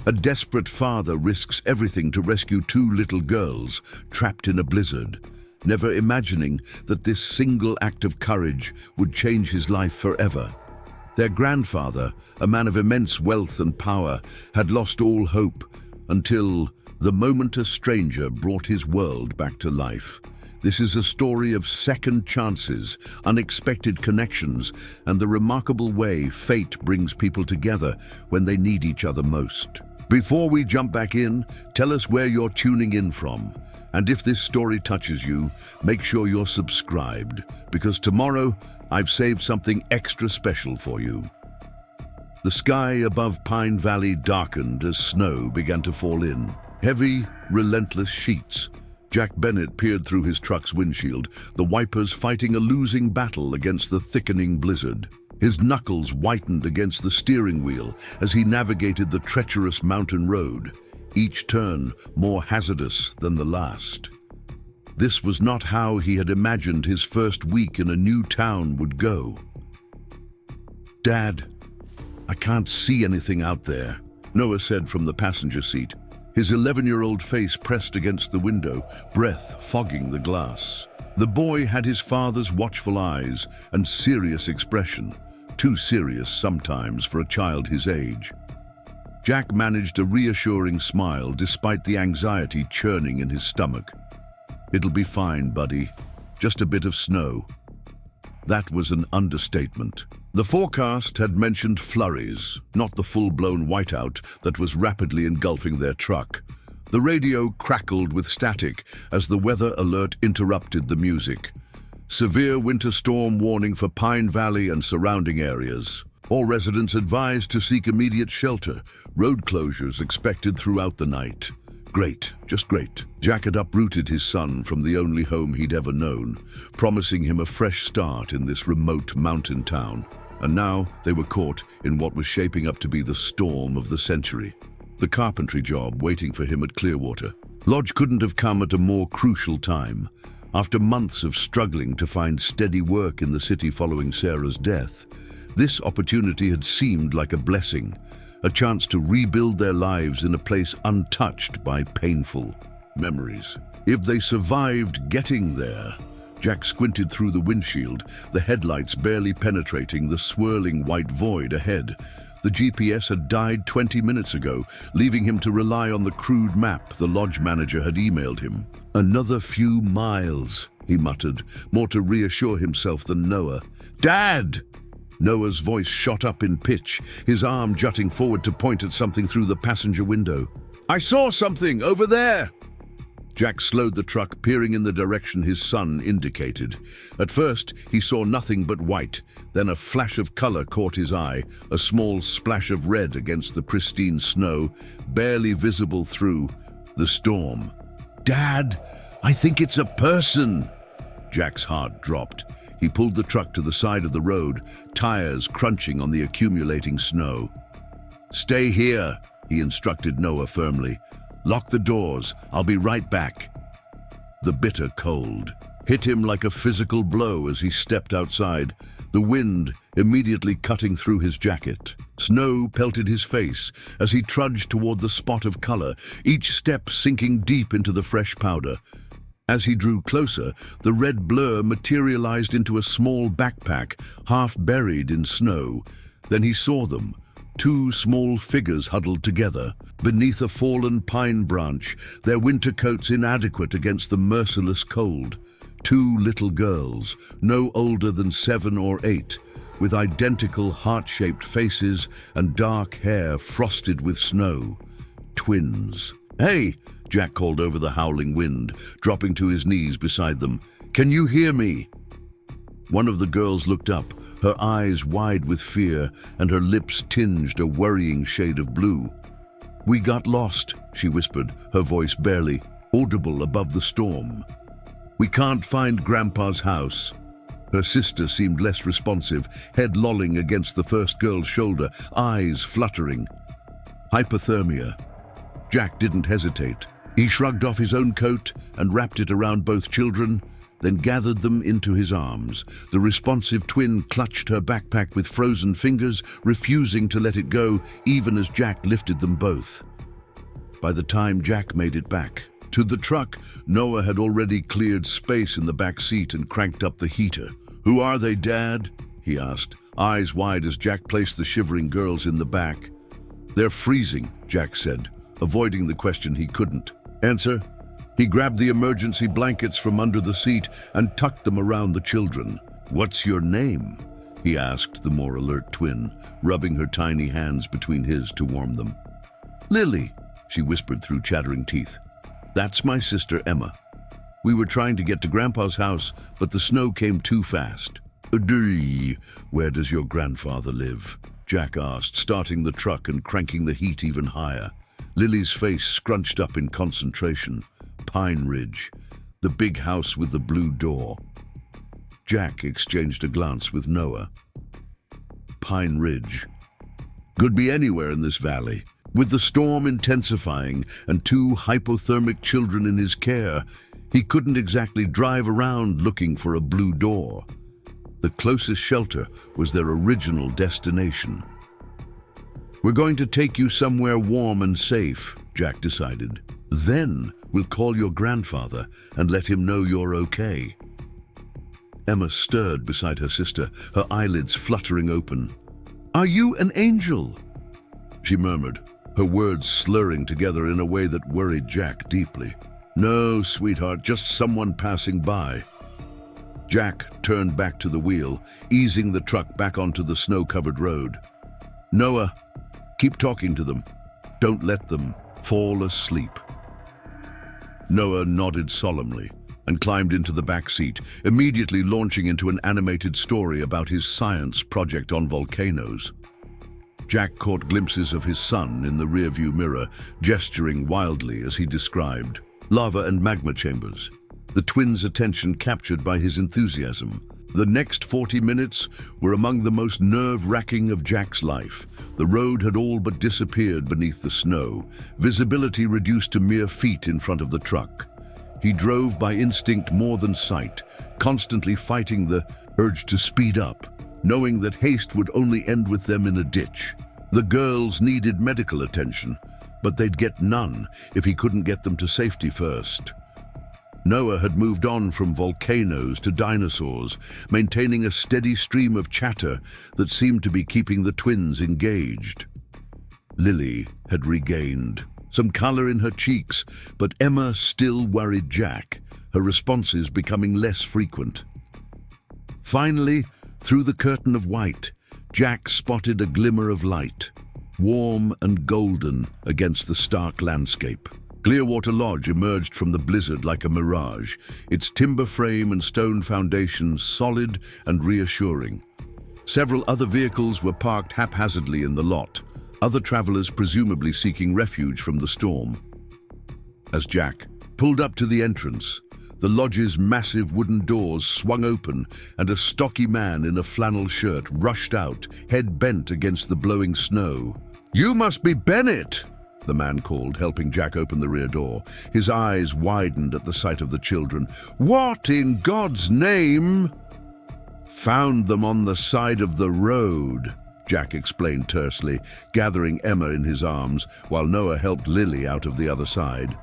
A desperate father risks everything to rescue two little girls trapped in a blizzard, never imagining that this single act of courage would change his life forever. Their grandfather, a man of immense wealth and power, had lost all hope until the moment a stranger brought his world back to life. This is a story of second chances, unexpected connections, and the remarkable way fate brings people together when they need each other most. Before we jump back in, tell us where you're tuning in from. And if this story touches you, make sure you're subscribed, because tomorrow I've saved something extra special for you. The sky above Pine Valley darkened as snow began to fall in. Heavy, relentless sheets. Jack Bennett peered through his truck's windshield, the wipers fighting a losing battle against the thickening blizzard. His knuckles whitened against the steering wheel as he navigated the treacherous mountain road, each turn more hazardous than the last. This was not how he had imagined his first week in a new town would go. "Dad, I can't see anything out there," Noah said from the passenger seat, his 11-year-old face pressed against the window, breath fogging the glass. The boy had his father's watchful eyes and serious expression, too serious sometimes for a child his age. Jack managed a reassuring smile despite the anxiety churning in his stomach. "It'll be fine, buddy. Just a bit of snow." That was an understatement. The forecast had mentioned flurries, not the full-blown whiteout that was rapidly engulfing their truck. The radio crackled with static as the weather alert interrupted the music. Severe winter storm warning for Pine Valley and surrounding areas. All residents advised to seek immediate shelter. Road closures expected throughout the night. Great, just great. Jack had uprooted his son from the only home he'd ever known, promising him a fresh start in this remote mountain town. And now they were caught in what was shaping up to be the storm of the century. The carpentry job waiting for him at Clearwater. Lodge couldn't have come at a more crucial time. After months of struggling to find steady work in the city following Sarah's death, this opportunity had seemed like a blessing, a chance to rebuild their lives in a place untouched by painful memories. If they survived getting there, Jack squinted through the windshield, the headlights barely penetrating the swirling white void ahead. The GPS had died 20 minutes ago, leaving him to rely on the crude map the lodge manager had emailed him. "Another few miles," he muttered, more to reassure himself than Noah. "Dad!" Noah's voice shot up in pitch, his arm jutting forward to point at something through the passenger window. "I saw something over there!" Jack slowed the truck, peering in the direction his son indicated. At first, he saw nothing but white. Then a flash of color caught his eye, a small splash of red against the pristine snow, barely visible through the storm. "Dad, I think it's a person!" Jack's heart dropped. He pulled the truck to the side of the road, tires crunching on the accumulating snow. "Stay here," he instructed Noah firmly. "Lock the doors. I'll be right back." The bitter cold hit him like a physical blow as he stepped outside, the wind immediately cutting through his jacket. Snow pelted his face as he trudged toward the spot of color, each step sinking deep into the fresh powder. As he drew closer, the red blur materialized into a small backpack, half buried in snow. Then he saw them, two small figures huddled together. Beneath a fallen pine branch, their winter coats inadequate against the merciless cold. Two little girls, no older than 7 or 8, with identical heart-shaped faces and dark hair frosted with snow. Twins. "Hey!" Jack called over the howling wind, dropping to his knees beside them. "Can you hear me?" One of the girls looked up, her eyes wide with fear and her lips tinged a worrying shade of blue. "We got lost," she whispered, her voice barely audible above the storm. "We can't find Grandpa's house." Her sister seemed less responsive, head lolling against the first girl's shoulder, eyes fluttering. Hypothermia. Jack didn't hesitate. He shrugged off his own coat and wrapped it around both children, then gathered them into his arms. The responsive twin clutched her backpack with frozen fingers, refusing to let it go even as Jack lifted them both. by the time Jack made it back. To the truck, Noah had already cleared space in the back seat and cranked up the heater. "Who are they, Dad?" he asked, eyes wide as Jack placed the shivering girls in the back. "They're freezing," Jack said, avoiding the question he couldn't answer. He grabbed the emergency blankets from under the seat and tucked them around the children. "What's your name?" he asked the more alert twin, rubbing her tiny hands between his to warm them. "Lily," she whispered through chattering teeth. "That's my sister Emma. We were trying to get to Grandpa's house, but the snow came too fast." "Where does your grandfather live?" Jack asked, starting the truck and cranking the heat even higher. Lily's face scrunched up in concentration. "Pine Ridge, the big house with the blue door." Jack exchanged a glance with Noah. Pine Ridge. Could be anywhere in this valley. With the storm intensifying and 2 hypothermic children in his care, he couldn't exactly drive around looking for a blue door. The closest shelter was their original destination. "We're going to take you somewhere warm and safe," Jack decided. "Then we'll call your grandfather and let him know you're okay." Emma stirred beside her sister, her eyelids fluttering open. "Are you an angel?" she murmured, her words slurring together in a way that worried Jack deeply. "No, sweetheart, just someone passing by." Jack turned back to the wheel, easing the truck back onto the snow-covered road. "Noah, keep talking to them. Don't let them fall asleep." Noah nodded solemnly and climbed into the back seat, immediately launching into an animated story about his science project on volcanoes. Jack caught glimpses of his son in the rearview mirror, gesturing wildly as he described lava and magma chambers, the twins' attention captured by his enthusiasm. The next 40 minutes were among the most nerve-wracking of Jack's life. The road had all but disappeared beneath the snow, visibility reduced to mere feet in front of the truck. He drove by instinct more than sight, constantly fighting the urge to speed up, knowing that haste would only end with them in a ditch. The girls needed medical attention, but they'd get none if he couldn't get them to safety first. Noah had moved on from volcanoes to dinosaurs, maintaining a steady stream of chatter that seemed to be keeping the twins engaged. Lily had regained some color in her cheeks, but Emma still worried Jack, her responses becoming less frequent. Finally, through the curtain of white, Jack spotted a glimmer of light, warm and golden against the stark landscape. Clearwater Lodge emerged from the blizzard like a mirage, its timber frame and stone foundations solid and reassuring. Several other vehicles were parked haphazardly in the lot, other travelers presumably seeking refuge from the storm. As Jack pulled up to the entrance, the lodge's massive wooden doors swung open and a stocky man in a flannel shirt rushed out, head bent against the blowing snow. "You must be Bennett!" the man called, helping Jack open the rear door. His eyes widened at the sight of the children. "What in God's name?" "Found them on the side of the road," Jack explained tersely, gathering Emma in his arms while Noah helped Lily out of the other side.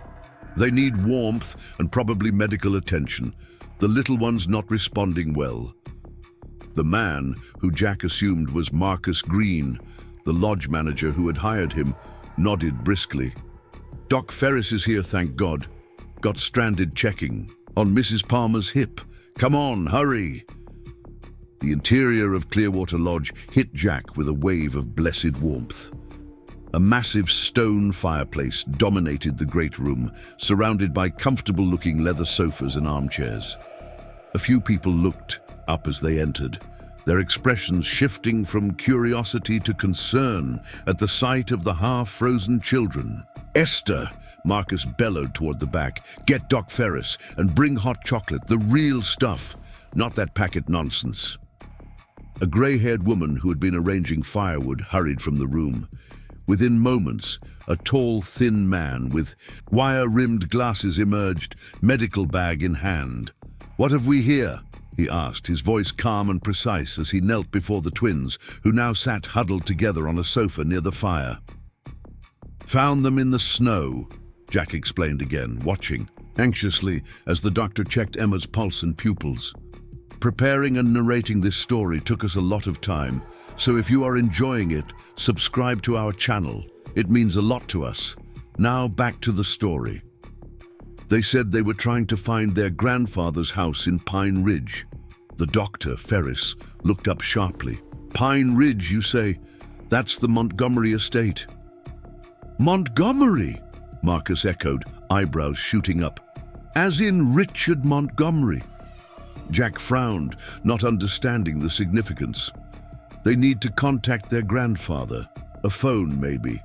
"They need warmth and probably medical attention. The little one's not responding well." The man, who Jack assumed was Marcus Green, the lodge manager who had hired him, nodded briskly. "Doc Ferris is here, thank God. Got stranded checking on Mrs. Palmer's hip. Come on, hurry!" The interior of Clearwater Lodge hit Jack with a wave of blessed warmth. A massive stone fireplace dominated the great room, surrounded by comfortable-looking leather sofas and armchairs. A few people looked up as they entered, their expressions shifting from curiosity to concern at the sight of the half-frozen children. "Esther," Marcus bellowed toward the back, "get Doc Ferris and bring hot chocolate, the real stuff, not that packet nonsense." A gray-haired woman who had been arranging firewood hurried from the room. Within moments, a tall, thin man with wire-rimmed glasses emerged, medical bag in hand. "What have we here?" he asked, his voice calm and precise as he knelt before the twins, who now sat huddled together on a sofa near the fire. Found them in the snow, Jack explained again, watching anxiously as the doctor checked Emma's pulse and pupils. Preparing and narrating this story took us a lot of time, so if you are enjoying it, subscribe to our channel. It means a lot to us. Now back to the story. They said they were trying to find their grandfather's house in Pine Ridge. The doctor, Ferris, looked up sharply. Pine Ridge, you say? That's the Montgomery estate. Montgomery? Marcus echoed, eyebrows shooting up. As in Richard Montgomery. Jack frowned, not understanding the significance. They need to contact their grandfather. A phone, maybe.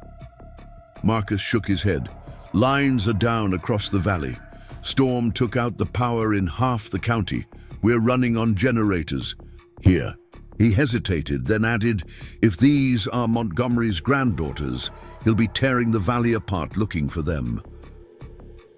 Marcus shook his head. Lines are down across the valley. Storm took out the power in half the county. We're running on generators. Here. He hesitated, then added, if these are Montgomery's granddaughters, he'll be tearing the valley apart looking for them.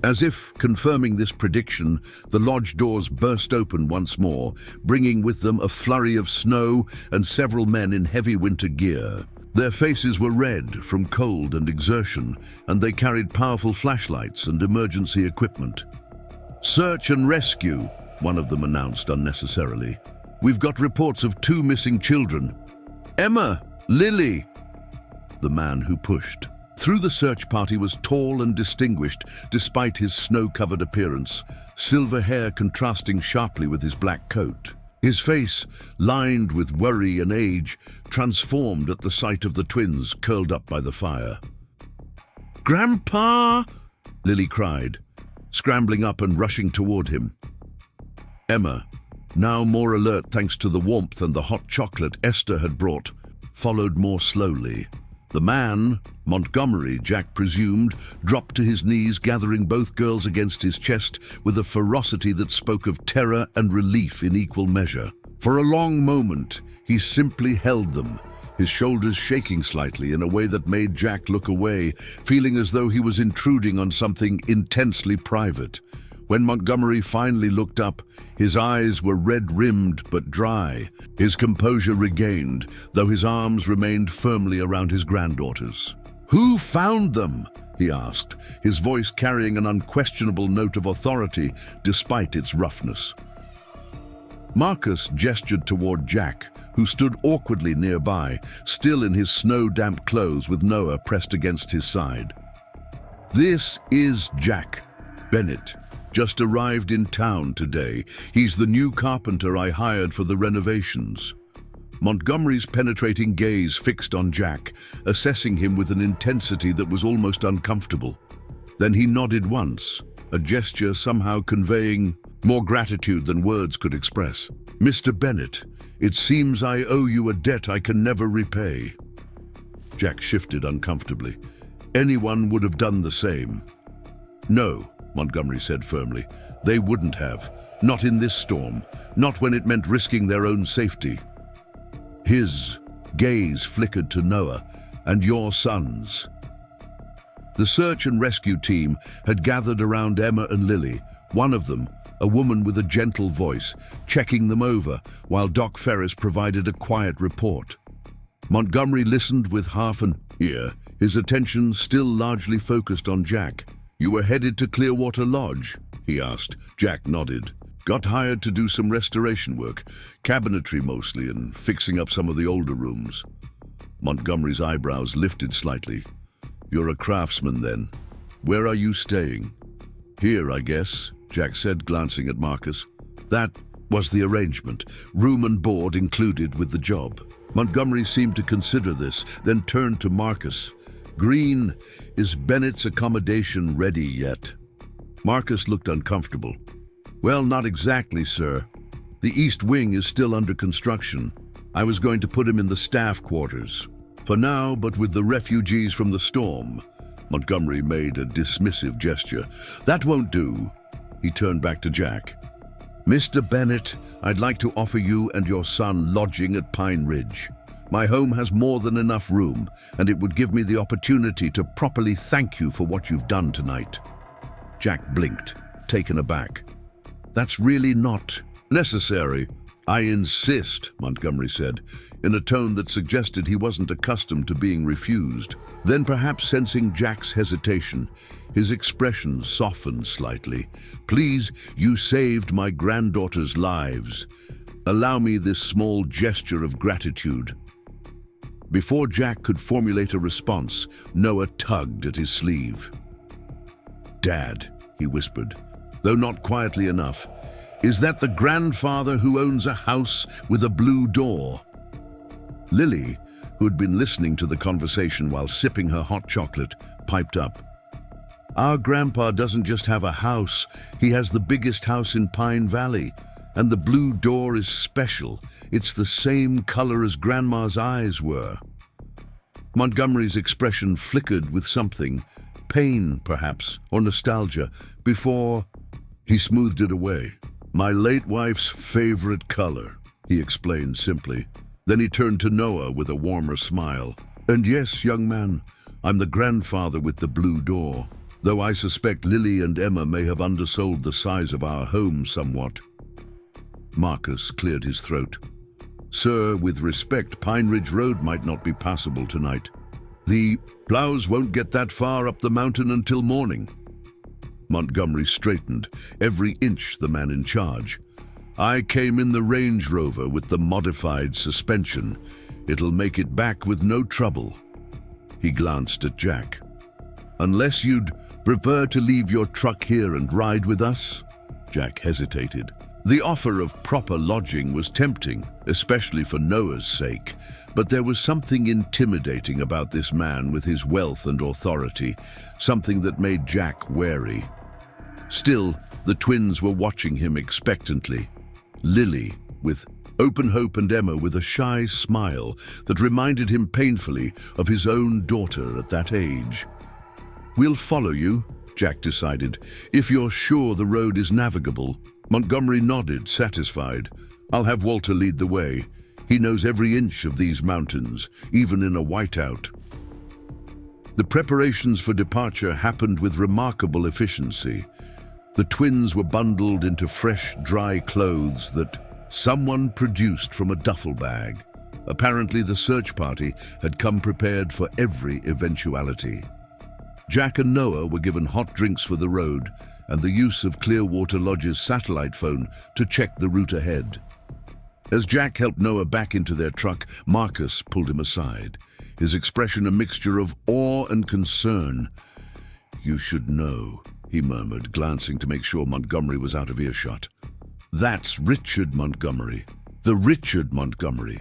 As if confirming this prediction, the lodge doors burst open once more, bringing with them a flurry of snow and several men in heavy winter gear. Their faces were red from cold and exertion, and they carried powerful flashlights and emergency equipment. Search and rescue, one of them announced unnecessarily. We've got reports of 2 missing children. Emma, Lily, the man who pushed. Through the search party was tall and distinguished, despite his snow-covered appearance, silver hair contrasting sharply with his black coat. His face, lined with worry and age, transformed at the sight of the twins curled up by the fire. "Grandpa!" Lily cried, scrambling up and rushing toward him. Emma, now more alert thanks to the warmth and the hot chocolate Esther had brought, followed more slowly. The man, Montgomery, Jack presumed, dropped to his knees, gathering both girls against his chest with a ferocity that spoke of terror and relief in equal measure. For a long moment, he simply held them, his shoulders shaking slightly in a way that made Jack look away, feeling as though he was intruding on something intensely private. When Montgomery finally looked up, his eyes were red-rimmed but dry, his composure regained, though his arms remained firmly around his granddaughters. "Who found them?" he asked, his voice carrying an unquestionable note of authority despite its roughness. Marcus gestured toward Jack, who stood awkwardly nearby, still in his snow-damp clothes with Noah pressed against his side. "This is Jack, Bennett. Just arrived in town today. He's the new carpenter I hired for the renovations." Montgomery's penetrating gaze fixed on Jack, assessing him with an intensity that was almost uncomfortable. Then he nodded once, a gesture somehow conveying more gratitude than words could express. "Mr. Bennett, it seems I owe you a debt I can never repay." Jack shifted uncomfortably. Anyone would have done the same. "No," Montgomery said firmly. "They wouldn't have. Not in this storm. Not when it meant risking their own safety." His gaze flickered to Noah, "And your sons." The search and rescue team had gathered around Emma and Lily, one of them, a woman with a gentle voice, checking them over, while Doc Ferris provided a quiet report. Montgomery listened with half an ear, his attention still largely focused on Jack. "You were headed to Clearwater Lodge?" he asked. Jack nodded. "Got hired to do some restoration work, cabinetry mostly, and fixing up some of the older rooms." Montgomery's eyebrows lifted slightly. "You're a craftsman then. Where are you staying?" "Here, I guess," Jack said, glancing at Marcus. That was the arrangement, room and board included with the job. Montgomery seemed to consider this, then turned to Marcus. "Green, is Bennett's accommodation ready yet?" Marcus looked uncomfortable. "Well, not exactly, sir. The east wing is still under construction. I was going to put him in the staff quarters. For now, but with the refugees from the storm." Montgomery made a dismissive gesture. "That won't do." He turned back to Jack. "Mr. Bennett, I'd like to offer you and your son lodging at Pine Ridge. My home has more than enough room, and it would give me the opportunity to properly thank you for what you've done tonight." Jack blinked, taken aback. "That's really not necessary," "I insist," Montgomery said, in a tone that suggested he wasn't accustomed to being refused. Then, perhaps sensing Jack's hesitation, his expression softened slightly. "Please, you saved my granddaughter's lives. Allow me this small gesture of gratitude." Before Jack could formulate a response, Noah tugged at his sleeve. "Dad," he whispered, though not quietly enough, "is that the grandfather who owns a house with a blue door?" Lily, who had been listening to the conversation while sipping her hot chocolate, piped up. "Our grandpa doesn't just have a house, he has the biggest house in Pine Valley. And the blue door is special. It's the same color as Grandma's eyes were." Montgomery's expression flickered with something, pain perhaps, or nostalgia, before he smoothed it away. "My late wife's favorite color," he explained simply. Then he turned to Noah with a warmer smile. "And yes, young man, I'm the grandfather with the blue door, though I suspect Lily and Emma may have undersold the size of our home somewhat." Marcus cleared his throat. "Sir, with respect, Pine Ridge Road might not be passable tonight. The plows won't get that far up the mountain until morning." Montgomery straightened, every inch the man in charge. "I came in the Range Rover with the modified suspension. It'll make it back with no trouble." He glanced at Jack. "Unless you'd prefer to leave your truck here and ride with us?" Jack hesitated. The offer of proper lodging was tempting, especially for Noah's sake, but there was something intimidating about this man with his wealth and authority, something that made Jack wary. Still, the twins were watching him expectantly. Lily with open hope and Emma with a shy smile that reminded him painfully of his own daughter at that age. "We'll follow you," Jack decided, "if you're sure the road is navigable." Montgomery nodded, satisfied. "I'll have Walter lead the way. He knows every inch of these mountains, even in a whiteout." The preparations for departure happened with remarkable efficiency. The twins were bundled into fresh, dry clothes that someone produced from a duffel bag. Apparently, the search party had come prepared for every eventuality. Jack and Noah were given hot drinks for the road and the use of Clearwater Lodge's satellite phone to check the route ahead. As Jack helped Noah back into their truck, Marcus pulled him aside, his expression a mixture of awe and concern. "You should know," he murmured, glancing to make sure Montgomery was out of earshot. "That's Richard Montgomery. The Richard Montgomery."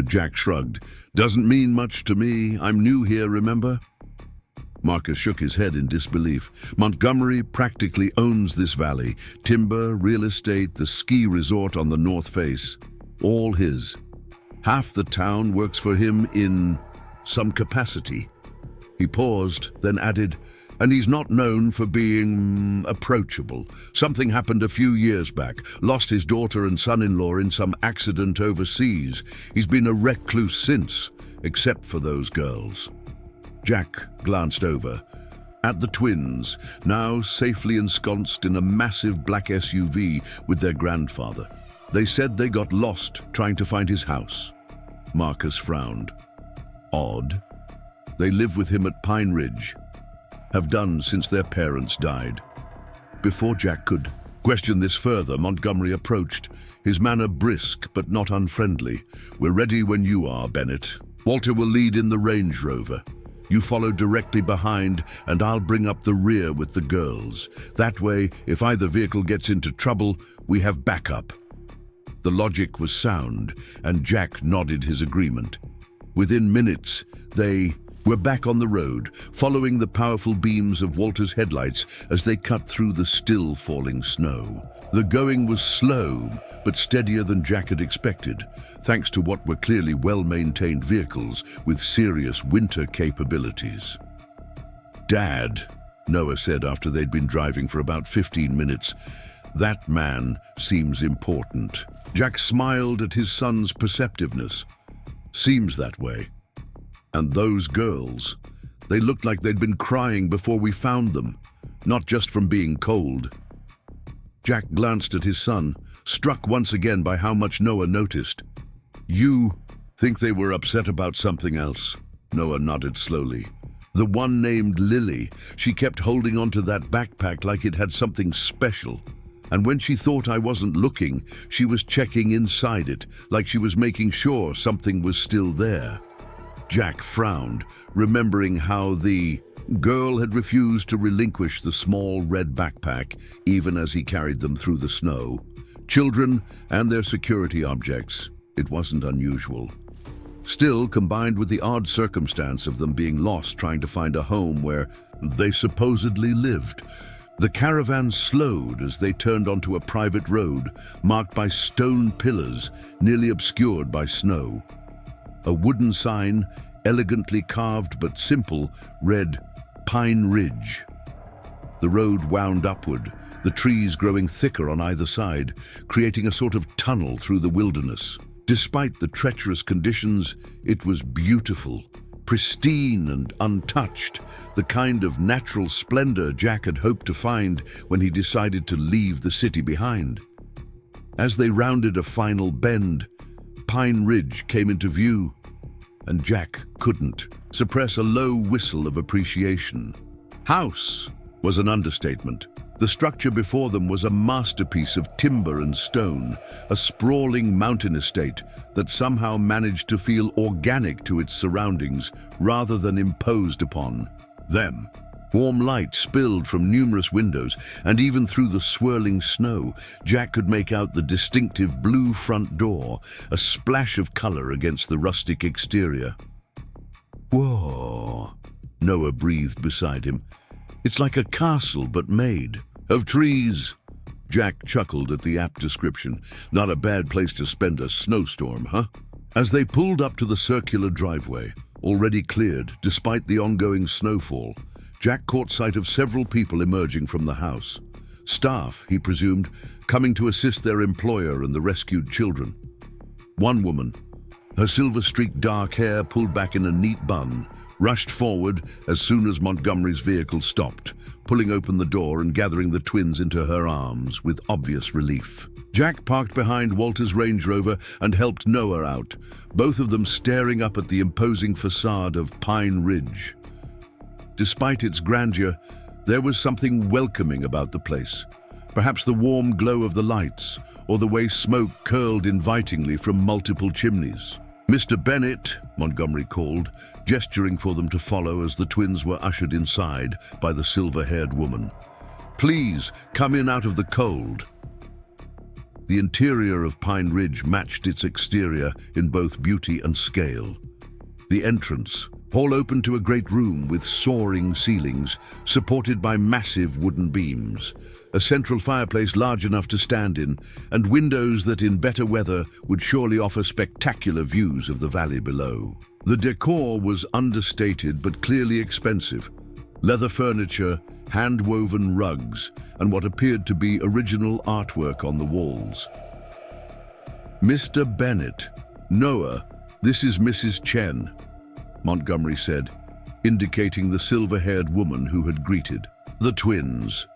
Jack shrugged. "Doesn't mean much to me. I'm new here, remember?" Marcus shook his head in disbelief. "Montgomery practically owns this valley. Timber, real estate, the ski resort on the north face. All his. Half the town works for him in some capacity." He paused, then added, "And he's not known for being approachable. Something happened a few years back. Lost his daughter and son-in-law in some accident overseas. He's been a recluse since, except for those girls." Jack glanced over at the twins, now safely ensconced in a massive black SUV with their grandfather. "They said they got lost trying to find his house." Marcus frowned. "Odd. They live with him at Pine Ridge. Have done since their parents died." Before Jack could question this further, Montgomery approached, his manner brisk but not unfriendly. "We're ready when you are, Bennett. Walter will lead in the Range Rover. You follow directly behind, and I'll bring up the rear with the girls. That way, if either vehicle gets into trouble, we have backup." The logic was sound, and Jack nodded his agreement. Within minutes, they were back on the road, following the powerful beams of Walter's headlights as they cut through the still falling snow. The going was slow, but steadier than Jack had expected, thanks to what were clearly well-maintained vehicles with serious winter capabilities. "Dad," Noah said after they'd been driving for about 15 minutes, "that man seems important." Jack smiled at his son's perceptiveness. "Seems that way. And those girls, they looked like they'd been crying before we found them, not just from being cold." Jack glanced at his son, struck once again by how much Noah noticed. "You think they were upset about something else?" Noah nodded slowly. "The one named Lily, she kept holding onto that backpack like it had something special. And when she thought I wasn't looking, she was checking inside it, like she was making sure something was still there." Jack frowned, remembering how the girl had refused to relinquish the small red backpack, even as he carried them through the snow. Children and their security objects, it wasn't unusual. Still, combined with the odd circumstance of them being lost trying to find a home where they supposedly lived, the caravan slowed as they turned onto a private road marked by stone pillars nearly obscured by snow. A wooden sign, elegantly carved but simple, read Pine Ridge. The road wound upward, the trees growing thicker on either side, creating a sort of tunnel through the wilderness. Despite the treacherous conditions, it was beautiful, pristine and untouched, the kind of natural splendor Jack had hoped to find when he decided to leave the city behind. As they rounded a final bend, Pine Ridge came into view, and Jack couldn't suppress a low whistle of appreciation. House was an understatement. The structure before them was a masterpiece of timber and stone, a sprawling mountain estate that somehow managed to feel organic to its surroundings rather than imposed upon them. Warm light spilled from numerous windows, and even through the swirling snow, Jack could make out the distinctive blue front door, a splash of color against the rustic exterior. "Whoa," Noah breathed beside him. "It's like a castle, but made of trees." Jack chuckled at the apt description. Not a bad place to spend a snowstorm, huh? As they pulled up to the circular driveway, already cleared despite the ongoing snowfall, Jack caught sight of several people emerging from the house. Staff, he presumed, coming to assist their employer and the rescued children. One woman, her silver-streaked dark hair pulled back in a neat bun, rushed forward as soon as Montgomery's vehicle stopped, pulling open the door and gathering the twins into her arms with obvious relief. Jack parked behind Walter's Range Rover and helped Noah out, both of them staring up at the imposing facade of Pine Ridge. Despite its grandeur, there was something welcoming about the place. Perhaps the warm glow of the lights, or the way smoke curled invitingly from multiple chimneys. "Mr. Bennett," Montgomery called, gesturing for them to follow as the twins were ushered inside by the silver-haired woman. "Please, come in out of the cold." The interior of Pine Ridge matched its exterior in both beauty and scale. The entrance, hall open to a great room with soaring ceilings, supported by massive wooden beams, a central fireplace large enough to stand in, and windows that in better weather would surely offer spectacular views of the valley below. The decor was understated but clearly expensive. Leather furniture, hand-woven rugs, and what appeared to be original artwork on the walls. "Mr. Bennett, Noah, this is Mrs. Chen," Montgomery said, indicating the silver-haired woman who had greeted the twins.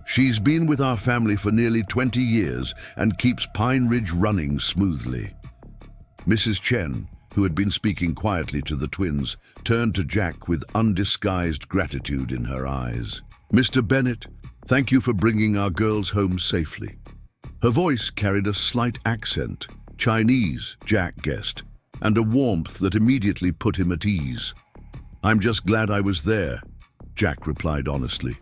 "She's been with our family for nearly 20 years and keeps Pine Ridge running smoothly." Mrs. Chen, who had been speaking quietly to the twins, turned to Jack with undisguised gratitude in her eyes. "Mr. Bennett, thank you for bringing our girls home safely." Her voice carried a slight accent, Chinese, Jack guessed, and a warmth that immediately put him at ease. "I'm just glad I was there," Jack replied honestly.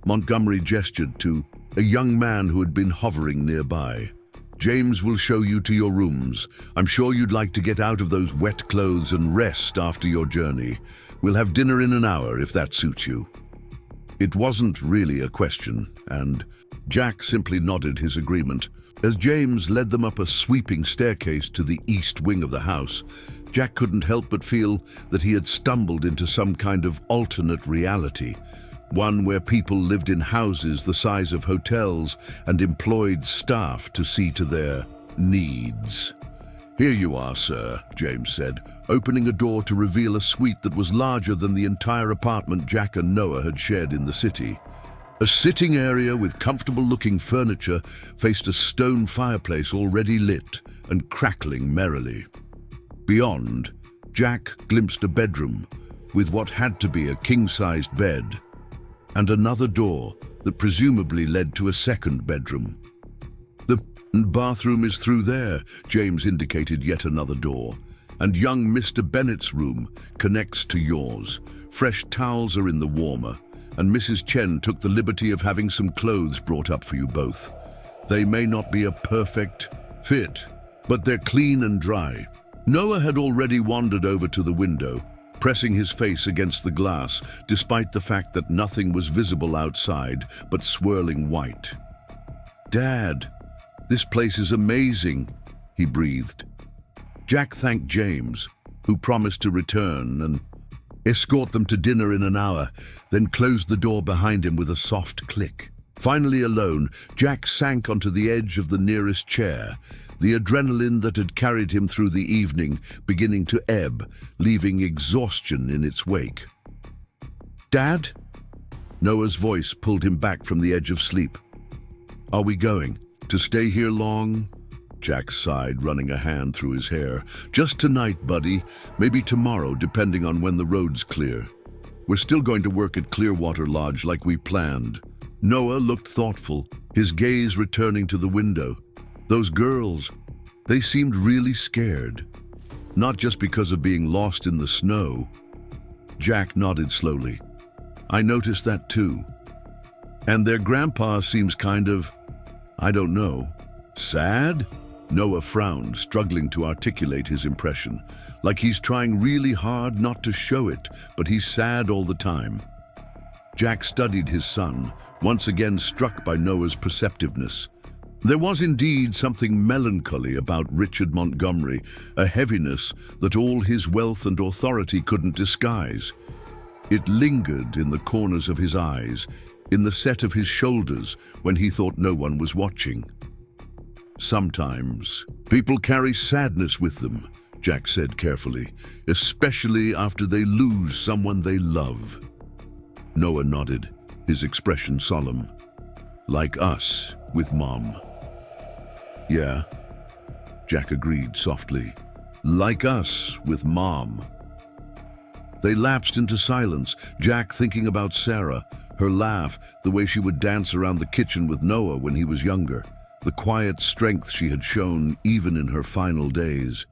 Montgomery gestured to a young man who had been hovering nearby. "James will show you to your rooms. I'm sure you'd like to get out of those wet clothes and rest after your journey. We'll have dinner in an hour if that suits you." It wasn't really a question, and Jack simply nodded his agreement. As James led them up a sweeping staircase to the east wing of the house, Jack couldn't help but feel that he had stumbled into some kind of alternate reality, one where people lived in houses the size of hotels and employed staff to see to their needs. "Here you are, sir," James said, opening a door to reveal a suite that was larger than the entire apartment Jack and Noah had shared in the city. A sitting area with comfortable-looking furniture faced a stone fireplace already lit and crackling merrily. Beyond, Jack glimpsed a bedroom with what had to be a king-sized bed and another door that presumably led to a second bedroom. The bathroom is through there, James indicated yet another door, and young Mr. Bennett's room connects to yours. Fresh towels are in the warmer, and Mrs. Chen took the liberty of having some clothes brought up for you both. They may not be a perfect fit, but they're clean and dry. Noah had already wandered over to the window, pressing his face against the glass, despite the fact that nothing was visible outside but swirling white. "Dad, this place is amazing," he breathed. Jack thanked James, who promised to return and escort them to dinner in an hour, then closed the door behind him with a soft click. Finally alone, Jack sank onto the edge of the nearest chair, the adrenaline that had carried him through the evening beginning to ebb, leaving exhaustion in its wake. "Dad?" Noah's voice pulled him back from the edge of sleep. "Are we going to stay here long?" Jack sighed, running a hand through his hair. "Just tonight, buddy. Maybe tomorrow, depending on when the road's clear. We're still going to work at Clearwater Lodge like we planned." Noah looked thoughtful, his gaze returning to the window. Those girls, they seemed really scared. Not just because of being lost in the snow. Jack nodded slowly. "I noticed that too. And their grandpa seems kind of, I don't know, sad?" Noah frowned, struggling to articulate his impression. Like he's trying really hard not to show it, but he's sad all the time. Jack studied his son, once again struck by Noah's perceptiveness. There was indeed something melancholy about Richard Montgomery, a heaviness that all his wealth and authority couldn't disguise. It lingered in the corners of his eyes, in the set of his shoulders when he thought no one was watching. "Sometimes people carry sadness with them," Jack said carefully, "especially after they lose someone they love." Noah nodded, his expression solemn. "Like us with Mom." "Yeah," Jack agreed softly. "Like us with Mom." They lapsed into silence, Jack thinking about Sarah, her laugh, the way she would dance around the kitchen with Noah when he was younger, the quiet strength she had shown even in her final days.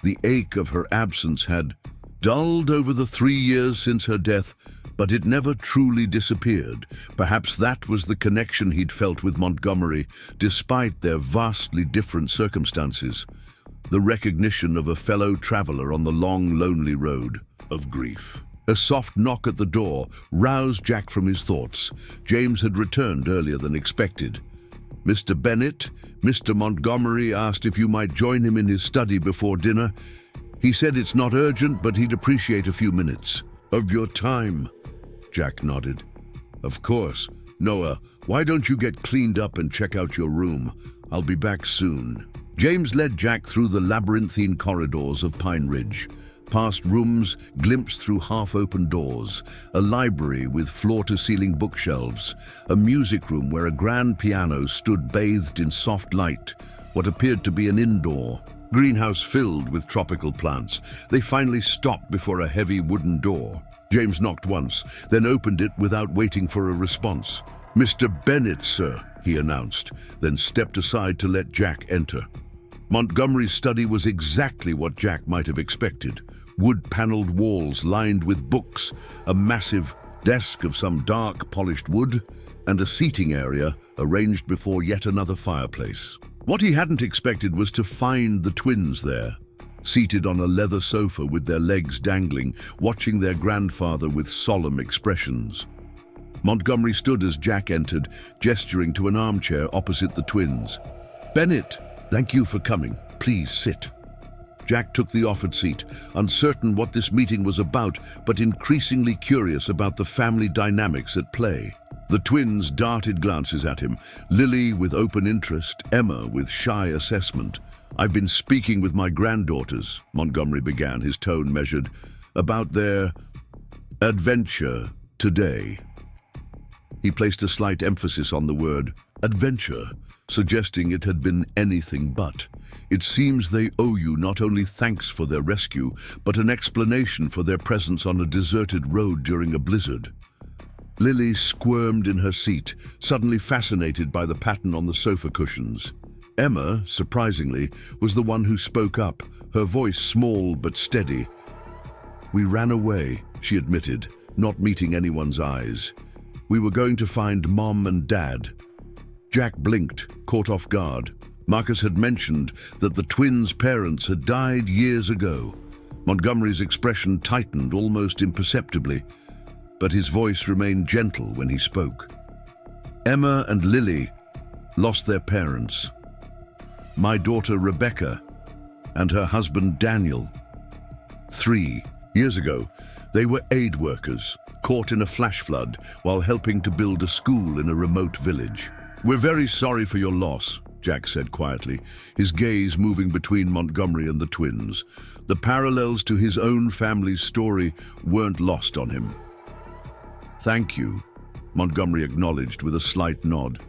The ache of her absence had dulled over the 3 years since her death, but it never truly disappeared. Perhaps that was the connection he'd felt with Montgomery, despite their vastly different circumstances. The recognition of a fellow traveler on the long, lonely road of grief. A soft knock at the door roused Jack from his thoughts. James had returned earlier than expected. "Mr. Bennett, Mr. Montgomery asked if you might join him in his study before dinner. He said it's not urgent, but he'd appreciate a few minutes of your time." Jack nodded. "Of course. Noah, why don't you get cleaned up and check out your room? I'll be back soon." James led Jack through the labyrinthine corridors of Pine Ridge, past rooms glimpsed through half-open doors, a library with floor-to-ceiling bookshelves, a music room where a grand piano stood bathed in soft light, what appeared to be an indoor greenhouse filled with tropical plants. They finally stopped before a heavy wooden door. James knocked once, then opened it without waiting for a response. "Mr. Bennett, sir," he announced, then stepped aside to let Jack enter. Montgomery's study was exactly what Jack might have expected. Wood-paneled walls lined with books, a massive desk of some dark, polished wood, and a seating area arranged before yet another fireplace. What he hadn't expected was to find the twins there, seated on a leather sofa with their legs dangling, watching their grandfather with solemn expressions. Montgomery stood as Jack entered, gesturing to an armchair opposite the twins. "Bennett, thank you for coming. Please sit." Jack took the offered seat, uncertain what this meeting was about, but increasingly curious about the family dynamics at play. The twins darted glances at him, Lily with open interest, Emma with shy assessment. "I've been speaking with my granddaughters," Montgomery began, his tone measured, "about their adventure today." He placed a slight emphasis on the word adventure, suggesting it had been anything but. It seems they owe you not only thanks for their rescue, but an explanation for their presence on a deserted road during a blizzard. Lily squirmed in her seat, suddenly fascinated by the pattern on the sofa cushions. Emma, surprisingly, was the one who spoke up, her voice small but steady. "We ran away," she admitted, not meeting anyone's eyes. "We were going to find Mom and Dad." Jack blinked, caught off guard. Marcus had mentioned that the twins' parents had died years ago. Montgomery's expression tightened almost imperceptibly, but his voice remained gentle when he spoke. "Emma and Lily lost their parents. My daughter Rebecca and her husband Daniel. 3 years ago, they were aid workers, caught in a flash flood while helping to build a school in a remote village. We're very sorry for your loss," Jack said quietly, his gaze moving between Montgomery and the twins. The parallels to his own family's story weren't lost on him. "Thank you," Montgomery acknowledged with a slight nod.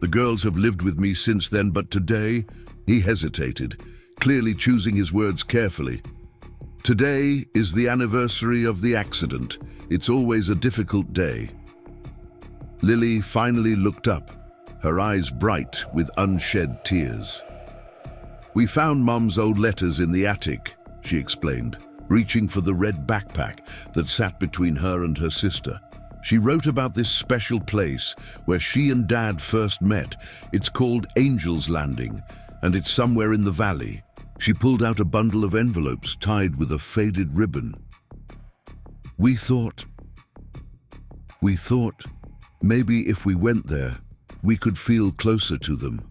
"The girls have lived with me since then, but today," he hesitated, clearly choosing his words carefully. "Today is the anniversary of the accident. It's always a difficult day." Lily finally looked up, her eyes bright with unshed tears. "We found Mom's old letters in the attic," she explained, reaching for the red backpack that sat between her and her sister. "She wrote about this special place where she and Dad first met. It's called Angel's Landing, and it's somewhere in the valley." She pulled out a bundle of envelopes tied with a faded ribbon. We thought maybe if we went there, we could feel closer to them."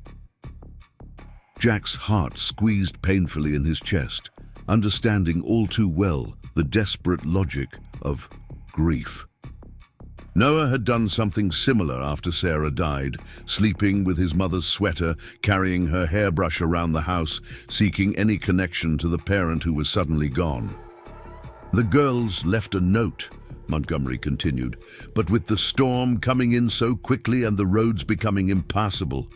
Jack's heart squeezed painfully in his chest, understanding all too well the desperate logic of grief. Noah had done something similar after Sarah died, sleeping with his mother's sweater, carrying her hairbrush around the house, seeking any connection to the parent who was suddenly gone. "The girls left a note," Montgomery continued, "but with the storm coming in so quickly and the roads becoming impassable."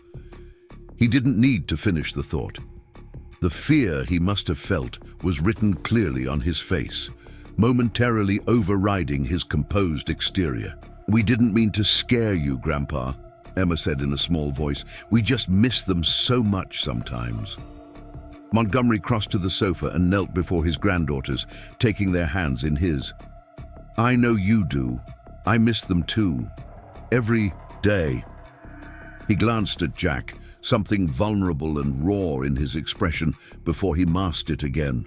He didn't need to finish the thought. The fear he must have felt was written clearly on his face, momentarily overriding his composed exterior. "We didn't mean to scare you, Grandpa," Emma said in a small voice. "We just miss them so much sometimes." Montgomery crossed to the sofa and knelt before his granddaughters, taking their hands in his. "I know you do. I miss them too. Every day." He glanced at Jack, something vulnerable and raw in his expression, before he masked it again.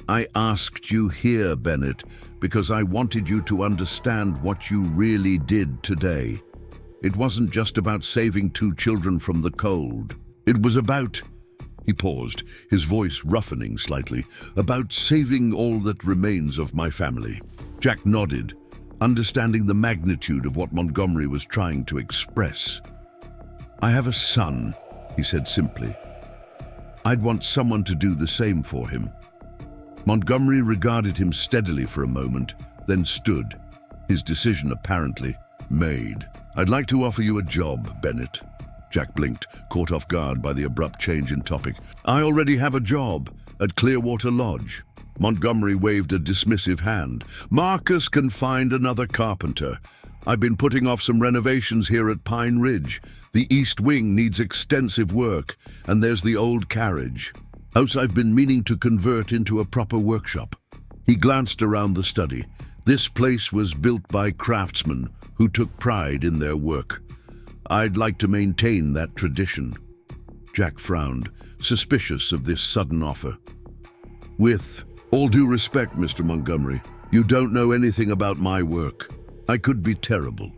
"I asked you here, Bennett, because I wanted you to understand what you really did today. It wasn't just about saving 2 children from the cold. It was about," he paused, his voice roughening slightly, "about saving all that remains of my family." Jack nodded, understanding the magnitude of what Montgomery was trying to express. "I have a son," he said simply. "I'd want someone to do the same for him." Montgomery regarded him steadily for a moment, then stood, his decision apparently made. "I'd like to offer you a job, Bennett." Jack blinked, caught off guard by the abrupt change in topic. "I already have a job at Clearwater Lodge." Montgomery waved a dismissive hand. "Marcus can find another carpenter. I've been putting off some renovations here at Pine Ridge. The east wing needs extensive work, and there's the old carriage house I've been meaning to convert into a proper workshop." He glanced around the study. This place was built by craftsmen who took pride in their work. I'd like to maintain that tradition." Jack frowned, suspicious of this sudden offer. "With all due respect, Mr. Montgomery, you don't know anything about my work. I could be terrible."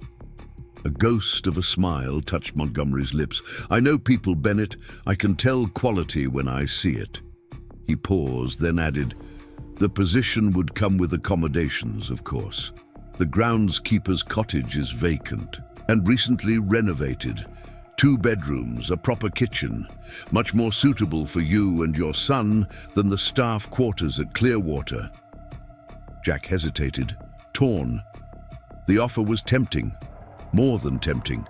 A ghost of a smile touched Montgomery's lips. "I know people, Bennett. I can tell quality when I see it." He paused, then added, "The position would come with accommodations, of course. The groundskeeper's cottage is vacant and recently renovated. 2 bedrooms, a proper kitchen, much more suitable for you and your son than the staff quarters at Clearwater." Jack hesitated, torn. The offer was tempting, more than tempting.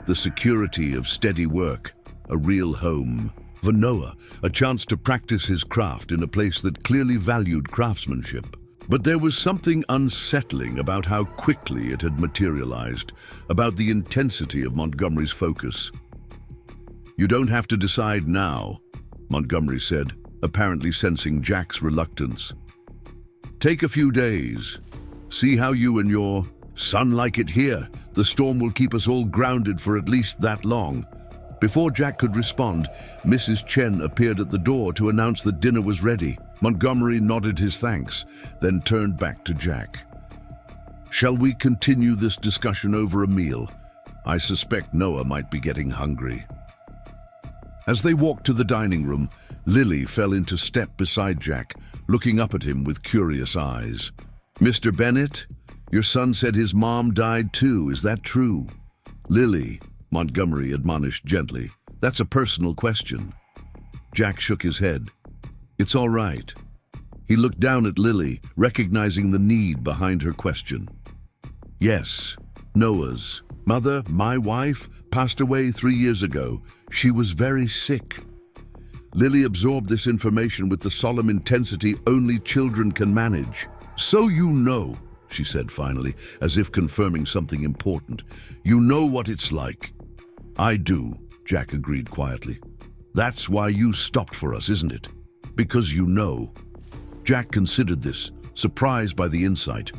The security of steady work, a real home. For Noah, a chance to practice his craft in a place that clearly valued craftsmanship. But there was something unsettling about how quickly it had materialized, about the intensity of Montgomery's focus. "You don't have to decide now," Montgomery said, apparently sensing Jack's reluctance. "Take a few days. See how you and your son like it here. The storm will keep us all grounded for at least that long." Before Jack could respond, Mrs. Chen appeared at the door to announce that dinner was ready. Montgomery nodded his thanks, then turned back to Jack. "Shall we continue this discussion over a meal? I suspect Noah might be getting hungry." As they walked to the dining room, Lily fell into step beside Jack, looking up at him with curious eyes. "Mr. Bennett, your son said his mom died too, is that true?" "Lily," Montgomery admonished gently, "that's a personal question." Jack shook his head. "It's all right." He looked down at Lily, recognizing the need behind her question. "Yes, Noah's mother, my wife, passed away 3 years ago. She was very sick." Lily absorbed this information with the solemn intensity only children can manage. "So you know," she said finally, as if confirming something important. "You know what it's like." "I do," Jack agreed quietly. "That's why you stopped for us, isn't it? Because you know." Jack considered this, surprised by the insight.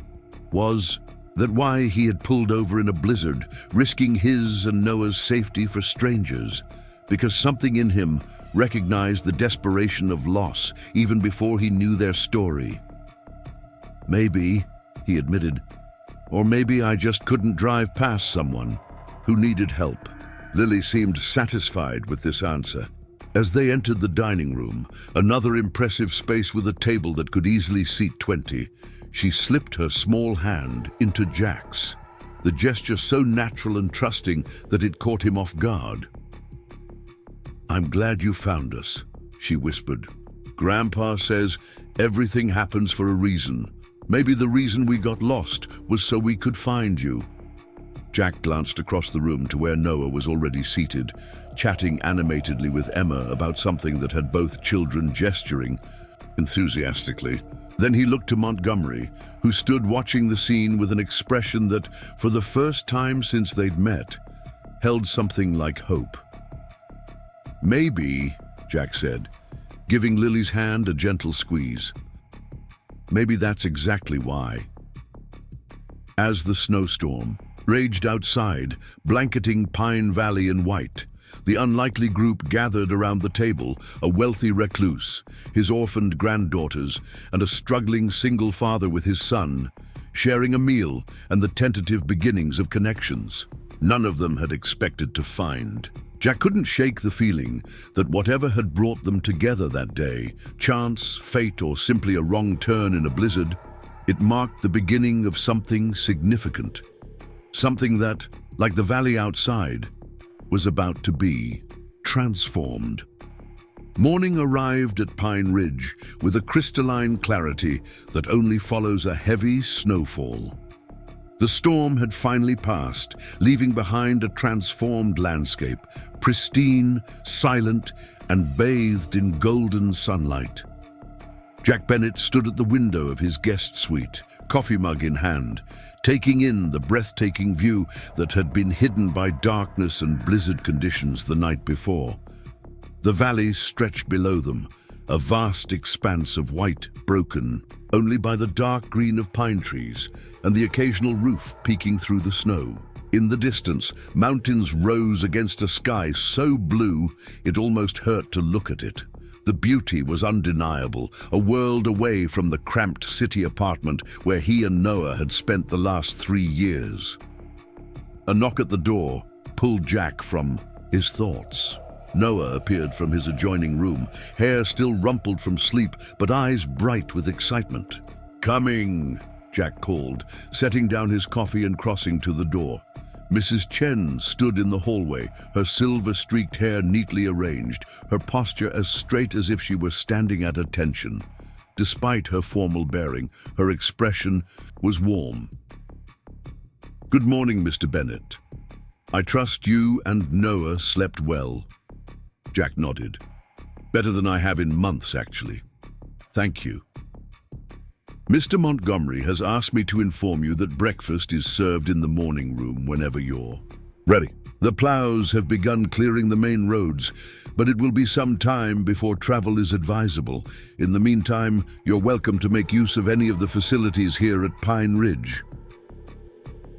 Was that why he had pulled over in a blizzard, risking his and Noah's safety for strangers? Because something in him recognized the desperation of loss even before he knew their story. "Maybe," he admitted, "or maybe I just couldn't drive past someone who needed help." Lily seemed satisfied with this answer. As they entered the dining room, another impressive space with a table that could easily seat 20, she slipped her small hand into Jack's, the gesture so natural and trusting that it caught him off guard. "I'm glad you found us," she whispered. "Grandpa says everything happens for a reason. Maybe the reason we got lost was so we could find you." Jack glanced across the room to where Noah was already seated, chatting animatedly with Emma about something that had both children gesturing enthusiastically. Then he looked to Montgomery, who stood watching the scene with an expression that, for the first time since they'd met, held something like hope. "Maybe," Jack said, giving Lily's hand a gentle squeeze. "Maybe that's exactly why." As the snowstorm raged outside, blanketing Pine Valley in white, the unlikely group gathered around the table, a wealthy recluse, his orphaned granddaughters, and a struggling single father with his son, sharing a meal and the tentative beginnings of connections none of them had expected to find. Jack couldn't shake the feeling that whatever had brought them together that day, chance, fate, or simply a wrong turn in a blizzard, it marked the beginning of something significant. Something that, like the valley outside, was about to be transformed. Morning arrived at Pine Ridge with a crystalline clarity that only follows a heavy snowfall. The storm had finally passed, leaving behind a transformed landscape, pristine, silent, and bathed in golden sunlight. Jack Bennett stood at the window of his guest suite, coffee mug in hand, taking in the breathtaking view that had been hidden by darkness and blizzard conditions the night before. The valley stretched below them, a vast expanse of white, broken only by the dark green of pine trees and the occasional roof peeking through the snow. In the distance, mountains rose against a sky so blue it almost hurt to look at it. The beauty was undeniable, a world away from the cramped city apartment where he and Noah had spent the last 3 years. A knock at the door pulled Jack from his thoughts. Noah appeared from his adjoining room, hair still rumpled from sleep, but eyes bright with excitement. "Coming," Jack called, setting down his coffee and crossing to the door. Mrs. Chen stood in the hallway, her silver-streaked hair neatly arranged, her posture as straight as if she were standing at attention. Despite her formal bearing, her expression was warm. Good morning, Mr. Bennett. I trust you and Noah slept well. Jack nodded. Better than I have in months, actually. Thank you. Mr. Montgomery has asked me to inform you that breakfast is served in the morning room whenever you're ready. The plows have begun clearing the main roads, but it will be some time before travel is advisable. In the meantime, you're welcome to make use of any of the facilities here at Pine Ridge.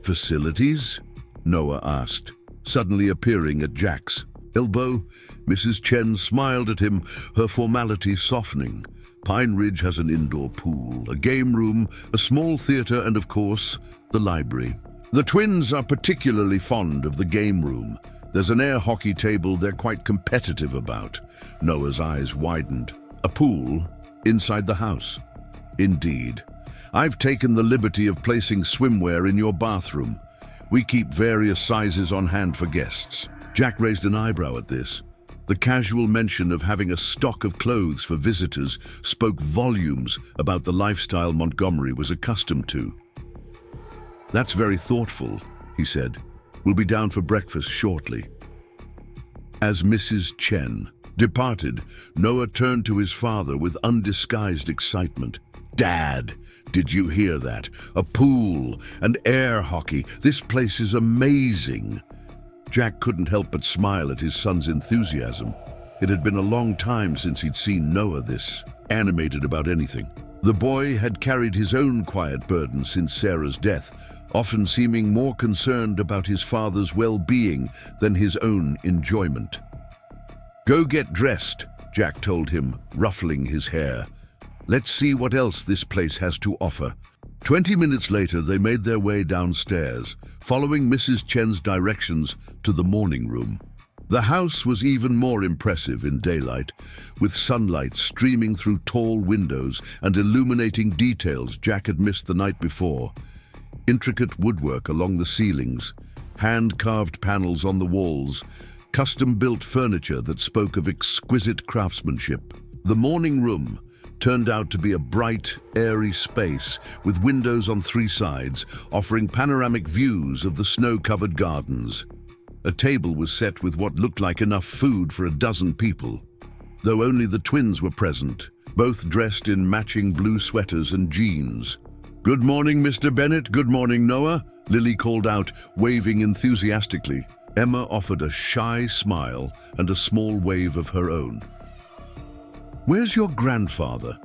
Facilities? Noah asked, suddenly appearing at Jack's elbow. Mrs. Chen smiled at him, her formality softening. Pine Ridge has an indoor pool, a game room, a small theater, and of course, the library. The twins are particularly fond of the game room. There's an air hockey table they're quite competitive about. Noah's eyes widened. A pool inside the house? Indeed. I've taken the liberty of placing swimwear in your bathroom. We keep various sizes on hand for guests. Jack raised an eyebrow at this. The casual mention of having a stock of clothes for visitors spoke volumes about the lifestyle Montgomery was accustomed to. That's very thoughtful, he said. We'll be down for breakfast shortly. As Mrs. Chen departed, Noah turned to his father with undisguised excitement. Dad, did you hear that? A pool and air hockey. This place is amazing. Jack couldn't help but smile at his son's enthusiasm. It had been a long time since he'd seen Noah this animated about anything. The boy had carried his own quiet burden since Sarah's death, often seeming more concerned about his father's well-being than his own enjoyment. Go get dressed, Jack told him, ruffling his hair. Let's see what else this place has to offer. 20 minutes later, they made their way downstairs, following Mrs. Chen's directions to the morning room. The house was even more impressive in daylight, with sunlight streaming through tall windows and illuminating details Jack had missed the night before. Intricate woodwork along the ceilings, hand-carved panels on the walls, custom-built furniture that spoke of exquisite craftsmanship. The morning room turned out to be a bright, airy space with windows on three sides, offering panoramic views of the snow-covered gardens. A table was set with what looked like enough food for a dozen people, though only the twins were present, both dressed in matching blue sweaters and jeans. Good morning, Mr. Bennett. Good morning, Noah, Lily called out, waving enthusiastically. Emma offered a shy smile and a small wave of her own. Where's your grandfather?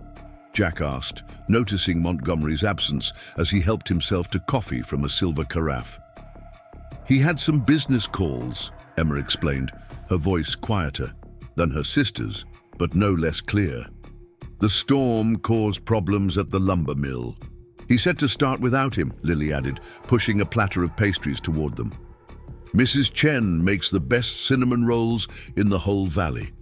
Jack asked, noticing Montgomery's absence as he helped himself to coffee from a silver carafe. He had some business calls, Emma explained, her voice quieter than her sister's, but no less clear. The storm caused problems at the lumber mill. He said to start without him, Lily added, pushing a platter of pastries toward them. Mrs. Chen makes the best cinnamon rolls in the whole valley.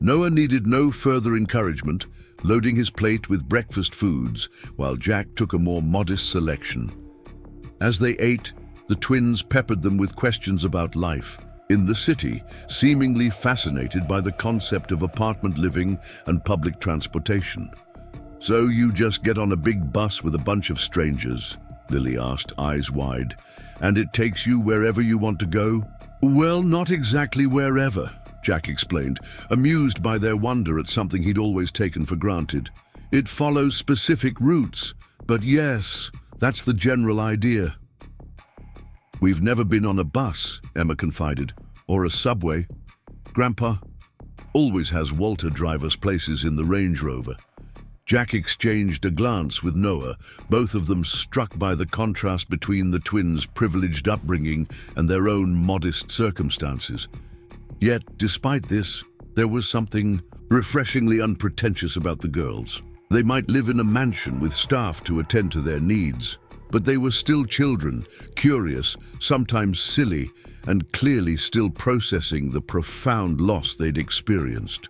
Noah needed no further encouragement, loading his plate with breakfast foods, while Jack took a more modest selection. As they ate, the twins peppered them with questions about life in the city, seemingly fascinated by the concept of apartment living and public transportation. So you just get on a big bus with a bunch of strangers? Lily asked, eyes wide. And it takes you wherever you want to go? Well, not exactly wherever, Jack explained, amused by their wonder at something he'd always taken for granted. It follows specific routes, but yes, that's the general idea. We've never been on a bus, Emma confided, or a subway. Grandpa always has Walter drive us places in the Range Rover. Jack exchanged a glance with Noah, both of them struck by the contrast between the twins' privileged upbringing and their own modest circumstances. Yet, despite this, there was something refreshingly unpretentious about the girls. They might live in a mansion with staff to attend to their needs, but they were still children, curious, sometimes silly, and clearly still processing the profound loss they'd experienced.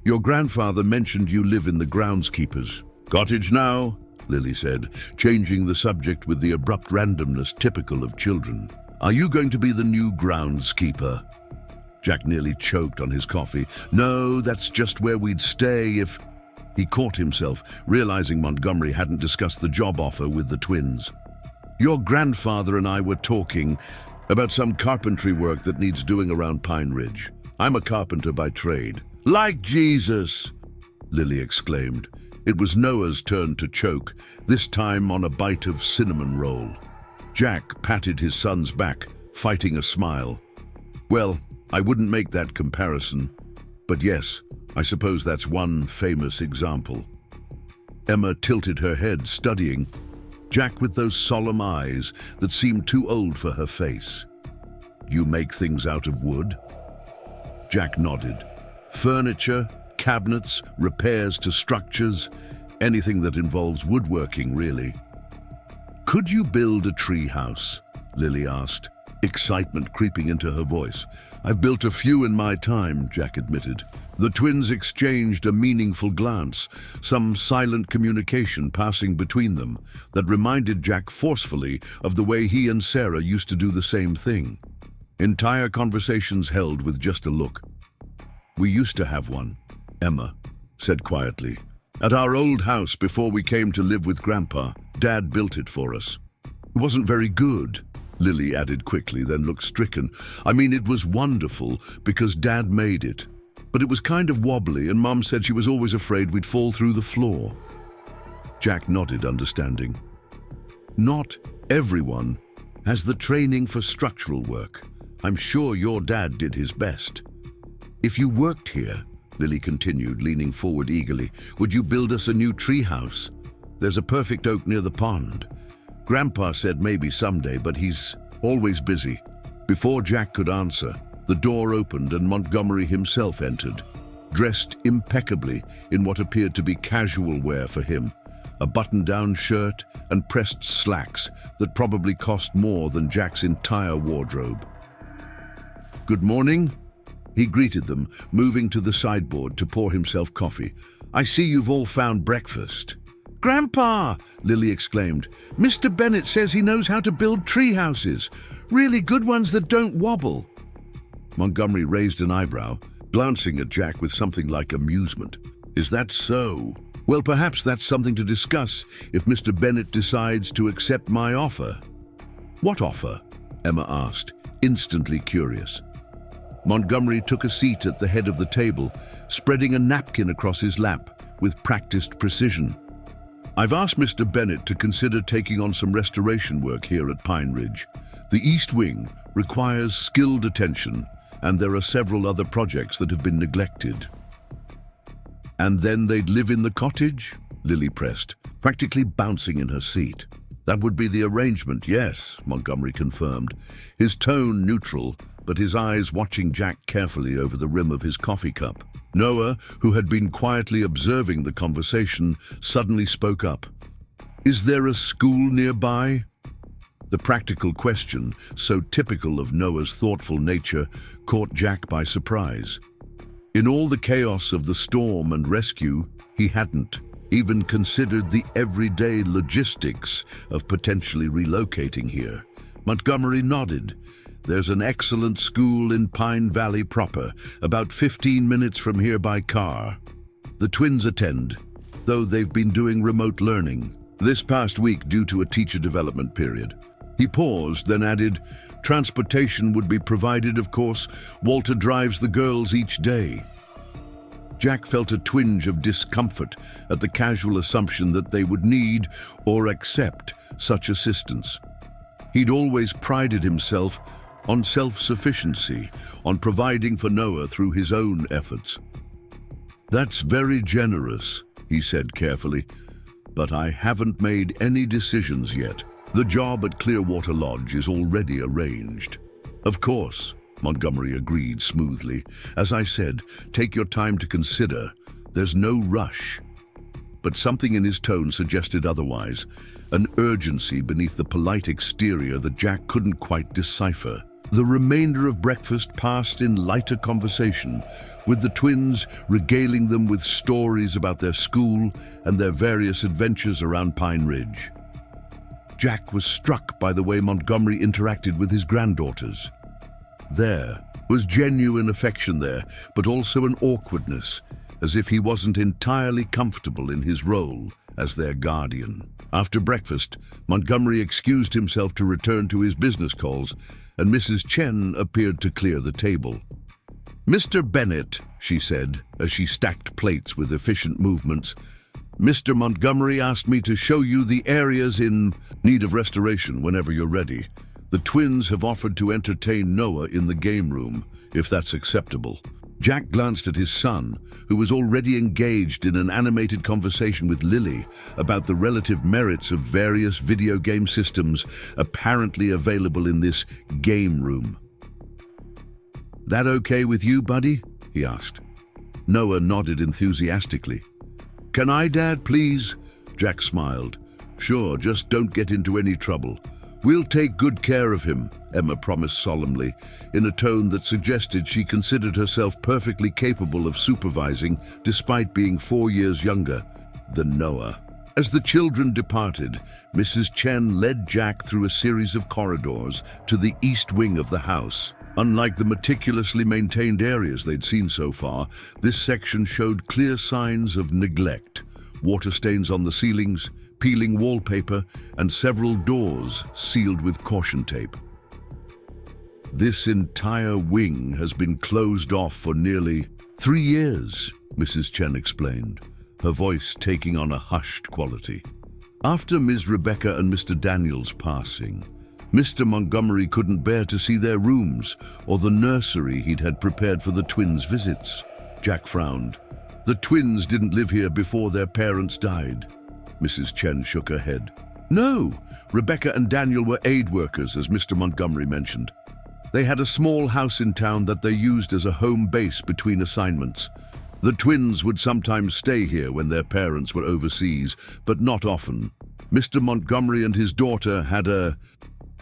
Your grandfather mentioned you live in the groundskeeper's cottage now, Lily said, changing the subject with the abrupt randomness typical of children. Are you going to be the new groundskeeper? Jack nearly choked on his coffee. No, that's just where we'd stay if... He caught himself, realizing Montgomery hadn't discussed the job offer with the twins. Your grandfather and I were talking about some carpentry work that needs doing around Pine Ridge. I'm a carpenter by trade. Like Jesus! Lily exclaimed. It was Noah's turn to choke, this time on a bite of cinnamon roll. Jack patted his son's back, fighting a smile. Well, I wouldn't make that comparison, but yes, I suppose that's one famous example. Emma tilted her head, studying Jack with those solemn eyes that seemed too old for her face. You make things out of wood? Jack nodded. Furniture, cabinets, repairs to structures, anything that involves woodworking, really. Could you build a tree house? Lily asked, excitement creeping into her voice. I've built a few in my time, Jack admitted. The twins exchanged a meaningful glance, some silent communication passing between them that reminded Jack forcefully of the way he and Sarah used to do the same thing. Entire conversations held with just a look. We used to have one, Emma said quietly. At our old house before we came to live with Grandpa, Dad built it for us. It wasn't very good, Lily added quickly, then looked stricken. I mean, it was wonderful because Dad made it. But it was kind of wobbly, and Mom said she was always afraid we'd fall through the floor. Jack nodded, understanding. Not everyone has the training for structural work. I'm sure your dad did his best. If you worked here, Lily continued, leaning forward eagerly, would you build us a new tree house? There's a perfect oak near the pond. Grandpa said maybe someday, but he's always busy. Before Jack could answer, the door opened and Montgomery himself entered, dressed impeccably in what appeared to be casual wear for him, a button-down shirt and pressed slacks that probably cost more than Jack's entire wardrobe. Good morning, he greeted them, moving to the sideboard to pour himself coffee. I see you've all found breakfast. Grandpa, Lily exclaimed, Mr. Bennett says he knows how to build tree houses, really good ones that don't wobble. Montgomery raised an eyebrow, glancing at Jack with something like amusement. Is that so? Well, perhaps that's something to discuss if Mr. Bennett decides to accept my offer. What offer? Emma asked, instantly curious. Montgomery took a seat at the head of the table, spreading a napkin across his lap with practiced precision. I've asked Mr. Bennett to consider taking on some restoration work here at Pine Ridge. The East Wing requires skilled attention, and there are several other projects that have been neglected. And then they'd live in the cottage? Lily pressed, practically bouncing in her seat. That would be the arrangement, yes, Montgomery confirmed, his tone neutral, but his eyes watching Jack carefully over the rim of his coffee cup. Noah, who had been quietly observing the conversation, suddenly spoke up. Is there a school nearby? The practical question, so typical of Noah's thoughtful nature, caught Jack by surprise. In all the chaos of the storm and rescue, he hadn't even considered the everyday logistics of potentially relocating here. Montgomery nodded. There's an excellent school in Pine Valley proper, about 15 minutes from here by car. The twins attend, though they've been doing remote learning this past week due to a teacher development period. He paused, then added, transportation would be provided, of course. Walter drives the girls each day. Jack felt a twinge of discomfort at the casual assumption that they would need or accept such assistance. He'd always prided himself on self-sufficiency, on providing for Noah through his own efforts. That's very generous, he said carefully, but I haven't made any decisions yet. The job at Clearwater Lodge is already arranged. Of course, Montgomery agreed smoothly. As I said, take your time to consider. There's no rush. But something in his tone suggested otherwise, an urgency beneath the polite exterior that Jack couldn't quite decipher. The remainder of breakfast passed in lighter conversation, with the twins regaling them with stories about their school and their various adventures around Pine Ridge. Jack was struck by the way Montgomery interacted with his granddaughters. There was genuine affection there, but also an awkwardness, as if he wasn't entirely comfortable in his role as their guardian. After breakfast, Montgomery excused himself to return to his business calls, and Mrs. Chen appeared to clear the table. "Mr. Bennett," she said, as she stacked plates with efficient movements, "Mr. Montgomery asked me to show you the areas in need of restoration whenever you're ready. The twins have offered to entertain Noah in the game room, if that's acceptable." Jack glanced at his son, who was already engaged in an animated conversation with Lily about the relative merits of various video game systems apparently available in this game room. "That okay with you, buddy?" he asked. Noah nodded enthusiastically. "Can I, Dad, please?" Jack smiled. "Sure, just don't get into any trouble. We'll take good care of him," Emma promised solemnly, in a tone that suggested she considered herself perfectly capable of supervising despite being 4 years younger than Noah. As the children departed, Mrs. Chen led Jack through a series of corridors to the east wing of the house. Unlike the meticulously maintained areas they'd seen so far, this section showed clear signs of neglect: water stains on the ceilings, peeling wallpaper, and several doors sealed with caution tape. "This entire wing has been closed off for nearly 3 years, Mrs. Chen explained, her voice taking on a hushed quality. "After Ms. Rebecca and Mr. Daniels' passing, Mr. Montgomery couldn't bear to see their rooms or the nursery he'd had prepared for the twins' visits." Jack frowned. "The twins didn't live here before their parents died." Mrs. Chen shook her head. "No, Rebecca and Daniel were aid workers, as Mr. Montgomery mentioned. They had a small house in town that they used as a home base between assignments. The twins would sometimes stay here when their parents were overseas, but not often. Mr. Montgomery and his daughter had a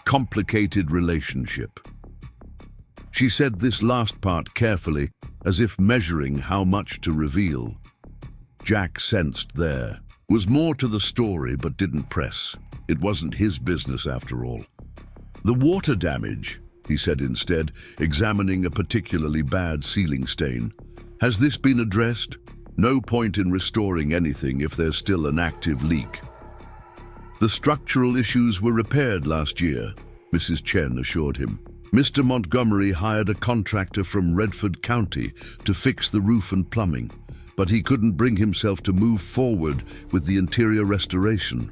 complicated relationship." She said this last part carefully, as if measuring how much to reveal. Jack sensed there was more to the story, but didn't press. It wasn't his business after all. "The water damage," he said instead, examining a particularly bad ceiling stain. "Has this been addressed? No point in restoring anything if there's still an active leak." "The structural issues were repaired last year," Mrs. Chen assured him. "Mr. Montgomery hired a contractor from Redford County to fix the roof and plumbing, but he couldn't bring himself to move forward with the interior restoration.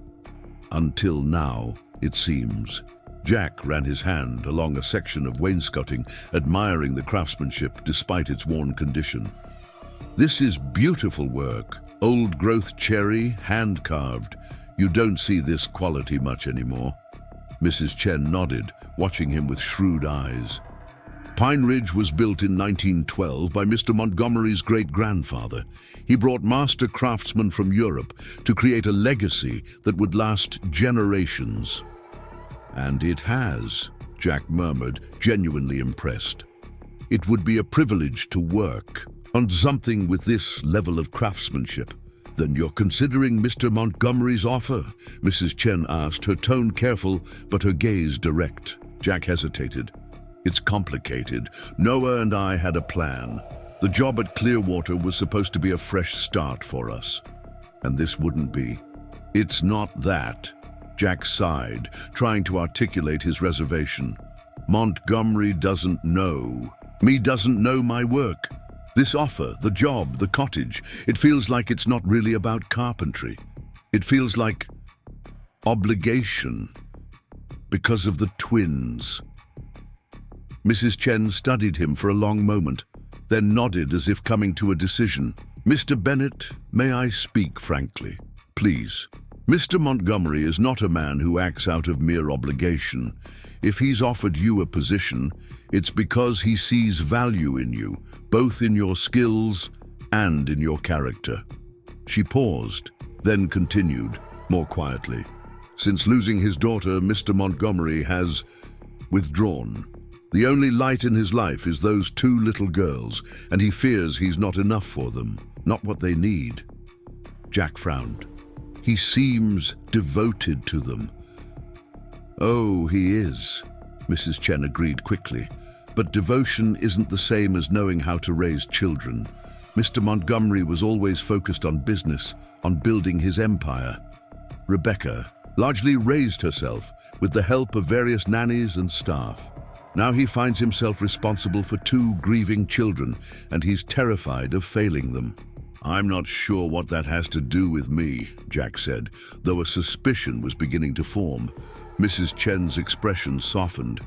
Until now, it seems." Jack ran his hand along a section of wainscoting, admiring the craftsmanship despite its worn condition. "This is beautiful work. Old-growth cherry, hand-carved. You don't see this quality much anymore." Mrs. Chen nodded, watching him with shrewd eyes. "Pine Ridge was built in 1912 by Mr. Montgomery's great-grandfather. He brought master craftsmen from Europe to create a legacy that would last generations." "And it has," Jack murmured, genuinely impressed. "It would be a privilege to work on something with this level of craftsmanship." "Then you're considering Mr. Montgomery's offer?" Mrs. Chen asked, her tone careful but her gaze direct. Jack hesitated. "It's complicated. Noah and I had a plan. The job at Clearwater was supposed to be a fresh start for us. And this wouldn't be." "It's not that." Jack sighed, trying to articulate his reservation. "Montgomery doesn't know. Doesn't know my work. This offer, the job, the cottage, it feels like it's not really about carpentry. It feels like obligation because of the twins." Mrs. Chen studied him for a long moment, then nodded as if coming to a decision. "Mr. Bennett, may I speak frankly? Please. Mr. Montgomery is not a man who acts out of mere obligation. If he's offered you a position, it's because he sees value in you, both in your skills and in your character." She paused, then continued, more quietly. "Since losing his daughter, Mr. Montgomery has withdrawn. The only light in his life is those 2 little girls, and he fears he's not enough for them, not what they need." Jack frowned. "He seems devoted to them." "Oh, he is," Mrs. Chen agreed quickly. "But devotion isn't the same as knowing how to raise children. Mr. Montgomery was always focused on business, on building his empire. Rebecca largely raised herself with the help of various nannies and staff. Now he finds himself responsible for 2 grieving children, and he's terrified of failing them. "I'm not sure what that has to do with me," Jack said, though a suspicion was beginning to form. Mrs. Chen's expression softened.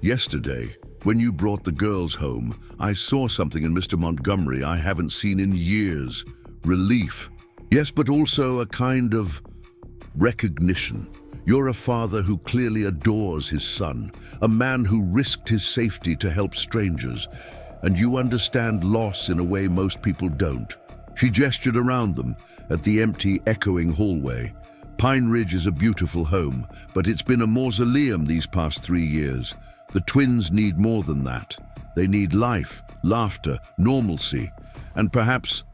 "Yesterday, when you brought the girls home, I saw something in Mr. Montgomery I haven't seen in years. Relief. Yes, but also a kind of recognition. You're a father who clearly adores his son, a man who risked his safety to help strangers, and you understand loss in a way most people don't." She gestured around them, at the empty, echoing hallway. Pine Ridge is a beautiful home, but it's been a mausoleum these past 3 years. The twins need more than that. They need life, laughter, normalcy, and perhaps...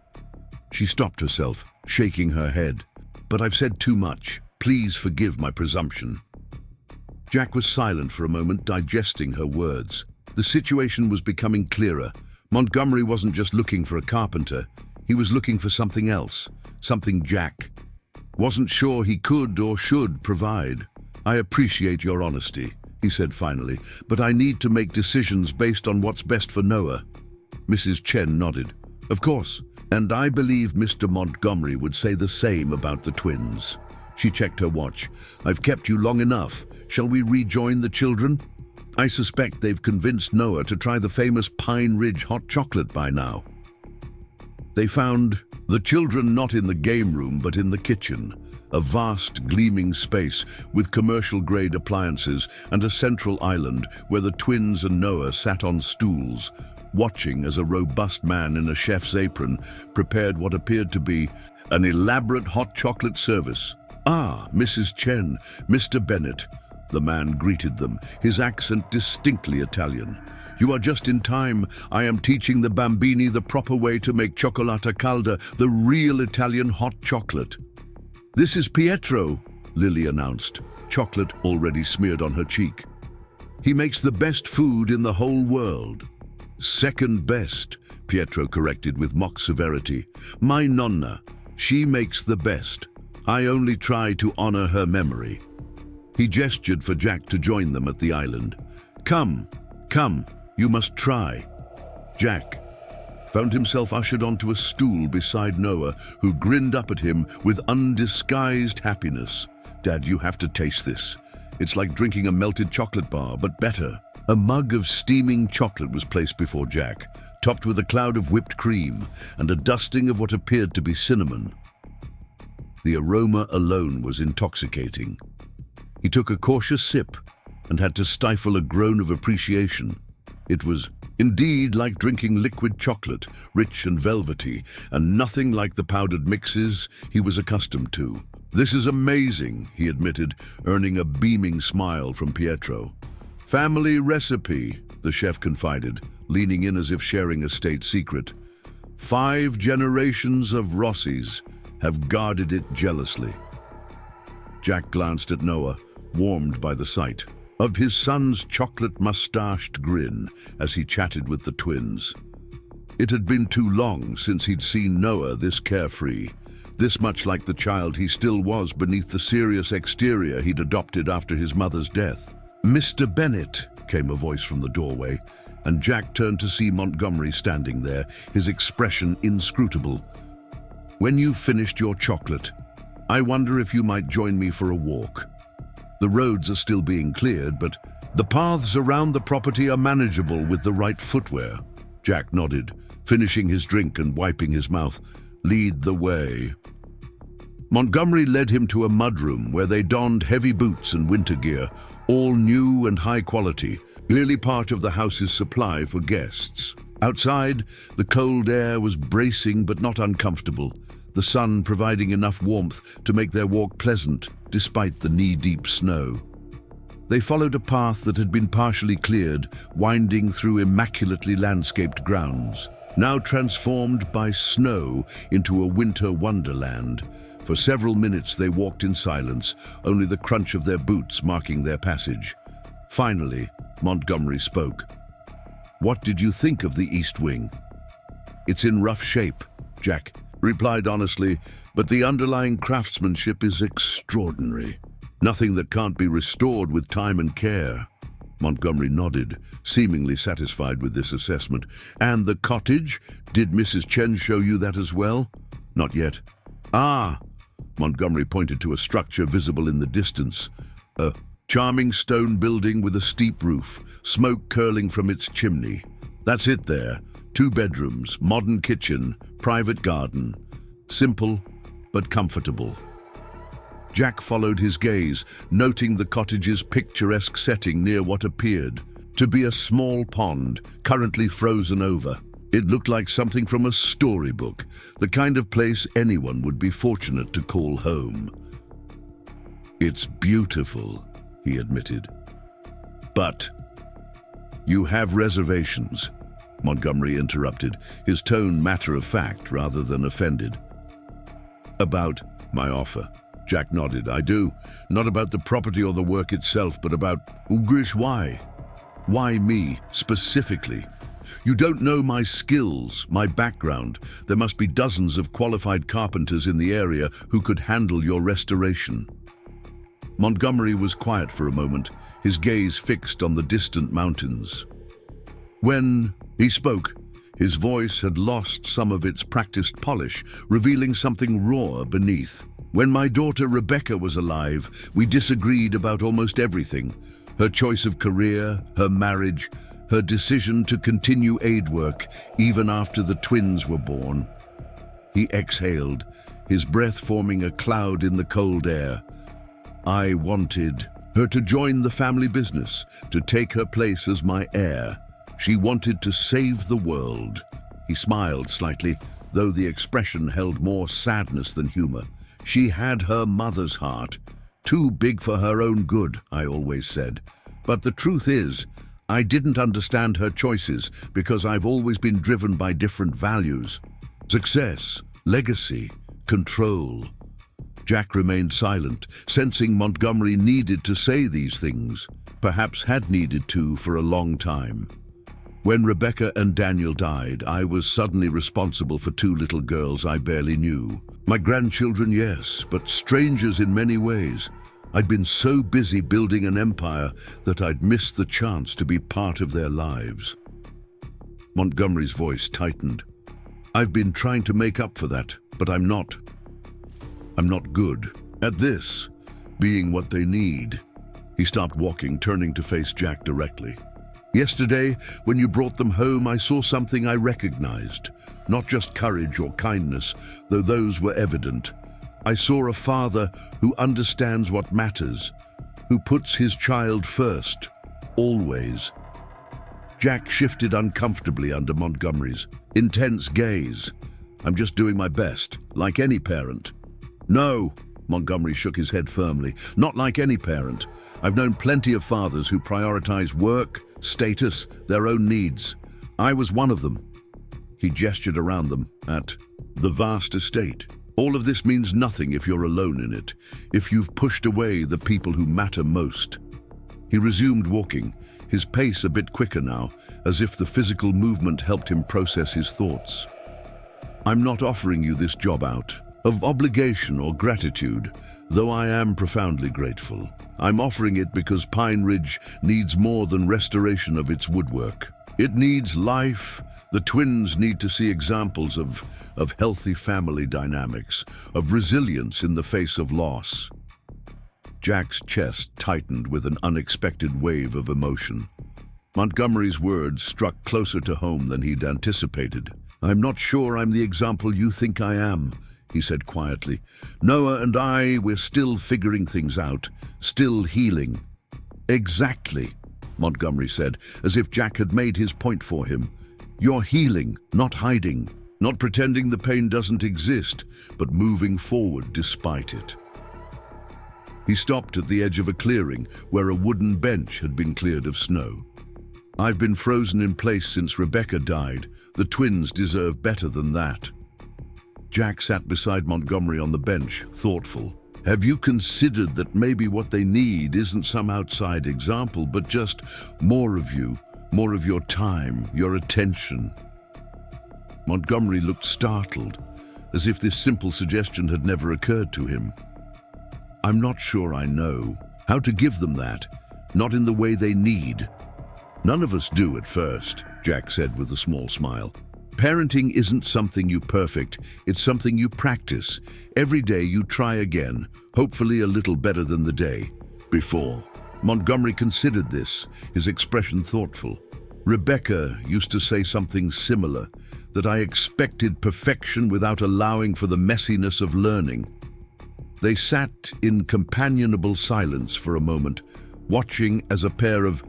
She stopped herself, shaking her head. "But I've said too much. Please forgive my presumption." Jack was silent for a moment, digesting her words. The situation was becoming clearer. Montgomery wasn't just looking for a carpenter. He was looking for something else, something Jack wasn't sure he could or should provide. "I appreciate your honesty," he said finally, "but I need to make decisions based on what's best for Noah." Mrs. Chen nodded. "Of course, and I believe Mr. Montgomery would say the same about the twins." She checked her watch. "I've kept you long enough. Shall we rejoin the children? I suspect they've convinced Noah to try the famous Pine Ridge hot chocolate by now." They found the children not in the game room but in the kitchen, a vast gleaming space with commercial-grade appliances and a central island where the twins and Noah sat on stools, watching as a robust man in a chef's apron prepared what appeared to be an elaborate hot chocolate service. "Ah, Mrs. Chen, Mr. Bennett," the man greeted them, his accent distinctly Italian. "You are just in time. I am teaching the bambini the proper way to make cioccolata calda, the real Italian hot chocolate." "This is Pietro," Lily announced, chocolate already smeared on her cheek. "He makes the best food in the whole world." "Second best," Pietro corrected with mock severity. "My nonna, she makes the best. I only try to honor her memory." He gestured for Jack to join them at the island. Come, you must try." Jack found himself ushered onto a stool beside Noah, who grinned up at him with undisguised happiness. "Dad, you have to taste this. It's like drinking a melted chocolate bar, but better." A mug of steaming chocolate was placed before Jack, topped with a cloud of whipped cream and a dusting of what appeared to be cinnamon. The aroma alone was intoxicating. He took a cautious sip and had to stifle a groan of appreciation. It was indeed like drinking liquid chocolate, rich and velvety, and nothing like the powdered mixes he was accustomed to. "This is amazing," he admitted, earning a beaming smile from Pietro. "Family recipe," the chef confided, leaning in as if sharing a state secret. 5 generations of Rossies have guarded it jealously." Jack glanced at Noah, warmed by the sight of his son's chocolate-mustached grin as he chatted with the twins. It had been too long since he'd seen Noah this carefree, this much like the child he still was beneath the serious exterior he'd adopted after his mother's death. "Mr. Bennett," came a voice from the doorway, and Jack turned to see Montgomery standing there, his expression inscrutable. "When you've finished your chocolate, I wonder if you might join me for a walk. The roads are still being cleared, but the paths around the property are manageable with the right footwear." Jack nodded, finishing his drink and wiping his mouth. "Lead the way." Montgomery led him to a mudroom where they donned heavy boots and winter gear, all new and high quality, clearly part of the house's supply for guests. Outside, the cold air was bracing but not uncomfortable, the sun providing enough warmth to make their walk pleasant despite the knee-deep snow. They followed a path that had been partially cleared, winding through immaculately landscaped grounds, now transformed by snow into a winter wonderland. For several minutes they walked in silence, only the crunch of their boots marking their passage. Finally, Montgomery spoke. "What did you think of the East Wing?" It's in rough shape, Jack replied honestly, but the underlying craftsmanship is extraordinary. Nothing that can't be restored with time and care. Montgomery nodded, seemingly satisfied with this assessment. And the cottage? Did Mrs. Chen show you that as well? Not yet. Ah! Montgomery pointed to a structure visible in the distance. A charming stone building with a steep roof, smoke curling from its chimney. That's it there. 2 bedrooms, modern kitchen, private garden. Simple, but comfortable. Jack followed his gaze, noting the cottage's picturesque setting near what appeared to be a small pond, currently frozen over. It looked like something from a storybook, the kind of place anyone would be fortunate to call home. It's beautiful, he admitted. But you have reservations, Montgomery interrupted, his tone matter-of-fact rather than offended. About my offer. Jack nodded. I do. Not about the property or the work itself, but about Ugrish. Why? Why me, specifically? You don't know my skills, my background. There must be dozens of qualified carpenters in the area who could handle your restoration. Montgomery was quiet for a moment, his gaze fixed on the distant mountains. When he spoke, his voice had lost some of its practiced polish, revealing something raw beneath. When my daughter Rebecca was alive, we disagreed about almost everything. Her choice of career, her marriage, her decision to continue aid work even after the twins were born. He exhaled, his breath forming a cloud in the cold air. I wanted her to join the family business, to take her place as my heir. She wanted to save the world. He smiled slightly, though the expression held more sadness than humor. She had her mother's heart. Too big for her own good, I always said. But the truth is, I didn't understand her choices because I've always been driven by different values. Success, legacy, control. Jack remained silent, sensing Montgomery needed to say these things, perhaps had needed to for a long time. When Rebecca and Daniel died, I was suddenly responsible for 2 little girls I barely knew. My grandchildren, yes, but strangers in many ways. I'd been so busy building an empire that I'd missed the chance to be part of their lives. Montgomery's voice tightened. I've been trying to make up for that, but I'm not. I'm not good at this, being what they need. He stopped walking, turning to face Jack directly. Yesterday, when you brought them home, I saw something I recognized. Not just courage or kindness, though those were evident. I saw a father who understands what matters, who puts his child first, always. Jack shifted uncomfortably under Montgomery's intense gaze. I'm just doing my best, like any parent. No, Montgomery shook his head firmly. Not like any parent. I've known plenty of fathers who prioritize work, status, their own needs. I was one of them. He gestured around them at the vast estate. All of this means nothing if you're alone in it, if you've pushed away the people who matter most. He resumed walking, his pace a bit quicker now, as if the physical movement helped him process his thoughts. I'm not offering you this job out of obligation or gratitude, though I am profoundly grateful. I'm offering it because Pine Ridge needs more than restoration of its woodwork. It needs life. The twins need to see examples of healthy family dynamics, of resilience in the face of loss. Jack's chest tightened with an unexpected wave of emotion. Montgomery's words struck closer to home than he'd anticipated. I'm not sure I'm the example you think I am, he said quietly. Noah and I, we're still figuring things out, still healing. Exactly, Montgomery said, as if Jack had made his point for him. You're healing, not hiding, not pretending the pain doesn't exist, but moving forward despite it. He stopped at the edge of a clearing where a wooden bench had been cleared of snow. I've been frozen in place since Rebecca died. The twins deserve better than that. Jack sat beside Montgomery on the bench, thoughtful. Have you considered that maybe what they need isn't some outside example, but just more of you, more of your time, your attention? Montgomery looked startled, as if this simple suggestion had never occurred to him. I'm not sure I know how to give them that, not in the way they need. None of us do at first, Jack said with a small smile. Parenting isn't something you perfect, it's something you practice. Every day you try again, hopefully a little better than the day before. Montgomery considered this, his expression thoughtful. Rebecca used to say something similar, that I expected perfection without allowing for the messiness of learning. They sat in companionable silence for a moment, watching as a pair of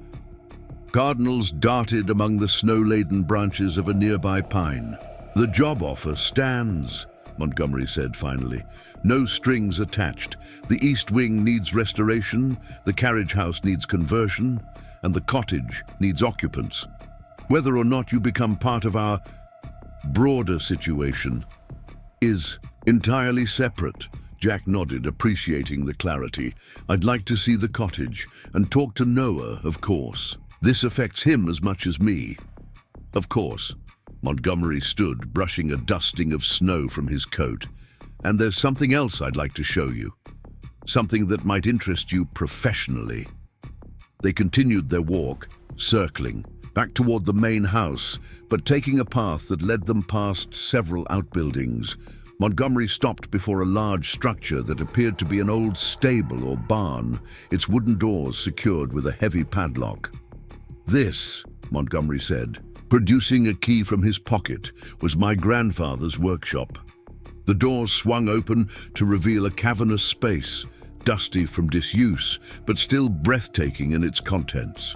cardinals darted among the snow-laden branches of a nearby pine. The job offer stands, Montgomery said finally. No strings attached. The east wing needs restoration, the carriage house needs conversion, and the cottage needs occupants. Whether or not you become part of our broader situation is entirely separate. Jack nodded, appreciating the clarity. I'd like to see the cottage and talk to Noah, of course. This affects him as much as me. Of course. Montgomery stood, brushing a dusting of snow from his coat. And there's something else I'd like to show you. Something that might interest you professionally. They continued their walk, circling, back toward the main house, but taking a path that led them past several outbuildings. Montgomery stopped before a large structure that appeared to be an old stable or barn, its wooden doors secured with a heavy padlock. This, Montgomery said, producing a key from his pocket, was my grandfather's workshop. The doors swung open to reveal a cavernous space, dusty from disuse, but still breathtaking in its contents.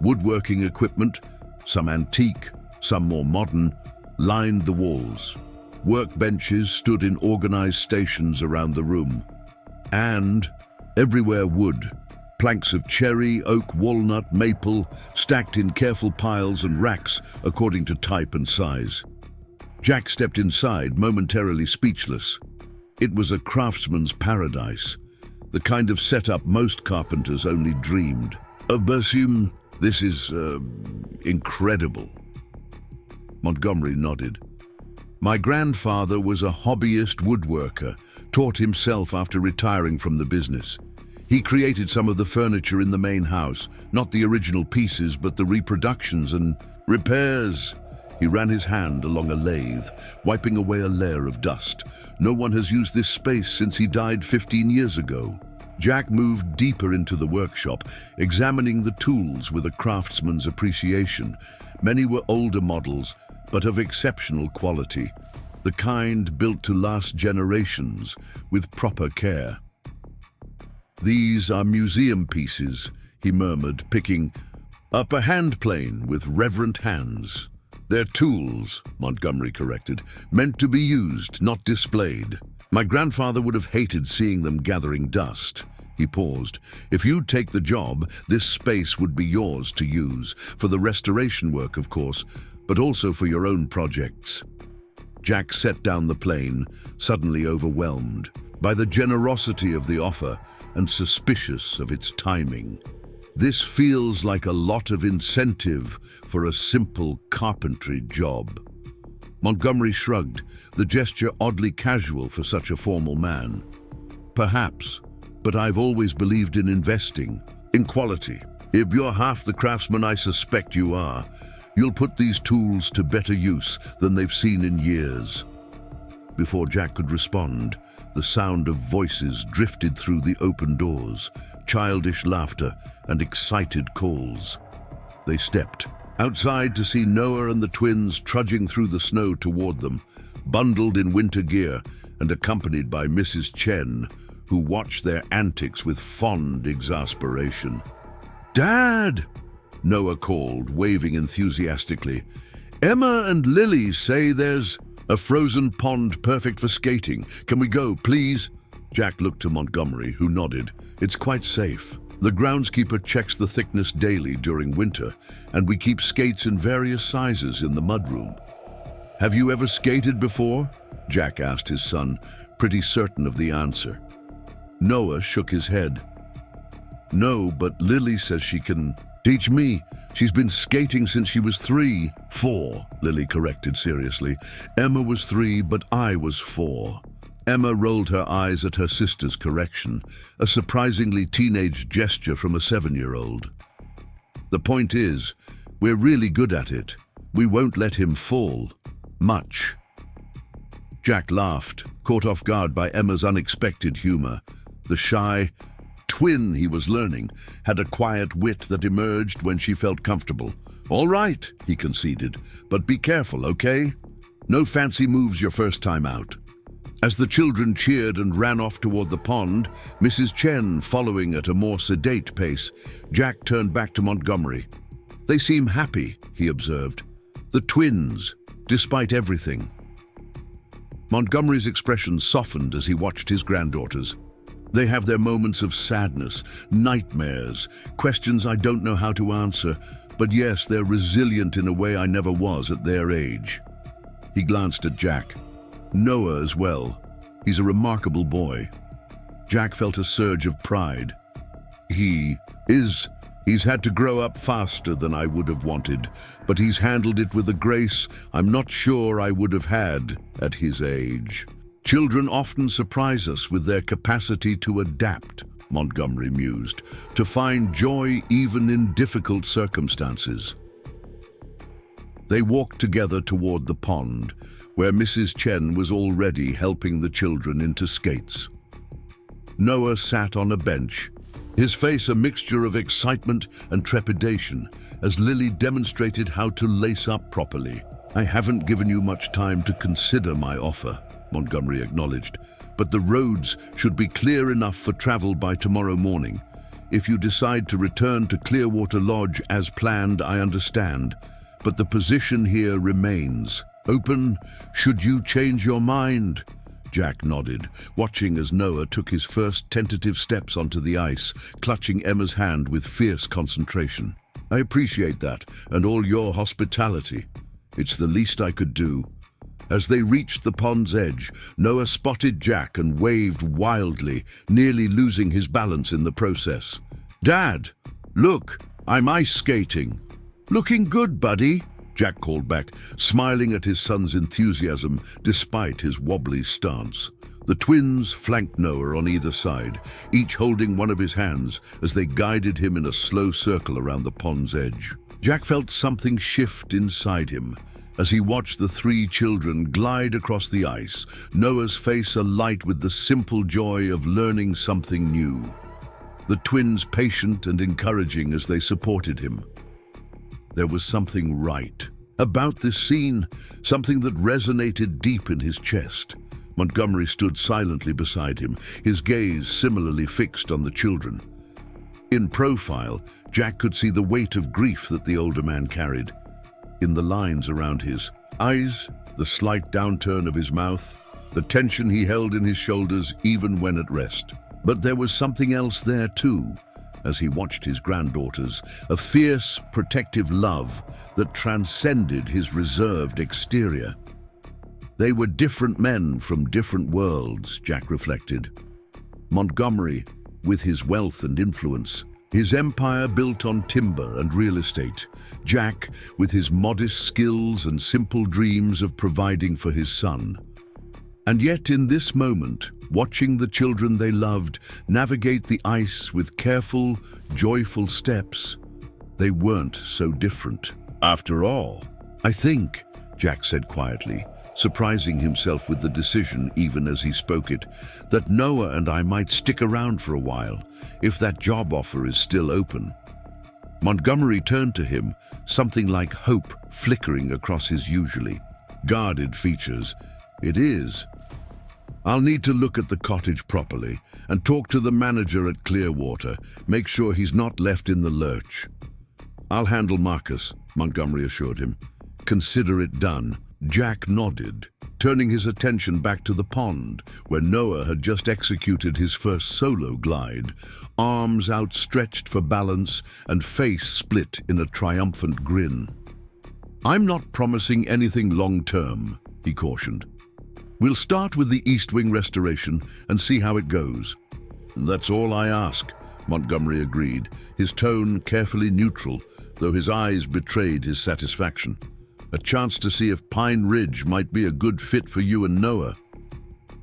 Woodworking equipment, some antique, some more modern, lined the walls. Workbenches stood in organized stations around the room. And everywhere wood, planks of cherry, oak, walnut, maple, stacked in careful piles and racks according to type and size. Jack stepped inside, momentarily speechless. It was a craftsman's paradise, the kind of setup most carpenters only dreamed of. Bersim, this is, incredible. Montgomery nodded. My grandfather was a hobbyist woodworker, taught himself after retiring from the business. He created some of the furniture in the main house, not the original pieces, but the reproductions and repairs. He ran his hand along a lathe, wiping away a layer of dust. No one has used this space since he died 15 years ago. Jack moved deeper into the workshop, examining the tools with a craftsman's appreciation. Many were older models, but of exceptional quality, the kind built to last generations with proper care. These are museum pieces, he murmured, picking up a hand plane with reverent hands. They're tools, Montgomery corrected, meant to be used, not displayed. My grandfather would have hated seeing them gathering dust. He paused. If you'd take the job, this space would be yours to use, for the restoration work, of course, but also for your own projects. Jack set down the plane, suddenly overwhelmed by the generosity of the offer and suspicious of its timing. This feels like a lot of incentive for a simple carpentry job. Montgomery shrugged, the gesture oddly casual for such a formal man. Perhaps, but I've always believed in investing, in quality. If you're half the craftsman I suspect you are, you'll put these tools to better use than they've seen in years. Before Jack could respond, the sound of voices drifted through the open doors, childish laughter and excited calls. They stepped outside to see Noah and the twins trudging through the snow toward them, bundled in winter gear and accompanied by Mrs. Chen, who watched their antics with fond exasperation. "Dad!" Noah called, waving enthusiastically. "Emma and Lily say there's a frozen pond perfect for skating. Can we go, please?" Jack looked to Montgomery, who nodded. "It's quite safe. The groundskeeper checks the thickness daily during winter, and we keep skates in various sizes in the mudroom." "Have you ever skated before?" Jack asked his son, pretty certain of the answer. Noah shook his head. "No, but Lily says she can Teach me. She's been skating since she was 3. 4, Lily corrected seriously. Emma was 3, but I was 4. Emma rolled her eyes at her sister's correction, a surprisingly teenage gesture from a 7-year-old. The point is, we're really good at it. We won't let him fall. Much. Jack laughed, caught off guard by Emma's unexpected humor. The shy twin he was learning had a quiet wit that emerged when she felt comfortable. All right, he conceded, but be careful, okay? No fancy moves your first time out. As the children cheered and ran off toward the pond, Mrs. Chen following at a more sedate pace, Jack turned back to Montgomery. They seem happy, he observed. The twins, despite everything. Montgomery's expression softened as he watched his granddaughters. They have their moments of sadness, nightmares, questions I don't know how to answer, but yes, they're resilient in a way I never was at their age. He glanced at Jack. Noah as well. He's a remarkable boy. Jack felt a surge of pride. He's had to grow up faster than I would have wanted, but he's handled it with a grace I'm not sure I would have had at his age. Children often surprise us with their capacity to adapt, Montgomery mused, to find joy even in difficult circumstances. They walked together toward the pond, where Mrs. Chen was already helping the children into skates. Noah sat on a bench, his face a mixture of excitement and trepidation as Lily demonstrated how to lace up properly. I haven't given you much time to consider my offer, Montgomery acknowledged, but the roads should be clear enough for travel by tomorrow morning. If you decide to return to Clearwater Lodge as planned, I understand, but the position here remains open should you change your mind. Jack nodded, watching as Noah took his first tentative steps onto the ice, clutching Emma's hand with fierce concentration. I appreciate that, and all your hospitality. It's the least I could do. As they reached the pond's edge, Noah spotted Jack and waved wildly, nearly losing his balance in the process. Dad, look, I'm ice skating. Looking good, buddy, Jack called back, smiling at his son's enthusiasm despite his wobbly stance. The twins flanked Noah on either side, each holding one of his hands as they guided him in a slow circle around the pond's edge. Jack felt something shift inside him as he watched the 3 children glide across the ice, Noah's face alight with the simple joy of learning something new. The twins patient and encouraging as they supported him. There was something right about this scene, something that resonated deep in his chest. Montgomery stood silently beside him, his gaze similarly fixed on the children. In profile, Jack could see the weight of grief that the older man carried. In the lines around his eyes, the slight downturn of his mouth, the tension he held in his shoulders even when at rest. But there was something else there too, as he watched his granddaughters, a fierce, protective love that transcended his reserved exterior. They were different men from different worlds, Jack reflected. Montgomery, with his wealth and influence, his empire built on timber and real estate. Jack, with his modest skills and simple dreams of providing for his son. And yet in this moment, watching the children they loved navigate the ice with careful, joyful steps, they weren't so different. After all, I think, Jack said quietly, surprising himself with the decision even as he spoke it, that Noah and I might stick around for a while, if that job offer is still open. Montgomery turned to him, something like hope flickering across his usually guarded features. It is. I'll need to look at the cottage properly and talk to the manager at Clearwater, make sure he's not left in the lurch. I'll handle Marcus, Montgomery assured him. Consider it done. Jack nodded, turning his attention back to the pond, where Noah had just executed his first solo glide, arms outstretched for balance and face split in a triumphant grin. I'm not promising anything long-term, he cautioned. We'll start with the East Wing restoration and see how it goes. That's all I ask, Montgomery agreed, his tone carefully neutral, though his eyes betrayed his satisfaction. A chance to see if Pine Ridge might be a good fit for you and Noah.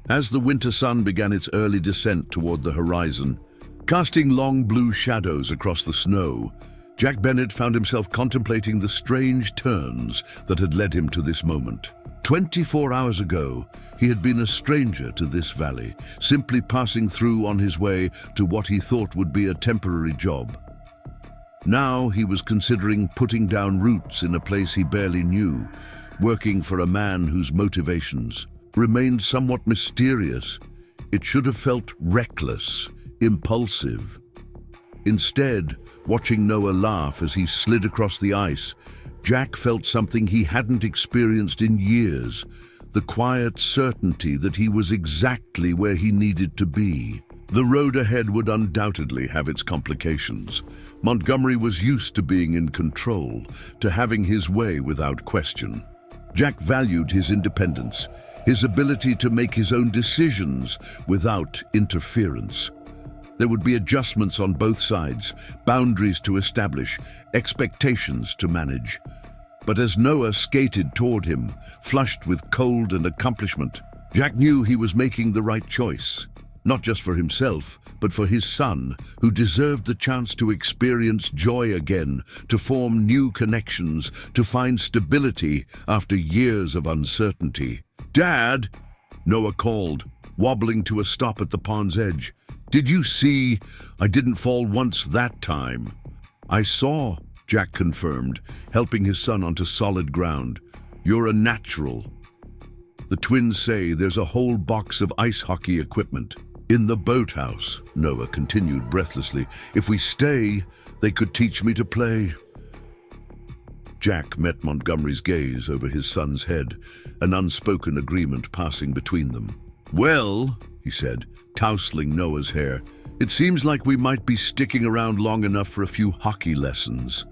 As the winter sun began its early descent toward the horizon, casting long blue shadows across the snow, Jack Bennett found himself contemplating the strange turns that had led him to this moment. 24 hours ago, he had been a stranger to this valley, simply passing through on his way to what he thought would be a temporary job. Now he was considering putting down roots in a place he barely knew, working for a man whose motivations remained somewhat mysterious. It should have felt reckless, impulsive. Instead, watching Noah laugh as he slid across the ice, Jack felt something he hadn't experienced in years, the quiet certainty that he was exactly where he needed to be. The road ahead would undoubtedly have its complications. Montgomery was used to being in control, to having his way without question. Jack valued his independence, his ability to make his own decisions without interference. There would be adjustments on both sides, boundaries to establish, expectations to manage. But as Noah skated toward him, flushed with cold and accomplishment, Jack knew he was making the right choice. Not just for himself, but for his son, who deserved the chance to experience joy again, to form new connections, to find stability after years of uncertainty. "Dad," Noah called, wobbling to a stop at the pond's edge. "Did you see? I didn't fall once that time." "I saw," Jack confirmed, helping his son onto solid ground. "You're a natural." "The twins say there's a whole box of ice hockey equipment in the boathouse," Noah continued breathlessly. "If we stay, they could teach me to play." Jack met Montgomery's gaze over his son's head, an unspoken agreement passing between them. "Well," he said, tousling Noah's hair, "it seems like we might be sticking around long enough for a few hockey lessons."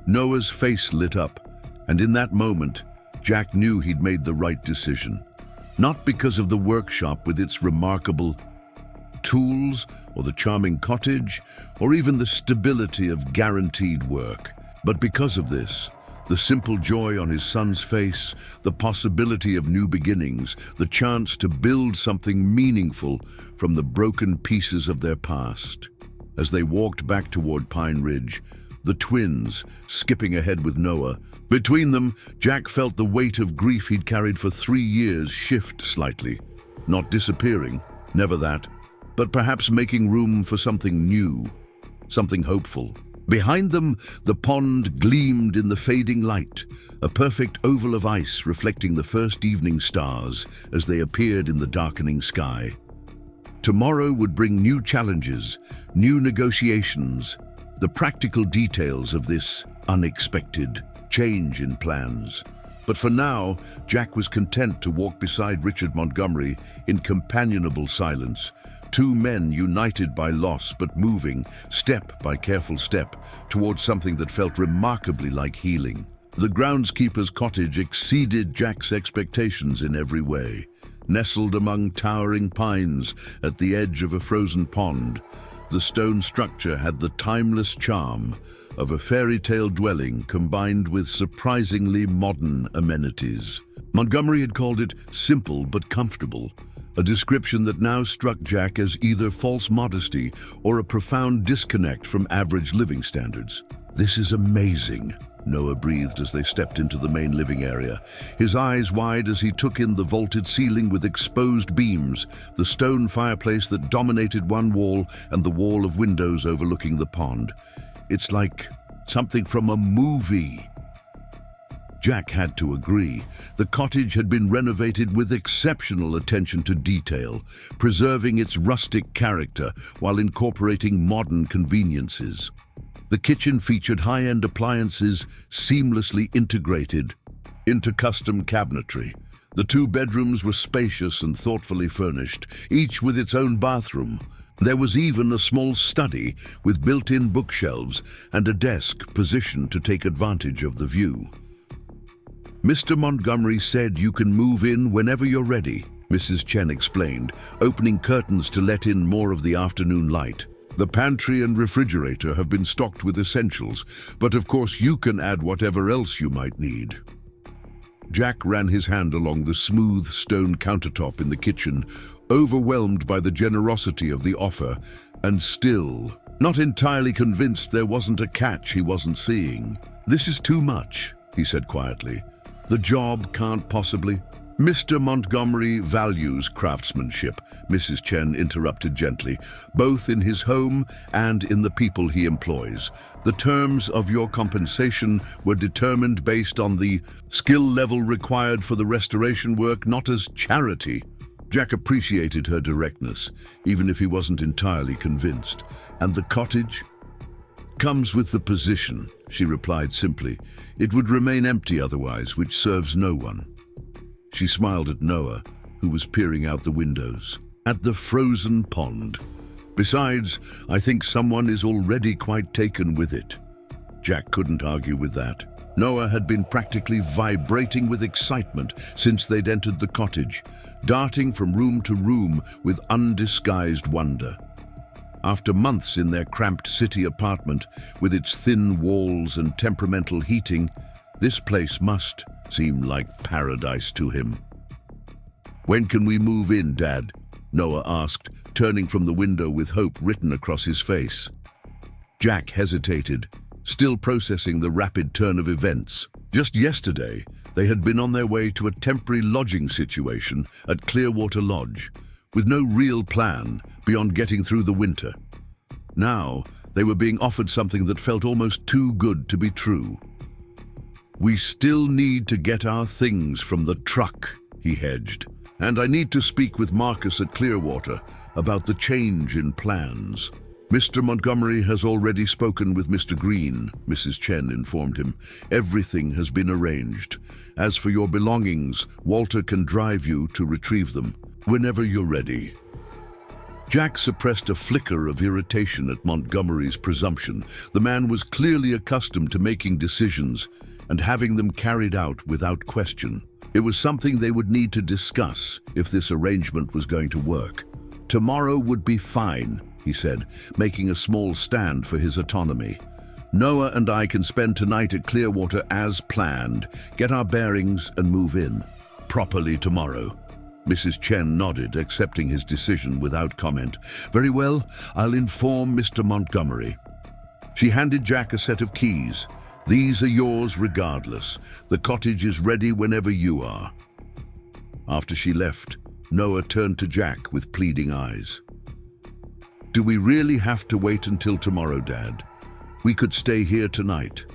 Noah's face lit up, and in that moment, Jack knew he'd made the right decision. Not because of the workshop with its remarkable tools, or the charming cottage, or even the stability of guaranteed work, but because of this, the simple joy on his son's face, the possibility of new beginnings, the chance to build something meaningful from the broken pieces of their past. As they walked back toward Pine Ridge, the twins skipping ahead with Noah, between them, Jack felt the weight of grief he'd carried for 3 years shift slightly. Not disappearing, never that, but perhaps making room for something new, something hopeful. Behind them, the pond gleamed in the fading light, a perfect oval of ice reflecting the first evening stars as they appeared in the darkening sky. Tomorrow would bring new challenges, new negotiations, the practical details of this unexpected change in plans. But for now, Jack was content to walk beside Richard Montgomery in companionable silence, two men united by loss but moving, step by careful step, towards something that felt remarkably like healing. The groundskeeper's cottage exceeded Jack's expectations in every way. Nestled among towering pines at the edge of a frozen pond, the stone structure had the timeless charm of a fairy tale dwelling combined with surprisingly modern amenities. Montgomery had called it simple but comfortable, a description that now struck Jack as either false modesty or a profound disconnect from average living standards. "This is amazing," Noah breathed as they stepped into the main living area, his eyes wide as he took in the vaulted ceiling with exposed beams, the stone fireplace that dominated one wall and the wall of windows overlooking the pond. "It's like something from a movie." Jack had to agree. The cottage had been renovated with exceptional attention to detail, preserving its rustic character while incorporating modern conveniences. The kitchen featured high-end appliances seamlessly integrated into custom cabinetry. The 2 bedrooms were spacious and thoughtfully furnished, each with its own bathroom. There was even a small study with built-in bookshelves and a desk positioned to take advantage of the view. "Mr. Montgomery said you can move in whenever you're ready," Mrs. Chen explained, opening curtains to let in more of the afternoon light. The pantry and refrigerator have been stocked with essentials, but of course you can add whatever else you might need. Jack ran his hand along the smooth stone countertop in the kitchen, overwhelmed by the generosity of the offer, and still not entirely convinced there wasn't a catch he wasn't seeing. "This is too much," he said quietly. "The job can't possibly—" "Mr. Montgomery values craftsmanship," Mrs. Chen interrupted gently, "both in his home and in the people he employs. The terms of your compensation were determined based on the skill level required for the restoration work, not as charity." Jack appreciated her directness, even if he wasn't entirely convinced. "And the cottage?" "Comes with the position," she replied simply. "It would remain empty otherwise, which serves no one." She smiled at Noah, who was peering out the windows. "At the frozen pond. Besides, I think someone is already quite taken with it." Jack couldn't argue with that. Noah had been practically vibrating with excitement since they'd entered the cottage, darting from room to room with undisguised wonder. After months in their cramped city apartment, with its thin walls and temperamental heating, this place must seem like paradise to him. "When can we move in, Dad?" Noah asked, turning from the window with hope written across his face. Jack hesitated, still processing the rapid turn of events. Just yesterday, they had been on their way to a temporary lodging situation at Clearwater Lodge, with no real plan beyond getting through the winter. Now, they were being offered something that felt almost too good to be true. "We still need to get our things from the truck," he hedged. "And I need to speak with Marcus at Clearwater about the change in plans." "Mr. Montgomery has already spoken with Mr. Green," Mrs. Chen informed him. "Everything has been arranged. As for your belongings, Walter can drive you to retrieve them whenever you're ready." Jack suppressed a flicker of irritation at Montgomery's presumption. The man was clearly accustomed to making decisions and having them carried out without question. It was something they would need to discuss if this arrangement was going to work. "Tomorrow would be fine," he said, making a small stand for his autonomy. "Noah and I can spend tonight at Clearwater as planned, get our bearings and move in properly tomorrow." Mrs. Chen nodded, accepting his decision without comment. "Very well, I'll inform Mr. Montgomery." She handed Jack a set of keys. "These are yours regardless. The cottage is ready whenever you are." After she left, Noah turned to Jack with pleading eyes. "Do we really have to wait until tomorrow, Dad? We could stay here tonight.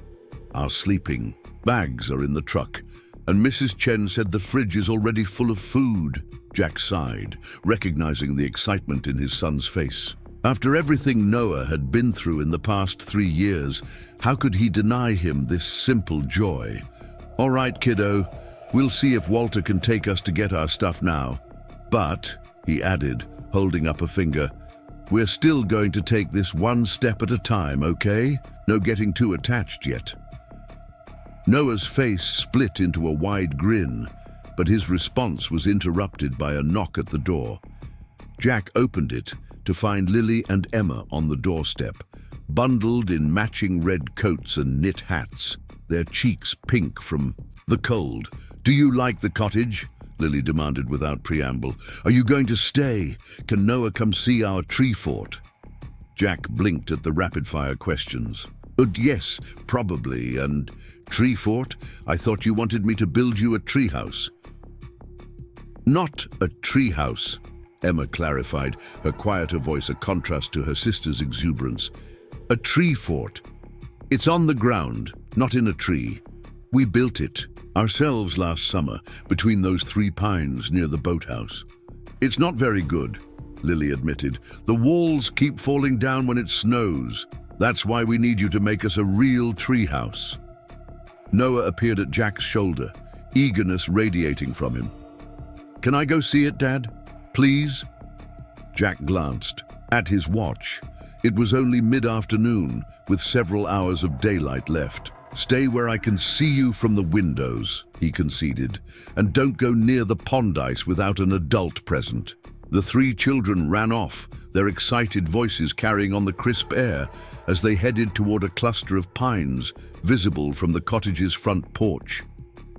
Our sleeping bags are in the truck, and Mrs. Chen said the fridge is already full of food." Jack sighed, recognizing the excitement in his son's face. After everything Noah had been through in the past 3 years, how could he deny him this simple joy? "All right, kiddo, we'll see if Walter can take us to get our stuff now. But," he added, holding up a finger, "we're still going to take this one step at a time, okay? No getting too attached yet." Noah's face split into a wide grin, but his response was interrupted by a knock at the door. Jack opened it to find Lily and Emma on the doorstep, bundled in matching red coats and knit hats, their cheeks pink from the cold. "Do you like the cottage?" Lily demanded without preamble. "Are you going to stay? Can Noah come see our tree fort?" Jack blinked at the rapid-fire questions. Yes, probably, and tree fort? I thought you wanted me to build you a treehouse." "Not a treehouse," Emma clarified, her quieter voice a contrast to her sister's exuberance. "A tree fort. It's on the ground, not in a tree. We built it ourselves last summer between those 3 pines near the boathouse. It's not very good," Lily admitted. "The walls keep falling down when it snows. That's why we need you to make us a real treehouse." Noah appeared at Jack's shoulder, eagerness radiating from him. "Can I go see it, Dad? Please?" Jack glanced at his watch. It was only mid-afternoon, with several hours of daylight left. "Stay where I can see you from the windows," he conceded, "and don't go near the pond ice without an adult present." The three children ran off, their excited voices carrying on the crisp air as they headed toward a cluster of pines visible from the cottage's front porch.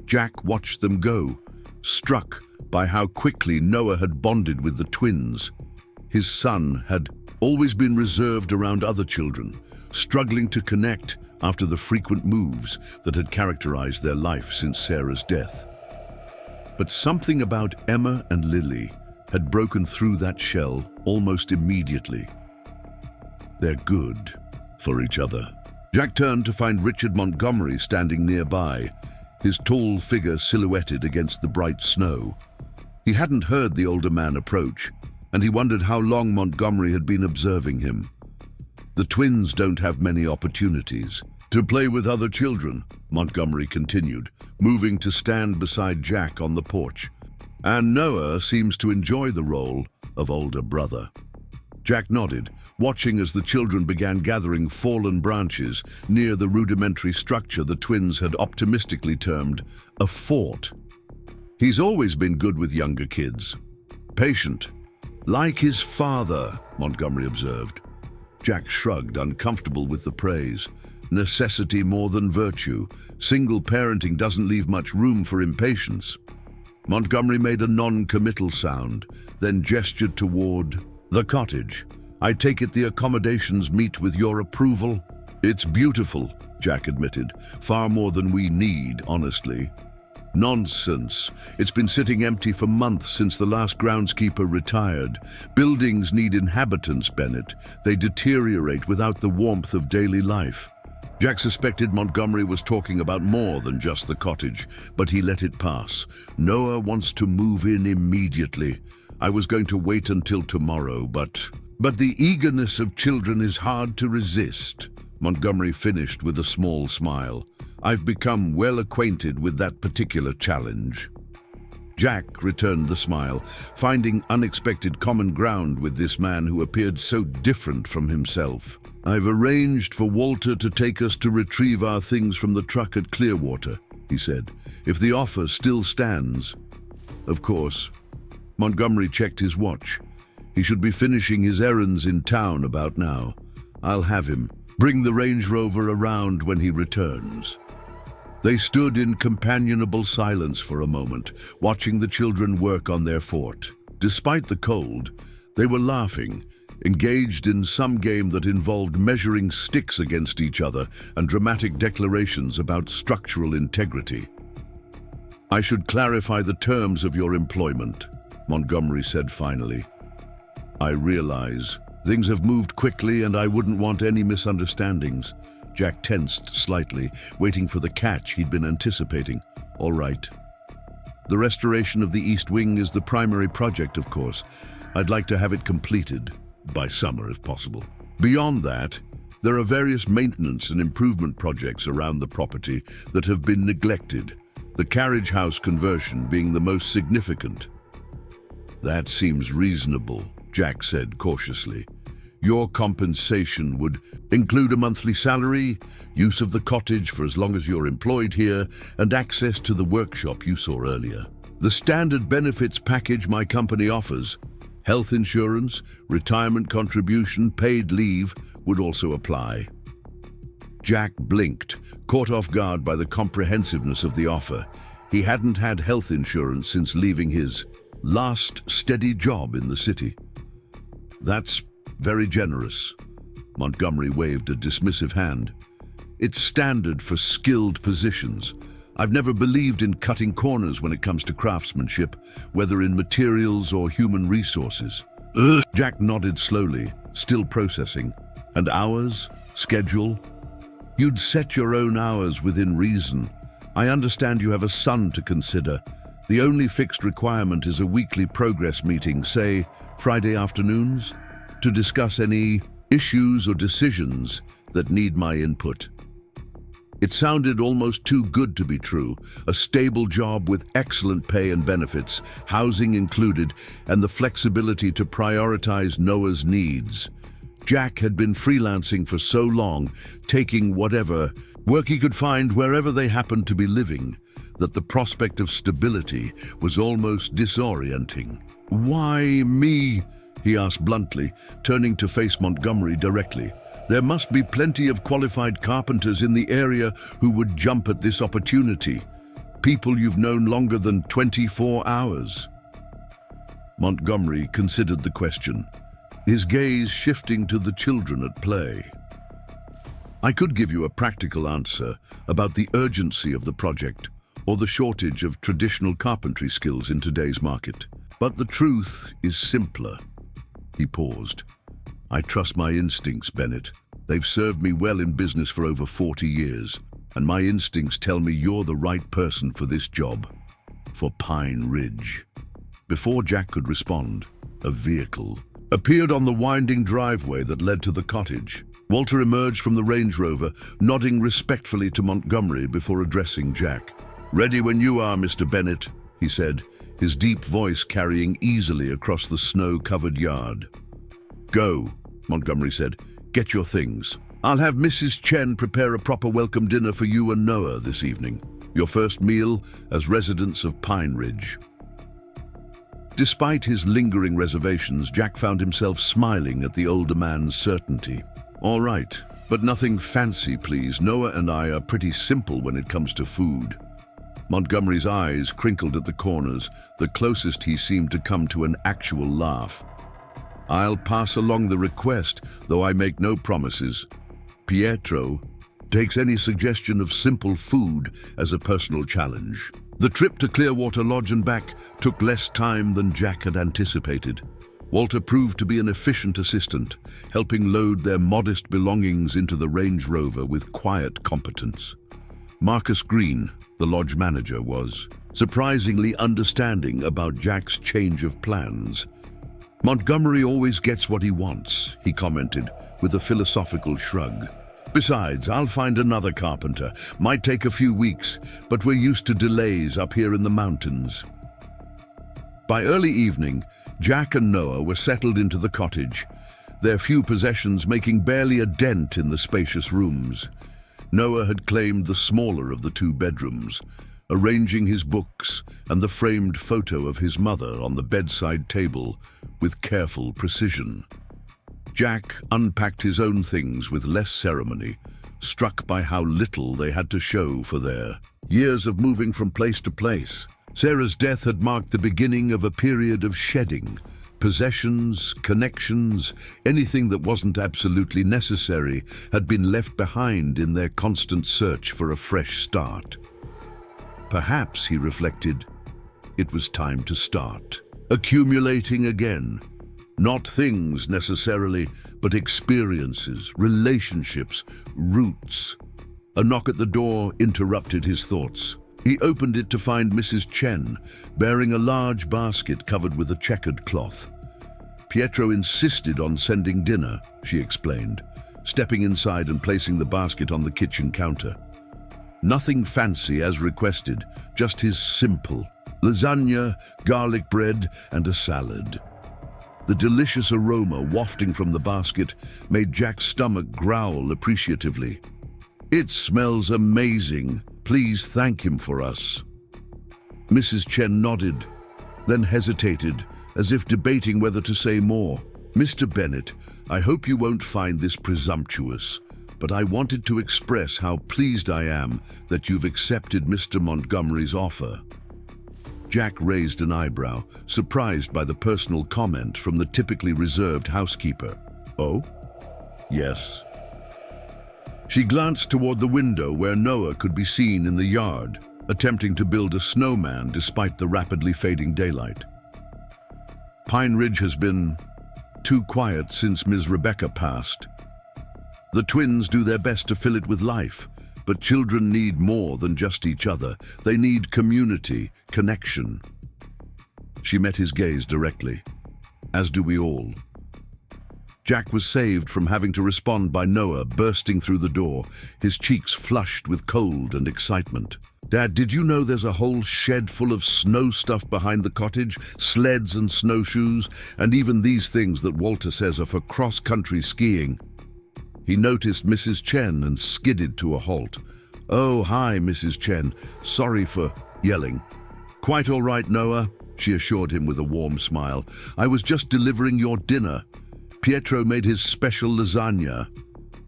Jack watched them go, struck by how quickly Noah had bonded with the twins. His son had always been reserved around other children, struggling to connect after the frequent moves that had characterized their life since Sarah's death. But something about Emma and Lily had broken through that shell almost immediately. They're good for each other. Jack turned to find Richard Montgomery standing nearby, his tall figure silhouetted against the bright snow. He hadn't heard the older man approach, and he wondered how long Montgomery had been observing him. The twins don't have many opportunities to play with other children, Montgomery continued, moving to stand beside Jack on the porch. And Noah seems to enjoy the role of older brother. Jack nodded, watching as the children began gathering fallen branches near the rudimentary structure the twins had optimistically termed a fort. He's always been good with younger kids. Patient. Like his father, Montgomery observed. Jack shrugged, uncomfortable with the praise. Necessity more than virtue. Single parenting doesn't leave much room for impatience. Montgomery made a non-committal sound, then gestured toward the cottage. I take it the accommodations meet with your approval? It's beautiful, Jack admitted. Far more than we need, honestly. Nonsense. It's been sitting empty for months since the last groundskeeper retired. Buildings need inhabitants, Bennett. They deteriorate without the warmth of daily life. Jack suspected Montgomery was talking about more than just the cottage, but he let it pass. Noah wants to move in immediately. I was going to wait until tomorrow, but the eagerness of children is hard to resist, Montgomery finished with a small smile. I've become well acquainted with that particular challenge. Jack returned the smile, finding unexpected common ground with this man who appeared so different from himself. I've arranged for Walter to take us to retrieve our things from the truck at Clearwater, he said, if the offer still stands. Of course. Montgomery checked his watch. He should be finishing his errands in town about now. I'll have him. Bring the Range Rover around when he returns. They stood in companionable silence for a moment, watching the children work on their fort. Despite the cold, they were laughing, engaged in some game that involved measuring sticks against each other and dramatic declarations about structural integrity. I should clarify the terms of your employment, Montgomery said finally. I realize things have moved quickly and I wouldn't want any misunderstandings. Jack tensed slightly, waiting for the catch he'd been anticipating. All right. The restoration of the East Wing is the primary project, of course. I'd like to have it completed by summer, if possible. Beyond that, there are various maintenance and improvement projects around the property that have been neglected, the carriage house conversion being the most significant. That seems reasonable, Jack said cautiously. Your compensation would include a monthly salary, use of the cottage for as long as you're employed here, and access to the workshop you saw earlier. The standard benefits package my company offers, health insurance, retirement contribution, paid leave, would also apply. Jack blinked, caught off guard by the comprehensiveness of the offer. He hadn't had health insurance since leaving his last steady job in the city. That's very generous. Montgomery waved a dismissive hand. It's standard for skilled positions. I've never believed in cutting corners when it comes to craftsmanship, whether in materials or human resources. Jack nodded slowly, still processing. And hours? Schedule? You'd set your own hours within reason. I understand you have a son to consider. The only fixed requirement is a weekly progress meeting, say Friday afternoons, to discuss any issues or decisions that need my input. It sounded almost too good to be true. A stable job with excellent pay and benefits, housing included, and the flexibility to prioritize Noah's needs. Jack had been freelancing for so long, taking whatever work he could find wherever they happened to be living, that the prospect of stability was almost disorienting. "Why me?" he asked bluntly, turning to face Montgomery directly. "There must be plenty of qualified carpenters in the area who would jump at this opportunity. People you've known longer than 24 hours. Montgomery considered the question, his gaze shifting to the children at play. "I could give you a practical answer about the urgency of the project or the shortage of traditional carpentry skills in today's market. But the truth is simpler." He paused. "I trust my instincts, Bennett. They've served me well in business for over 40 years, and my instincts tell me you're the right person for this job, for Pine Ridge." Before Jack could respond, a vehicle appeared on the winding driveway that led to the cottage. Walter emerged from the Range Rover, nodding respectfully to Montgomery before addressing Jack. "Ready when you are, Mr. Bennett," he said, his deep voice carrying easily across the snow-covered yard. "Go," Montgomery said. "Get your things. I'll have Mrs. Chen prepare a proper welcome dinner for you and Noah this evening. Your first meal as residents of Pine Ridge." Despite his lingering reservations, Jack found himself smiling at the older man's certainty. "All right, but nothing fancy, please. Noah and I are pretty simple when it comes to food." Montgomery's eyes crinkled at the corners, the closest he seemed to come to an actual laugh. "I'll pass along the request, though I make no promises. Pietro takes any suggestion of simple food as a personal challenge." The trip to Clearwater Lodge and back took less time than Jack had anticipated. Walter proved to be an efficient assistant, helping load their modest belongings into the Range Rover with quiet competence. Marcus Green, the lodge manager, was surprisingly understanding about Jack's change of plans. "Montgomery always gets what he wants," he commented with a philosophical shrug. "Besides, I'll find another carpenter. Might take a few weeks, but we're used to delays up here in the mountains." By early evening, Jack and Noah were settled into the cottage, their few possessions making barely a dent in the spacious rooms. Noah had claimed the smaller of the two bedrooms, arranging his books and the framed photo of his mother on the bedside table with careful precision. Jack unpacked his own things with less ceremony, struck by how little they had to show for their years of moving from place to place. Sarah's death had marked the beginning of a period of shedding. Possessions, connections, anything that wasn't absolutely necessary had been left behind in their constant search for a fresh start. Perhaps, he reflected, it was time to start. Accumulating again. Not things necessarily, but experiences, relationships, roots. A knock at the door interrupted his thoughts. He opened it to find Mrs. Chen, bearing a large basket covered with a checkered cloth. "Pietro insisted on sending dinner," she explained, stepping inside and placing the basket on the kitchen counter. Nothing fancy as requested, just his simple lasagna, garlic bread, and a salad. The delicious aroma wafting from the basket made Jack's stomach growl appreciatively. "It smells amazing. Please thank him for us." Mrs. Chen nodded, then hesitated, as if debating whether to say more. "Mr. Bennett, I hope you won't find this presumptuous, but I wanted to express how pleased I am that you've accepted Mr. Montgomery's offer." Jack raised an eyebrow, surprised by the personal comment from the typically reserved housekeeper. "Oh? Yes." She glanced toward the window where Noah could be seen in the yard, attempting to build a snowman despite the rapidly fading daylight. "Pine Ridge has been too quiet since Ms. Rebecca passed. The twins do their best to fill it with life, but children need more than just each other. They need community, connection." She met his gaze directly, as do we all. Jack was saved from having to respond by Noah bursting through the door, his cheeks flushed with cold and excitement. "Dad, did you know there's a whole shed full of snow stuff behind the cottage? Sleds and snowshoes, and even these things that Walter says are for cross-country skiing." He noticed Mrs. Chen and skidded to a halt. "Oh, hi, Mrs. Chen. Sorry for yelling." "Quite all right, Noah. she assured him with a warm smile. "I was just delivering your dinner. Pietro made his special lasagna."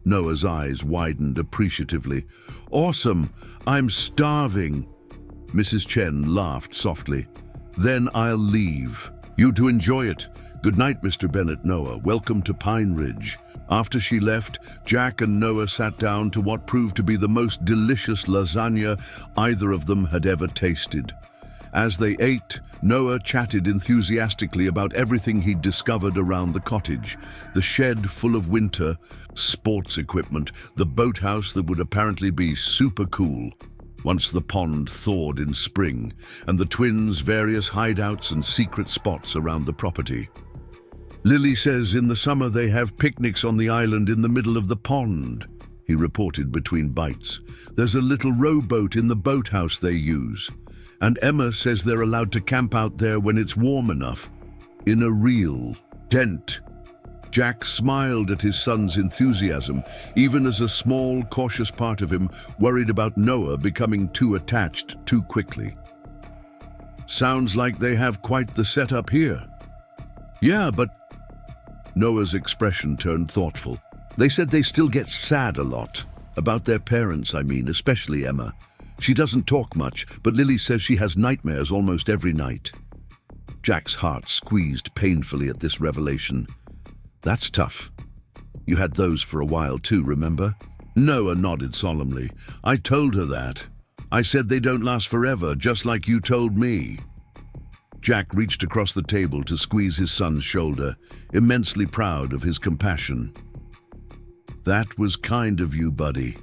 Noah's eyes widened appreciatively. "Awesome! I'm starving." Mrs. Chen laughed softly. "Then I'll leave. You two enjoy it. Good night, Mr. Bennett, Noah. Welcome to Pine Ridge." After she left, Jack and Noah sat down to what proved to be the most delicious lasagna either of them had ever tasted. As they ate, Noah chatted enthusiastically about everything he'd discovered around the cottage. The shed full of winter sports equipment, the boathouse that would apparently be super cool once the pond thawed in spring, and the twins' various hideouts and secret spots around the property. "Lily says in the summer they have picnics on the island in the middle of the pond," he reported between bites. "There's a little rowboat in the boathouse they use. And Emma says they're allowed to camp out there when it's warm enough. In a real tent." Jack smiled at his son's enthusiasm, even as a small, cautious part of him worried about Noah becoming too attached too quickly. "Sounds like they have quite the setup here." "Yeah, but..." Noah's expression turned thoughtful. "They said they still get sad a lot. About their parents, I mean, especially Emma. She doesn't talk much, but Lily says she has nightmares almost every night." Jack's heart squeezed painfully at this revelation. "That's tough. You had those for a while too, remember?" Noah nodded solemnly. "I told her that. I said they don't last forever, just like you told me." Jack reached across the table to squeeze his son's shoulder, immensely proud of his compassion. "That was kind of you, buddy."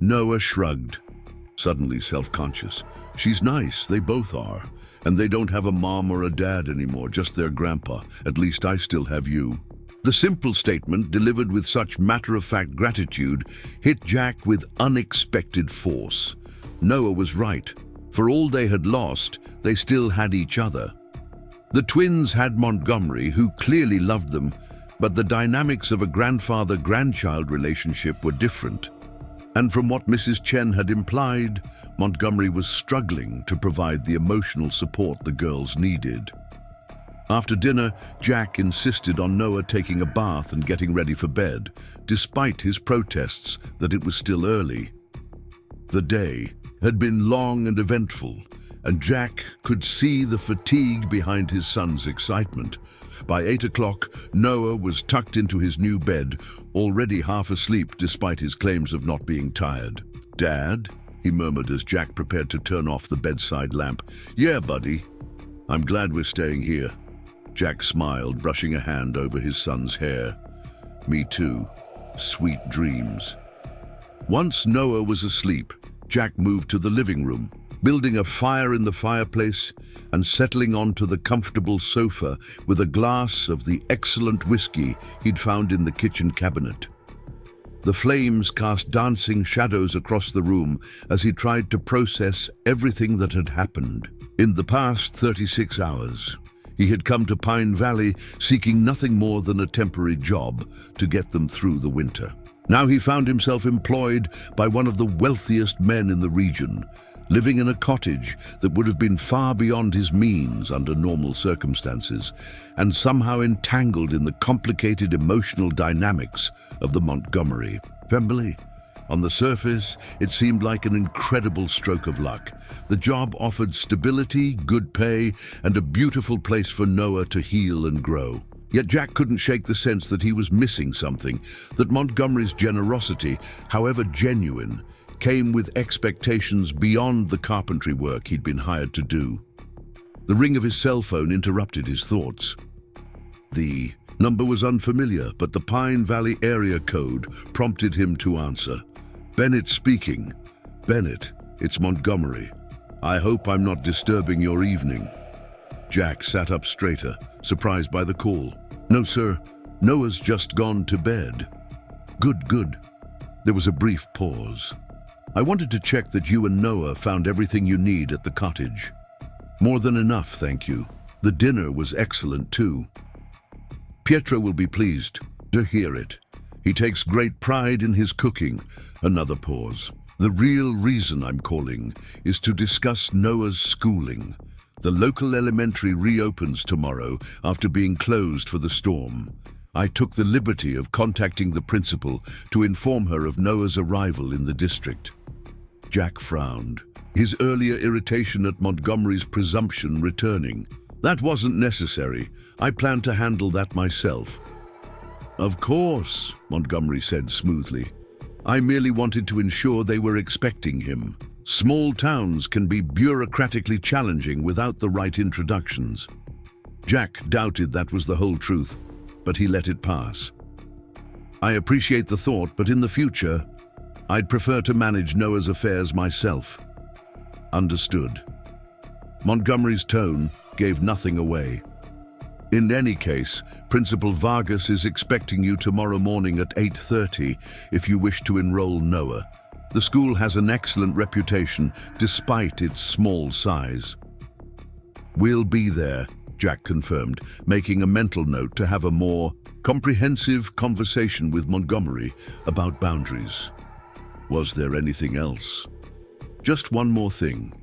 Noah shrugged, suddenly self-conscious. "She's nice, they both are. And they don't have a mom or a dad anymore, just their grandpa. At least I still have you." The simple statement, delivered with such matter-of-fact gratitude, hit Jack with unexpected force. Noah was right. For all they had lost, they still had each other. The twins had Montgomery, who clearly loved them, but the dynamics of a grandfather-grandchild relationship were different. And from what Mrs. Chen had implied, Montgomery was struggling to provide the emotional support the girls needed. After dinner, Jack insisted on Noah taking a bath and getting ready for bed, despite his protests that it was still early. The day had been long and eventful, and Jack could see the fatigue behind his son's excitement. By 8 o'clock, Noah was tucked into his new bed, already half asleep despite his claims of not being tired. "Dad?" he murmured as Jack prepared to turn off the bedside lamp. "Yeah, buddy. I'm glad we're staying here." Jack smiled, brushing a hand over his son's hair. "Me too. Sweet dreams." Once Noah was asleep, Jack moved to the living room, building a fire in the fireplace and settling onto the comfortable sofa with a glass of the excellent whiskey he'd found in the kitchen cabinet. The flames cast dancing shadows across the room as he tried to process everything that had happened. In the past 36 hours, he had come to Pine Valley seeking nothing more than a temporary job to get them through the winter. Now he found himself employed by one of the wealthiest men in the region, living in a cottage that would have been far beyond his means under normal circumstances, and somehow entangled in the complicated emotional dynamics of the Montgomery family. On the surface, it seemed like an incredible stroke of luck. The job offered stability, good pay, and a beautiful place for Noah to heal and grow. Yet Jack couldn't shake the sense that he was missing something, that Montgomery's generosity, however genuine, came with expectations beyond the carpentry work he'd been hired to do. The ring of his cell phone interrupted his thoughts. The number was unfamiliar, but the Pine Valley area code prompted him to answer. "Bennett speaking." "Bennett, it's Montgomery. I hope I'm not disturbing your evening." Jack sat up straighter, surprised by the call. "No, sir. Noah's just gone to bed." "Good, good." There was a brief pause. "I wanted to check that you and Noah found everything you need at the cottage." "More than enough, thank you. The dinner was excellent, too." "Pietro will be pleased to hear it. He takes great pride in his cooking." Another pause. "The real reason I'm calling is to discuss Noah's schooling. The local elementary reopens tomorrow after being closed for the storm. I took the liberty of contacting the principal to inform her of Noah's arrival in the district." Jack frowned, his earlier irritation at Montgomery's presumption returning. "That wasn't necessary. I planned to handle that myself." "Of course," Montgomery said smoothly. "I merely wanted to ensure they were expecting him. Small towns can be bureaucratically challenging without the right introductions." Jack doubted that was the whole truth, but he let it pass. "I appreciate the thought, but in the future, I'd prefer to manage Noah's affairs myself." "Understood." Montgomery's tone gave nothing away. "In any case, Principal Vargas is expecting you tomorrow morning at 8:30 if you wish to enroll Noah. The school has an excellent reputation despite its small size." "We'll be there," Jack confirmed, making a mental note to have a more comprehensive conversation with Montgomery about boundaries. Was there anything else? "Just one more thing.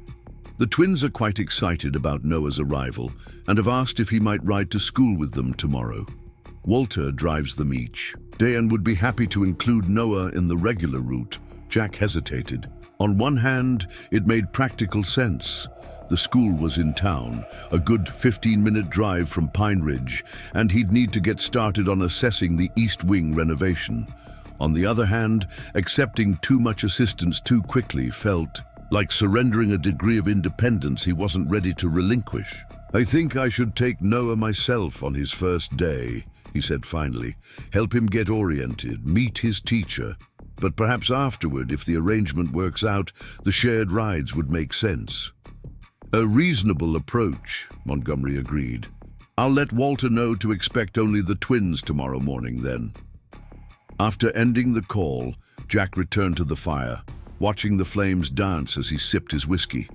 The twins are quite excited about Noah's arrival and have asked if he might ride to school with them tomorrow. Walter drives them each. Dan would be happy to include Noah in the regular route." Jack hesitated. On one hand, it made practical sense. The school was in town, a good 15-minute drive from Pine Ridge, and he'd need to get started on assessing the East Wing renovation. On the other hand, accepting too much assistance too quickly felt like surrendering a degree of independence he wasn't ready to relinquish. "I think I should take Noah myself on his first day," he said finally. "Help him get oriented, meet his teacher. But perhaps afterward, if the arrangement works out, the shared rides would make sense." "A reasonable approach," Montgomery agreed. "I'll let Walter know to expect only the twins tomorrow morning then." After ending the call, Jack returned to the fire, watching the flames dance as he sipped his whiskey.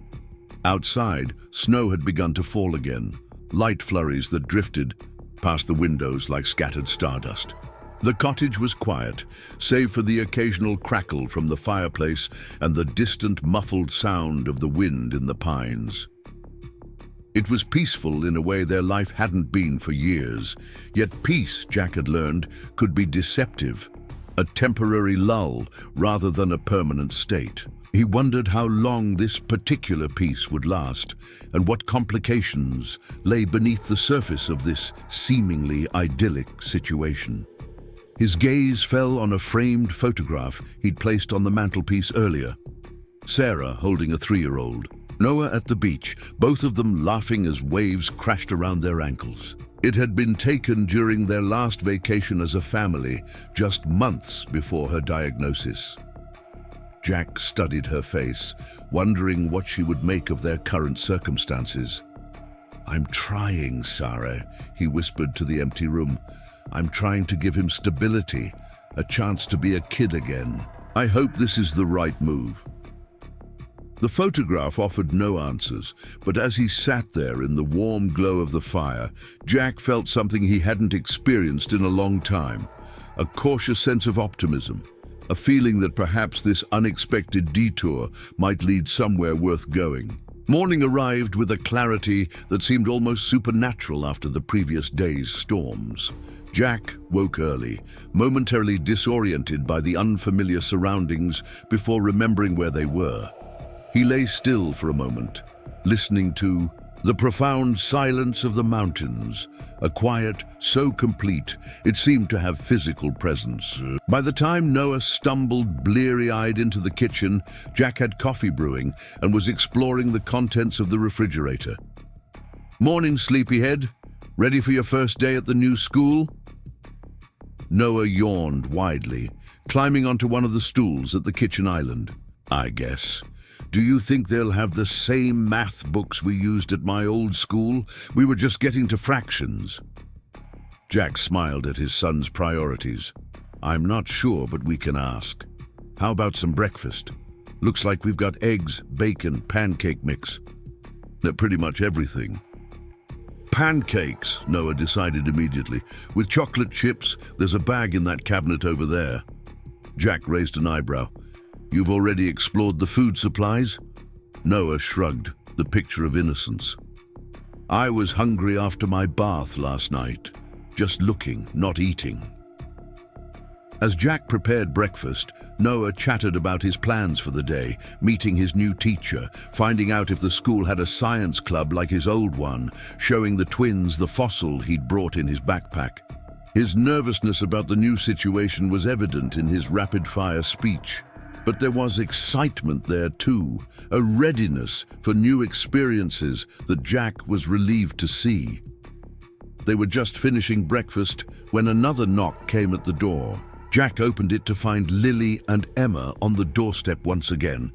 Outside, snow had begun to fall again, light flurries that drifted past the windows like scattered stardust. The cottage was quiet, save for the occasional crackle from the fireplace and the distant muffled sound of the wind in the pines. It was peaceful in a way their life hadn't been for years, yet peace, Jack had learned, could be deceptive. A temporary lull rather than a permanent state. He wondered how long this particular peace would last and what complications lay beneath the surface of this seemingly idyllic situation. His gaze fell on a framed photograph he'd placed on the mantelpiece earlier. Sarah holding a 3-year-old. Noah at the beach, both of them laughing as waves crashed around their ankles. It had been taken during their last vacation as a family, just months before her diagnosis. Jack studied her face, wondering what she would make of their current circumstances. "I'm trying, Sarah," he whispered to the empty room. "I'm trying to give him stability, a chance to be a kid again. I hope this is the right move." The photograph offered no answers, but as he sat there in the warm glow of the fire, Jack felt something he hadn't experienced in a long time, a cautious sense of optimism, a feeling that perhaps this unexpected detour might lead somewhere worth going. Morning arrived with a clarity that seemed almost supernatural after the previous day's storms. Jack woke early, momentarily disoriented by the unfamiliar surroundings before remembering where they were. He lay still for a moment, listening to the profound silence of the mountains, a quiet so complete it seemed to have physical presence. By the time Noah stumbled bleary-eyed into the kitchen, Jack had coffee brewing and was exploring the contents of the refrigerator. "Morning, sleepyhead. Ready for your first day at the new school?" Noah yawned widely, climbing onto one of the stools at the kitchen island. "I guess. Do you think they'll have the same math books we used at my old school? We were just getting to fractions." Jack smiled at his son's priorities. "I'm not sure, but we can ask. How about some breakfast? Looks like we've got eggs, bacon, pancake mix. Pretty much everything." "Pancakes," Noah decided immediately. "With chocolate chips, there's a bag in that cabinet over there." Jack raised an eyebrow. "You've already explored the food supplies?" Noah shrugged, the picture of innocence. I was hungry after my bath last night. Just looking, not eating. As Jack prepared breakfast, Noah chatted about his plans for the day, meeting his new teacher, finding out if the school had a science club like his old one, showing the twins the fossil he'd brought in his backpack. His nervousness about the new situation was evident in his rapid-fire speech. But there was excitement there too, a readiness for new experiences that Jack was relieved to see. They were just finishing breakfast when another knock came at the door. Jack opened it to find Lily and Emma on the doorstep once again,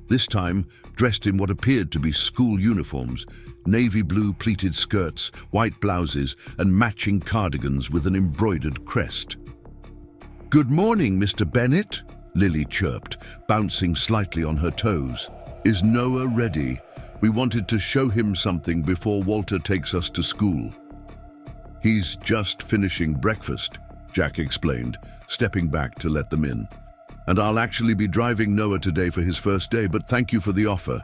this time dressed in what appeared to be school uniforms, navy blue pleated skirts, white blouses, and matching cardigans with an embroidered crest. "Good morning, Mr. Bennett," Lily chirped, bouncing slightly on her toes. "Is Noah ready? We wanted to show him something before Walter takes us to school." "He's just finishing breakfast," Jack explained, stepping back to let them in. "And I'll actually be driving Noah today for his first day, but thank you for the offer."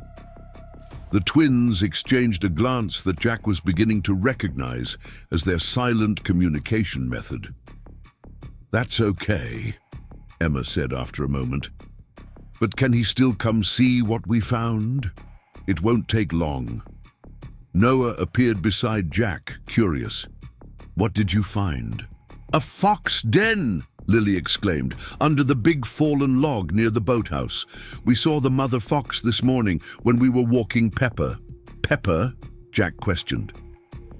The twins exchanged a glance that Jack was beginning to recognize as their silent communication method. "That's okay," Emma said after a moment. "But can he still come see what we found? It won't take long." Noah appeared beside Jack, curious. "What did you find?" "A fox den!" Lily exclaimed, "under the big fallen log near the boathouse. We saw the mother fox this morning when we were walking Pepper." "Pepper?" Jack questioned.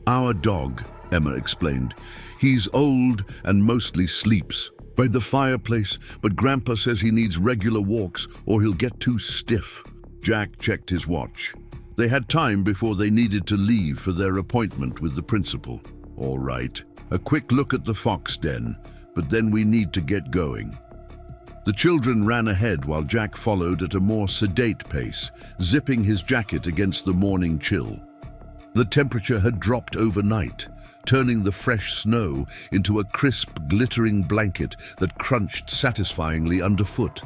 "Our dog," Emma explained. "He's old and mostly sleeps by the fireplace, but Grandpa says he needs regular walks or he'll get too stiff." Jack checked his watch. They had time before they needed to leave for their appointment with the principal. "All right, a quick look at the fox den, but then we need to get going." The children ran ahead while Jack followed at a more sedate pace, zipping his jacket against the morning chill. The temperature had dropped overnight, turning the fresh snow into a crisp, glittering blanket that crunched satisfyingly underfoot.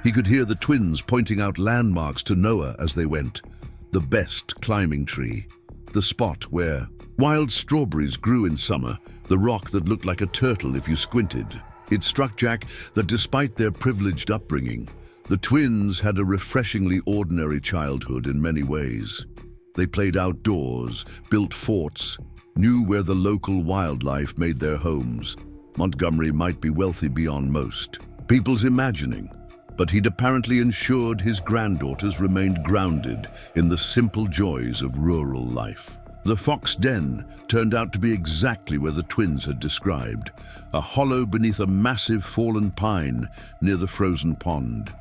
He could hear the twins pointing out landmarks to Noah as they went. The best climbing tree, the spot where wild strawberries grew in summer, the rock that looked like a turtle if you squinted. It struck Jack that despite their privileged upbringing, the twins had a refreshingly ordinary childhood in many ways. They played outdoors, built forts, knew where the local wildlife made their homes. Montgomery might be wealthy beyond most people's imagining, but he'd apparently ensured his granddaughters remained grounded in the simple joys of rural life. The fox den turned out to be exactly where the twins had described, a hollow beneath a massive fallen pine near the frozen pond.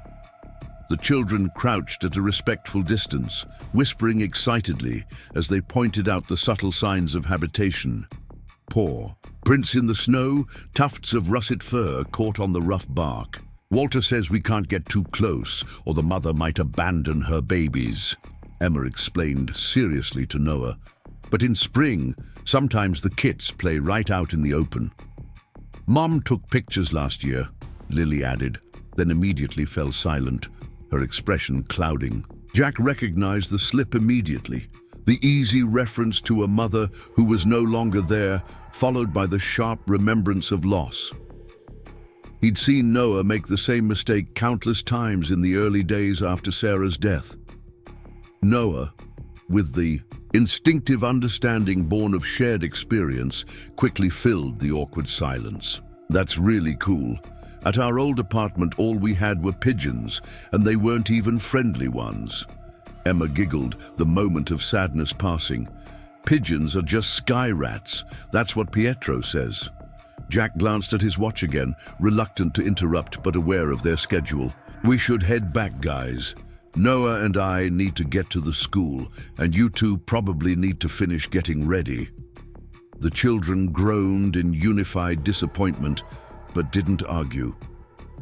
The children crouched at a respectful distance, whispering excitedly as they pointed out the subtle signs of habitation. Paw, prints in the snow, tufts of russet fur caught on the rough bark. "Walter says we can't get too close, or the mother might abandon her babies," Emma explained seriously to Noah. "But in spring, sometimes the kits play right out in the open." "Mom took pictures last year," Lily added, then immediately fell silent, her expression clouding. Jack recognized the slip immediately, the easy reference to a mother who was no longer there, followed by the sharp remembrance of loss. He'd seen Noah make the same mistake countless times in the early days after Sarah's death. Noah, with the instinctive understanding born of shared experience, quickly filled the awkward silence. "That's really cool. At our old apartment, all we had were pigeons, and they weren't even friendly ones." Emma giggled, the moment of sadness passing. "Pigeons are just sky rats. That's what Pietro says." Jack glanced at his watch again, reluctant to interrupt but aware of their schedule. "We should head back, guys. Noah and I need to get to the school, and you two probably need to finish getting ready." The children groaned in unified disappointment, but didn't argue.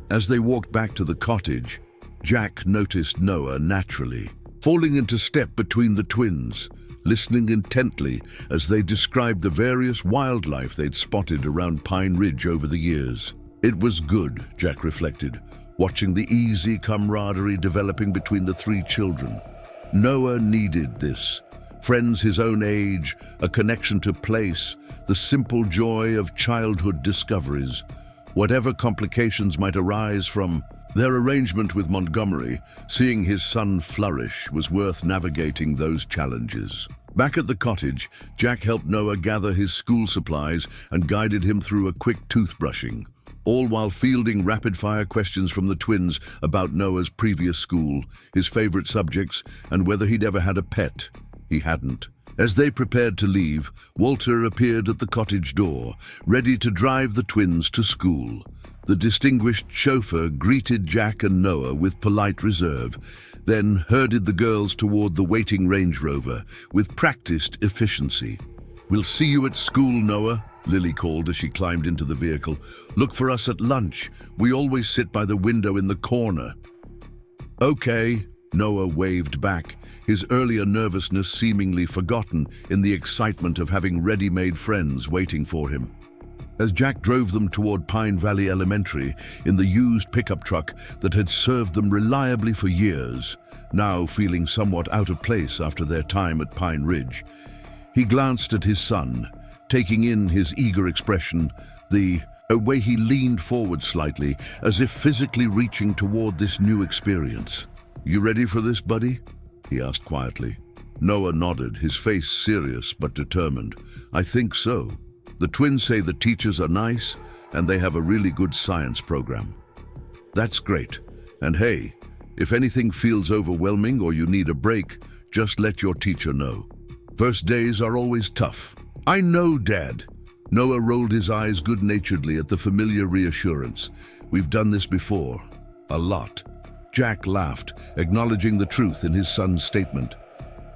As they walked back to the cottage, Jack noticed Noah naturally, falling into step between the twins, listening intently as they described the various wildlife they'd spotted around Pine Ridge over the years. It was good, Jack reflected, watching the easy camaraderie developing between the three children. Noah needed this, friends his own age, a connection to place, the simple joy of childhood discoveries. Whatever complications might arise from their arrangement with Montgomery, seeing his son flourish was worth navigating those challenges. Back at the cottage, Jack helped Noah gather his school supplies and guided him through a quick toothbrushing, all while fielding rapid-fire questions from the twins about Noah's previous school, his favorite subjects, and whether he'd ever had a pet. He hadn't. As they prepared to leave, Walter appeared at the cottage door, ready to drive the twins to school. The distinguished chauffeur greeted Jack and Noah with polite reserve, then herded the girls toward the waiting Range Rover with practiced efficiency. "We'll see you at school, Noah," Lily called as she climbed into the vehicle. "Look for us at lunch. We always sit by the window in the corner." "Okay," Noah waved back, his earlier nervousness seemingly forgotten in the excitement of having ready-made friends waiting for him. As Jack drove them toward Pine Valley Elementary in the used pickup truck that had served them reliably for years, now feeling somewhat out of place after their time at Pine Ridge, he glanced at his son, taking in his eager expression, the way he leaned forward slightly, as if physically reaching toward this new experience. "You ready for this, buddy?" he asked quietly. Noah nodded, his face serious but determined. "I think so. The twins say the teachers are nice, and they have a really good science program." "That's great. And hey, if anything feels overwhelming or you need a break, just let your teacher know. First days are always tough." "I know, Dad." Noah rolled his eyes good-naturedly at the familiar reassurance. "We've done this before. A lot." Jack laughed, acknowledging the truth in his son's statement.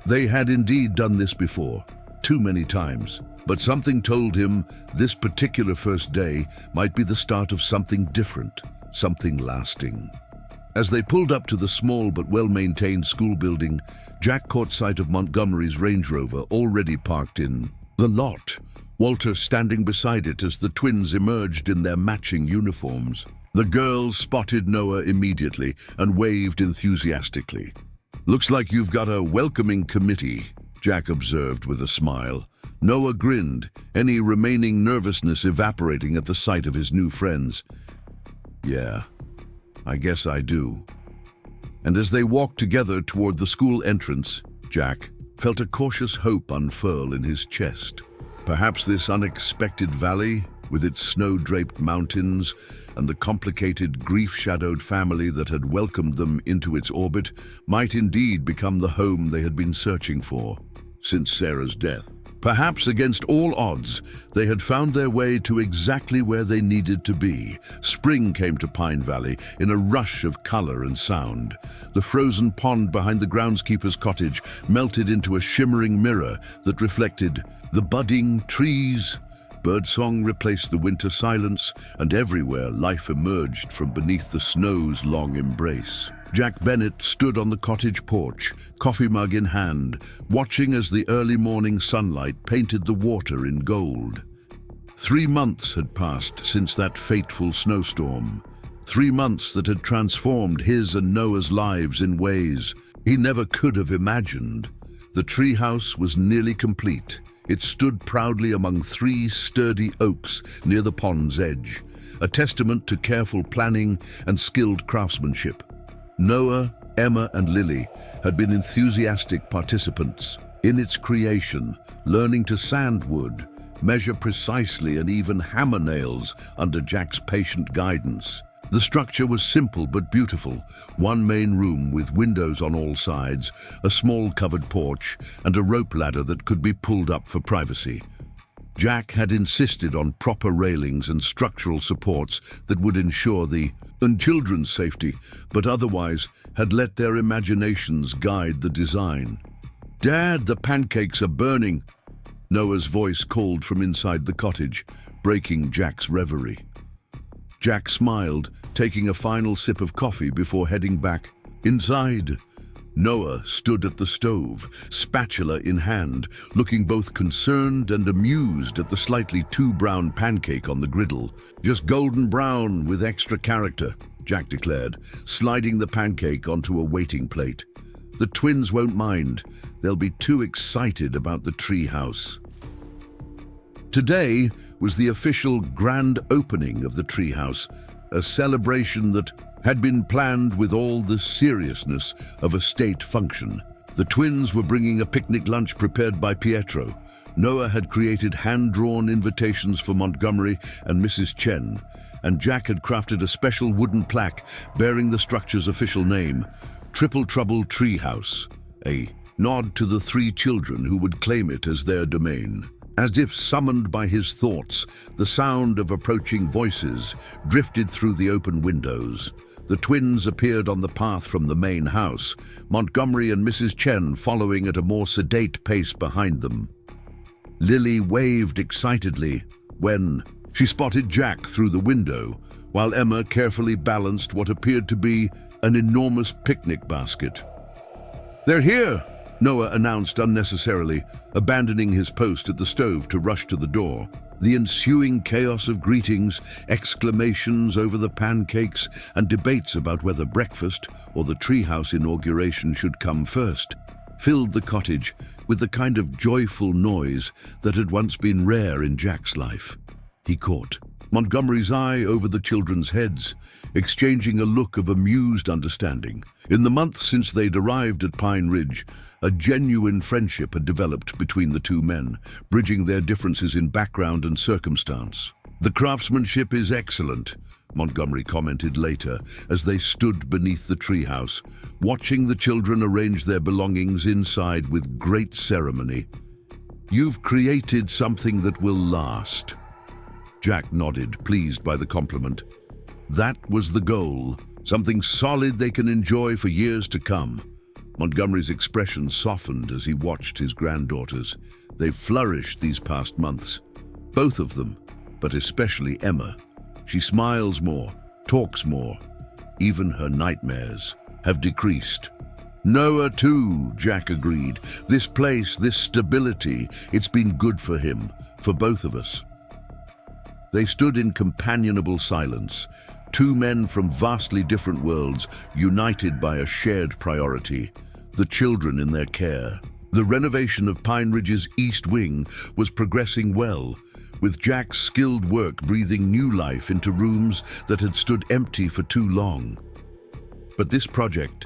They had indeed done this before, too many times. But something told him this particular first day might be the start of something different, something lasting. As they pulled up to the small but well-maintained school building, Jack caught sight of Montgomery's Range Rover already parked in the lot, Walter standing beside it as the twins emerged in their matching uniforms. The girls spotted Noah immediately and waved enthusiastically. "Looks like you've got a welcoming committee," Jack observed with a smile. Noah grinned, any remaining nervousness evaporating at the sight of his new friends. "Yeah, I guess I do." And as they walked together toward the school entrance, Jack felt a cautious hope unfurl in his chest. Perhaps this unexpected valley, with its snow-draped mountains and the complicated, grief-shadowed family that had welcomed them into its orbit, might indeed become the home they had been searching for since Sarah's death. Perhaps against all odds, they had found their way to exactly where they needed to be. Spring came to Pine Valley in a rush of color and sound. The frozen pond behind the groundskeeper's cottage melted into a shimmering mirror that reflected the budding trees. Birdsong replaced the winter silence, and everywhere life emerged from beneath the snow's long embrace. Jack Bennett stood on the cottage porch, coffee mug in hand, watching as the early morning sunlight painted the water in gold. 3 months had passed since that fateful snowstorm. 3 months that had transformed his and Noah's lives in ways he never could have imagined. The treehouse was nearly complete. It stood proudly among 3 sturdy oaks near the pond's edge, a testament to careful planning and skilled craftsmanship. Noah, Emma, and Lily had been enthusiastic participants in its creation, learning to sand wood, measure precisely, and even hammer nails under Jack's patient guidance. The structure was simple but beautiful, one main room with windows on all sides, a small covered porch, and a rope ladder that could be pulled up for privacy. Jack had insisted on proper railings and structural supports that would ensure the children's safety, but otherwise had let their imaginations guide the design. "Dad, the pancakes are burning," Noah's voice called from inside the cottage, breaking Jack's reverie. Jack smiled, taking a final sip of coffee before heading back inside. Noah stood at the stove, spatula in hand, looking both concerned and amused at the slightly too brown pancake on the griddle. "Just golden brown with extra character," Jack declared, sliding the pancake onto a waiting plate. "The twins won't mind. They'll be too excited about the tree house. Today was the official grand opening of the treehouse, a celebration that had been planned with all the seriousness of a state function. The twins were bringing a picnic lunch prepared by Pietro. Noah had created hand-drawn invitations for Montgomery and Mrs. Chen, and Jack had crafted a special wooden plaque bearing the structure's official name, Triple Trouble Treehouse, a nod to the 3 children who would claim it as their domain. As if summoned by his thoughts, the sound of approaching voices drifted through the open windows. The twins appeared on the path from the main house, Montgomery and Mrs. Chen following at a more sedate pace behind them. Lily waved excitedly when she spotted Jack through the window, while Emma carefully balanced what appeared to be an enormous picnic basket. "They're here!" Noah announced unnecessarily, abandoning his post at the stove to rush to the door. The ensuing chaos of greetings, exclamations over the pancakes, and debates about whether breakfast or the treehouse inauguration should come first filled the cottage with the kind of joyful noise that had once been rare in Jack's life. He caught Montgomery's eye over the children's heads, exchanging a look of amused understanding. In the months since they'd arrived at Pine Ridge, a genuine friendship had developed between the 2 men, bridging their differences in background and circumstance. "The craftsmanship is excellent," Montgomery commented later as they stood beneath the treehouse, watching the children arrange their belongings inside with great ceremony. "You've created something that will last." Jack nodded, pleased by the compliment. That was the goal, something solid they can enjoy for years to come. Montgomery's expression softened as he watched his granddaughters. They've flourished these past months, both of them, but especially Emma. She smiles more, talks more. Even her nightmares have decreased. "Noah too," Jack agreed. "This place, this stability, it's been good for him, for both of us." They stood in companionable silence, 2 men from vastly different worlds, united by a shared priority, the children in their care. The renovation of Pine Ridge's East Wing was progressing well, with Jack's skilled work breathing new life into rooms that had stood empty for too long. But this project,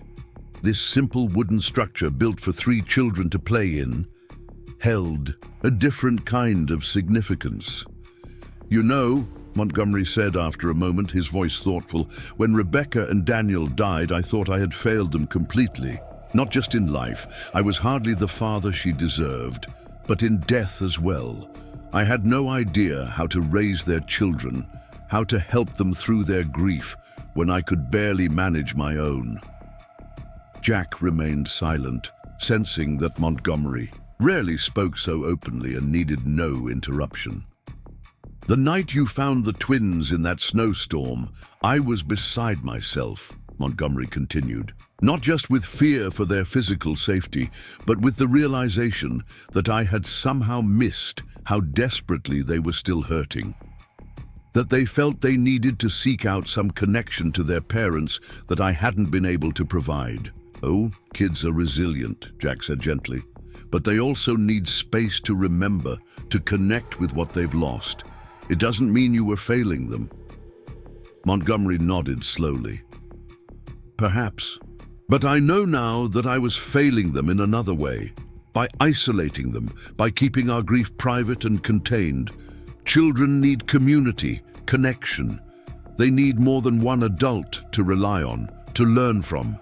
this simple wooden structure built for 3 children to play in, held a different kind of significance. "You know," Montgomery said after a moment, his voice thoughtful, "when Rebecca and Daniel died, I thought I had failed them completely. Not just in life, I was hardly the father she deserved, but in death as well. I had no idea how to raise their children, how to help them through their grief when I could barely manage my own." Jack remained silent, sensing that Montgomery rarely spoke so openly and needed no interruption. "The night you found the twins in that snowstorm, I was beside myself," Montgomery continued. "Not just with fear for their physical safety, but with the realization that I had somehow missed how desperately they were still hurting. That they felt they needed to seek out some connection to their parents that I hadn't been able to provide." "Oh, kids are resilient," Jack said gently, "but they also need space to remember, to connect with what they've lost. It doesn't mean you were failing them." Montgomery nodded slowly. "Perhaps. But I know now that I was failing them in another way, by isolating them, by keeping our grief private and contained. Children need community, connection. They need more than one adult to rely on, to learn from."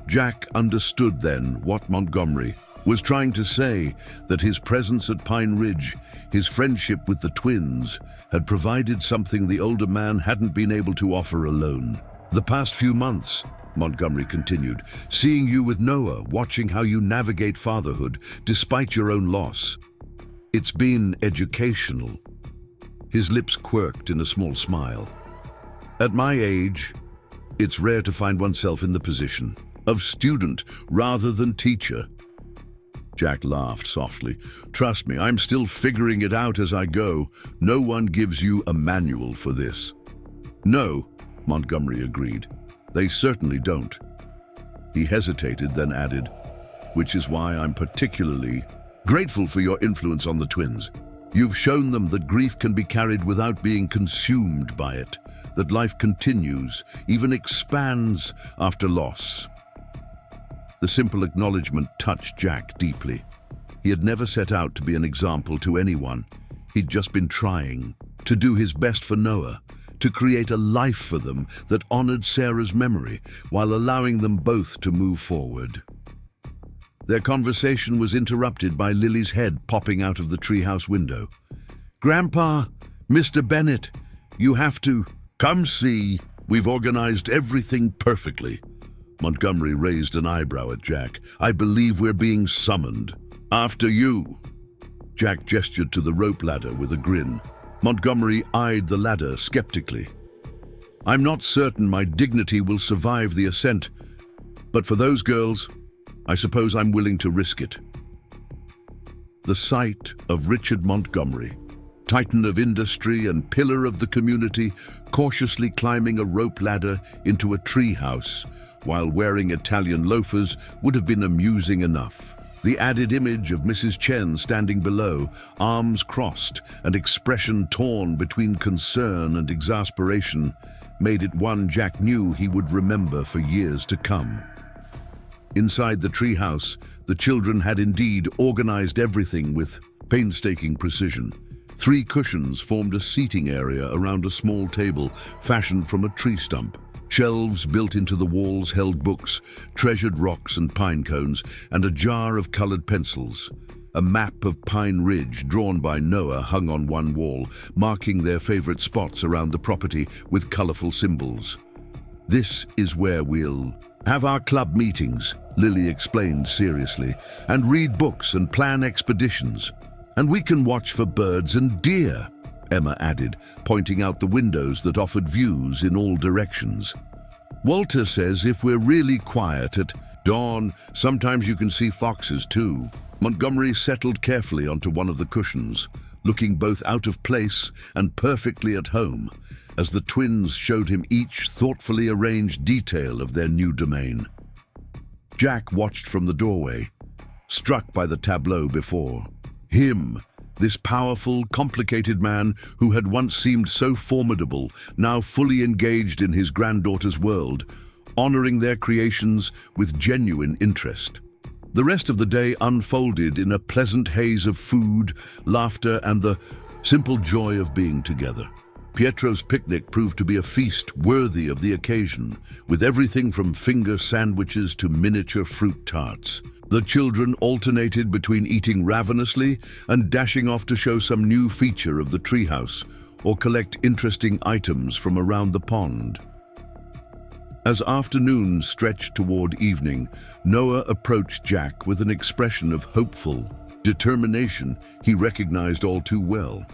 Jack understood then what Montgomery was trying to say, that his presence at Pine Ridge, his friendship with the twins, had provided something the older man hadn't been able to offer alone. "The past few months," Montgomery continued, "seeing you with Noah, watching how you navigate fatherhood despite your own loss, it's been educational." His lips quirked in a small smile. "At my age, it's rare to find oneself in the position of student rather than teacher." Jack laughed softly. "Trust me, I'm still figuring it out as I go. No one gives you a manual for this." "No," Montgomery agreed. "They certainly don't." He hesitated, then added, which is why I'm particularly grateful for your influence on the twins. You've shown them that grief can be carried without being consumed by it, that life continues, even expands after loss. The simple acknowledgement touched Jack deeply. He had never set out to be an example to anyone. He'd just been trying to do his best for Noah, to create a life for them that honored Sarah's memory while allowing them both to move forward. Their conversation was interrupted by Lily's head popping out of the treehouse window. "Grandpa, Mr. Bennett, you have to come see. We've organized everything perfectly." Montgomery raised an eyebrow at Jack. "I believe we're being summoned. After you." Jack gestured to the rope ladder with a grin. Montgomery eyed the ladder skeptically. "I'm not certain my dignity will survive the ascent, but for those girls, I suppose I'm willing to risk it." The sight of Richard Montgomery, titan of industry and pillar of the community, cautiously climbing a rope ladder into a treehouse while wearing Italian loafers would have been amusing enough. The added image of Mrs. Chen standing below, arms crossed and expression torn between concern and exasperation, made it one Jack knew he would remember for years to come. Inside the treehouse, the children had indeed organized everything with painstaking precision. 3 cushions formed a seating area around a small table fashioned from a tree stump. Shelves built into the walls held books, treasured rocks and pine cones, and a jar of colored pencils. A map of Pine Ridge drawn by Noah hung on one wall, marking their favorite spots around the property with colorful symbols. "This is where we'll have our club meetings," Lily explained seriously, "and read books and plan expeditions. And we can watch for birds and deer," Emma added, pointing out the windows that offered views in all directions. "Walter says if we're really quiet at dawn, sometimes you can see foxes too." Montgomery settled carefully onto one of the cushions, looking both out of place and perfectly at home, as the twins showed him each thoughtfully arranged detail of their new domain. Jack watched from the doorway, struck by the tableau before him. This powerful, complicated man who had once seemed so formidable, now fully engaged in his granddaughter's world, honoring their creations with genuine interest. The rest of the day unfolded in a pleasant haze of food, laughter, and the simple joy of being together. Pietro's picnic proved to be a feast worthy of the occasion, with everything from finger sandwiches to miniature fruit tarts. The children alternated between eating ravenously and dashing off to show some new feature of the treehouse or collect interesting items from around the pond. As afternoon stretched toward evening, Noah approached Jack with an expression of hopeful determination he recognized all too well.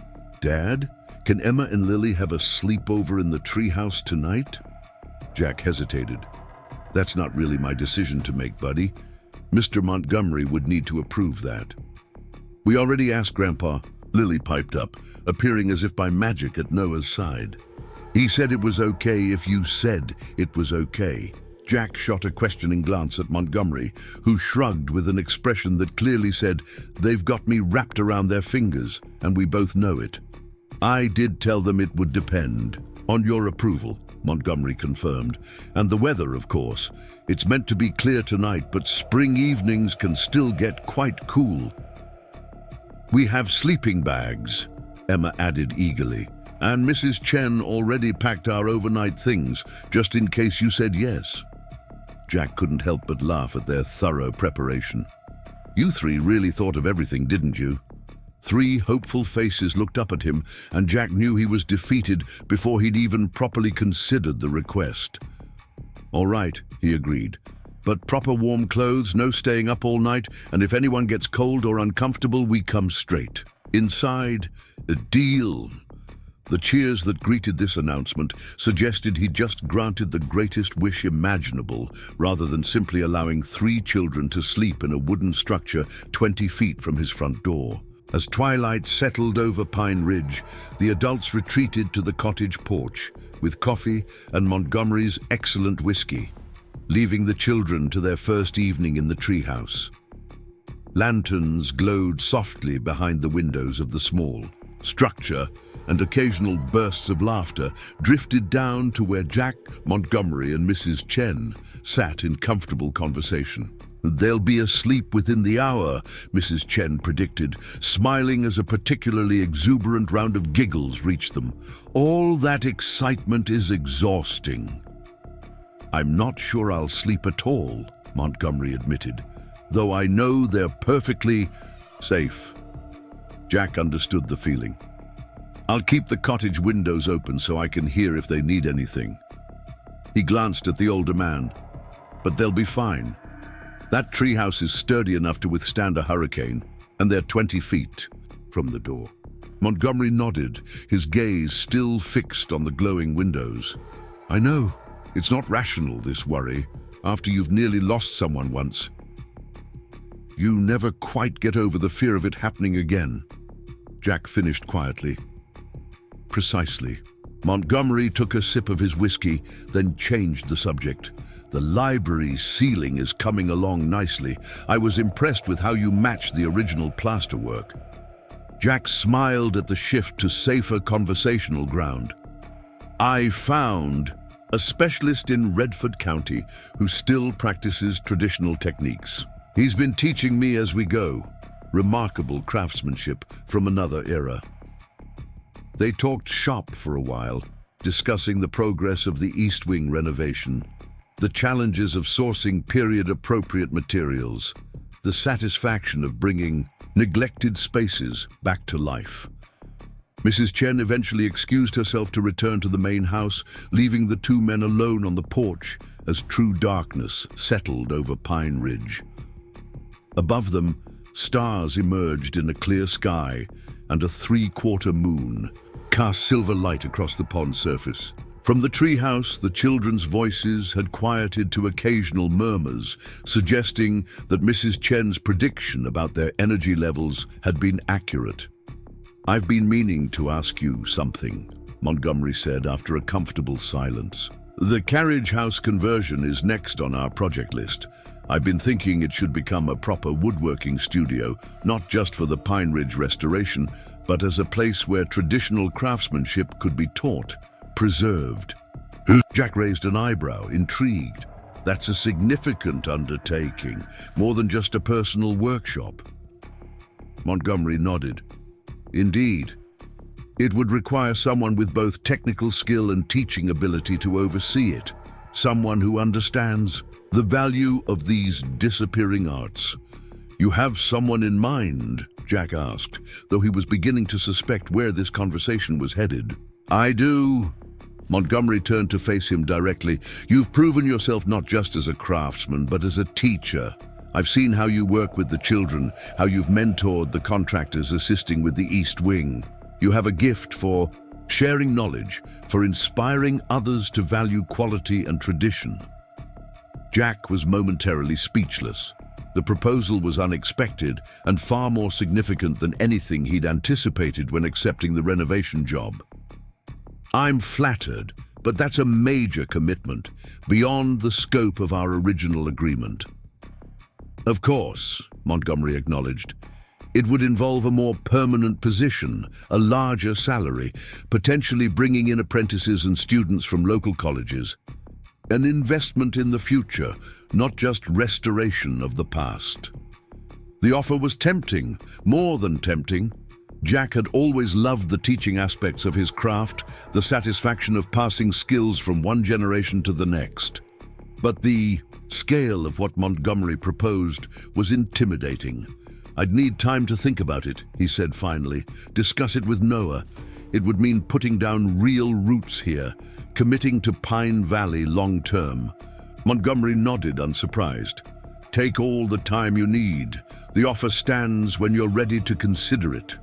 "Dad, can Emma and Lily have a sleepover in the treehouse tonight?" Jack hesitated. "That's not really my decision to make, buddy. Mr. Montgomery would need to approve that." "We already asked Grandpa," Lily piped up, appearing as if by magic at Noah's side. "He said it was okay if you said it was okay." Jack shot a questioning glance at Montgomery, who shrugged with an expression that clearly said, "They've got me wrapped around their fingers, and we both know it." "I did tell them it would depend on your approval," Montgomery confirmed. "And the weather, of course. It's meant to be clear tonight, but spring evenings can still get quite cool." "We have sleeping bags," Emma added eagerly. "And Mrs. Chen already packed our overnight things, just in case you said yes." Jack couldn't help but laugh at their thorough preparation. "You 3 really thought of everything, didn't you?" 3 hopeful faces looked up at him, and Jack knew he was defeated before he'd even properly considered the request. "All right," he agreed. "But proper warm clothes, no staying up all night, and if anyone gets cold or uncomfortable, we come straight. Inside, a deal." The cheers that greeted this announcement suggested he just granted the greatest wish imaginable, rather than simply allowing 3 children to sleep in a wooden structure 20 feet from his front door. As twilight settled over Pine Ridge, the adults retreated to the cottage porch with coffee and Montgomery's excellent whiskey, leaving the children to their first evening in the treehouse. Lanterns glowed softly behind the windows of the small structure, and occasional bursts of laughter drifted down to where Jack, Montgomery, and Mrs. Chen sat in comfortable conversation. "They'll be asleep within the hour," Mrs. Chen predicted, smiling as a particularly exuberant round of giggles reached them. "All that excitement is exhausting." "I'm not sure I'll sleep at all," Montgomery admitted, "though I know they're perfectly safe." Jack understood the feeling. "I'll keep the cottage windows open so I can hear if they need anything." He glanced at the older man. "But they'll be fine. That treehouse is sturdy enough to withstand a hurricane, and they're 20 feet from the door." Montgomery nodded, his gaze still fixed on the glowing windows. "I know. It's not rational, this worry, after you've nearly lost someone once. You never quite get over the fear of it happening again." Jack finished quietly. "Precisely." Montgomery took a sip of his whiskey, then changed the subject. "The library ceiling is coming along nicely. I was impressed with how you matched the original plasterwork." Jack smiled at the shift to safer conversational ground. "I found a specialist in Redford County who still practices traditional techniques. He's been teaching me as we go. Remarkable craftsmanship from another era." They talked shop for a while, discussing the progress of the East Wing renovation, the challenges of sourcing period-appropriate materials, the satisfaction of bringing neglected spaces back to life. Mrs. Chen eventually excused herself to return to the main house, leaving the two men alone on the porch as true darkness settled over Pine Ridge. Above them, stars emerged in a clear sky, and a three-quarter moon cast silver light across the pond surface. From the treehouse, the children's voices had quieted to occasional murmurs, suggesting that Mrs. Chen's prediction about their energy levels had been accurate. "I've been meaning to ask you something," Montgomery said after a comfortable silence. "The carriage house conversion is next on our project list. I've been thinking it should become a proper woodworking studio, not just for the Pine Ridge restoration, but as a place where traditional craftsmanship could be taught, preserved." Jack raised an eyebrow, intrigued. "That's a significant undertaking, more than just a personal workshop." Montgomery nodded. "Indeed. It would require someone with both technical skill and teaching ability to oversee it, someone who understands the value of these disappearing arts." "You have someone in mind?" Jack asked, though he was beginning to suspect where this conversation was headed. "I do." Montgomery turned to face him directly. "You've proven yourself not just as a craftsman, but as a teacher. I've seen how you work with the children, how you've mentored the contractors assisting with the East Wing. You have a gift for sharing knowledge, for inspiring others to value quality and tradition." Jack was momentarily speechless. The proposal was unexpected and far more significant than anything he'd anticipated when accepting the renovation job. "I'm flattered, but that's a major commitment, beyond the scope of our original agreement." "Of course," Montgomery acknowledged. "It would involve a more permanent position, a larger salary, potentially bringing in apprentices and students from local colleges. An investment in the future, not just restoration of the past." The offer was tempting, more than tempting. Jack had always loved the teaching aspects of his craft, the satisfaction of passing skills from one generation to the next. But the scale of what Montgomery proposed was intimidating. "I'd need time to think about it," he said finally. "Discuss it with Noah. It would mean putting down real roots here, committing to Pine Valley long-term." Montgomery nodded, unsurprised. "Take all the time you need. The offer stands when you're ready to consider it."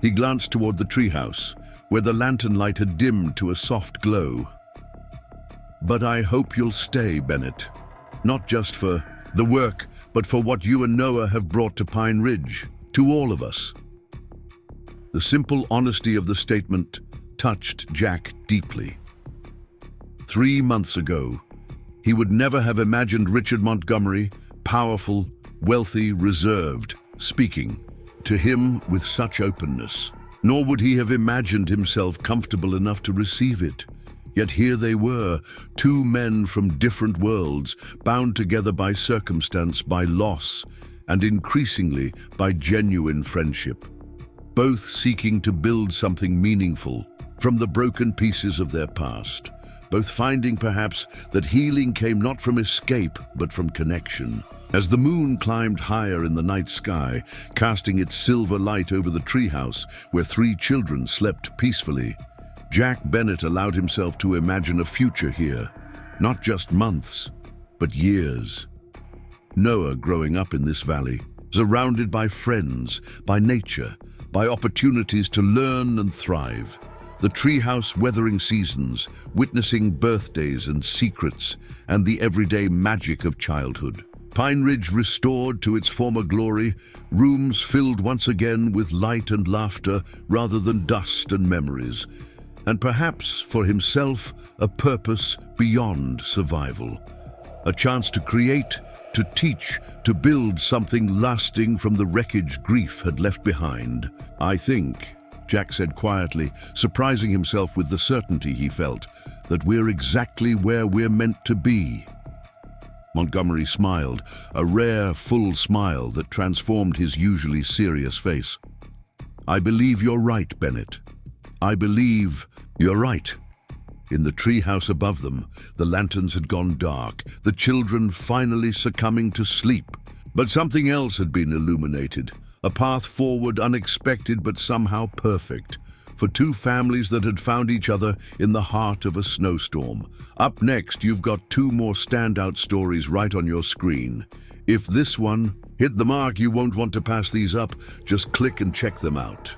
He glanced toward the treehouse, where the lantern light had dimmed to a soft glow. "But I hope you'll stay, Bennett. Not just for the work, but for what you and Noah have brought to Pine Ridge, to all of us." The simple honesty of the statement touched Jack deeply. 3 months ago, he would never have imagined Richard Montgomery, powerful, wealthy, reserved, speaking to him with such openness. Nor would he have imagined himself comfortable enough to receive it. Yet here they were, two men from different worlds, bound together by circumstance, by loss, and increasingly by genuine friendship. Both seeking to build something meaningful from the broken pieces of their past. Both finding perhaps that healing came not from escape, but from connection. As the moon climbed higher in the night sky, casting its silver light over the treehouse where three children slept peacefully, Jack Bennett allowed himself to imagine a future here, not just months, but years. Noah, growing up in this valley, surrounded by friends, by nature, by opportunities to learn and thrive. The treehouse weathering seasons, witnessing birthdays and secrets, and the everyday magic of childhood. Pine Ridge restored to its former glory, rooms filled once again with light and laughter rather than dust and memories. And perhaps, for himself, a purpose beyond survival. A chance to create, to teach, to build something lasting from the wreckage grief had left behind. "I think," Jack said quietly, surprising himself with the certainty he felt, "that we're exactly where we're meant to be." Montgomery smiled, a rare, full smile that transformed his usually serious face. "I believe you're right, Bennett. I believe you're right." In the treehouse above them, the lanterns had gone dark, the children finally succumbing to sleep. But something else had been illuminated, a path forward unexpected but somehow perfect, for two families that had found each other in the heart of a snowstorm. Up next, you've got two more standout stories right on your screen. If this one hit the mark, you won't want to pass these up. Just click and check them out.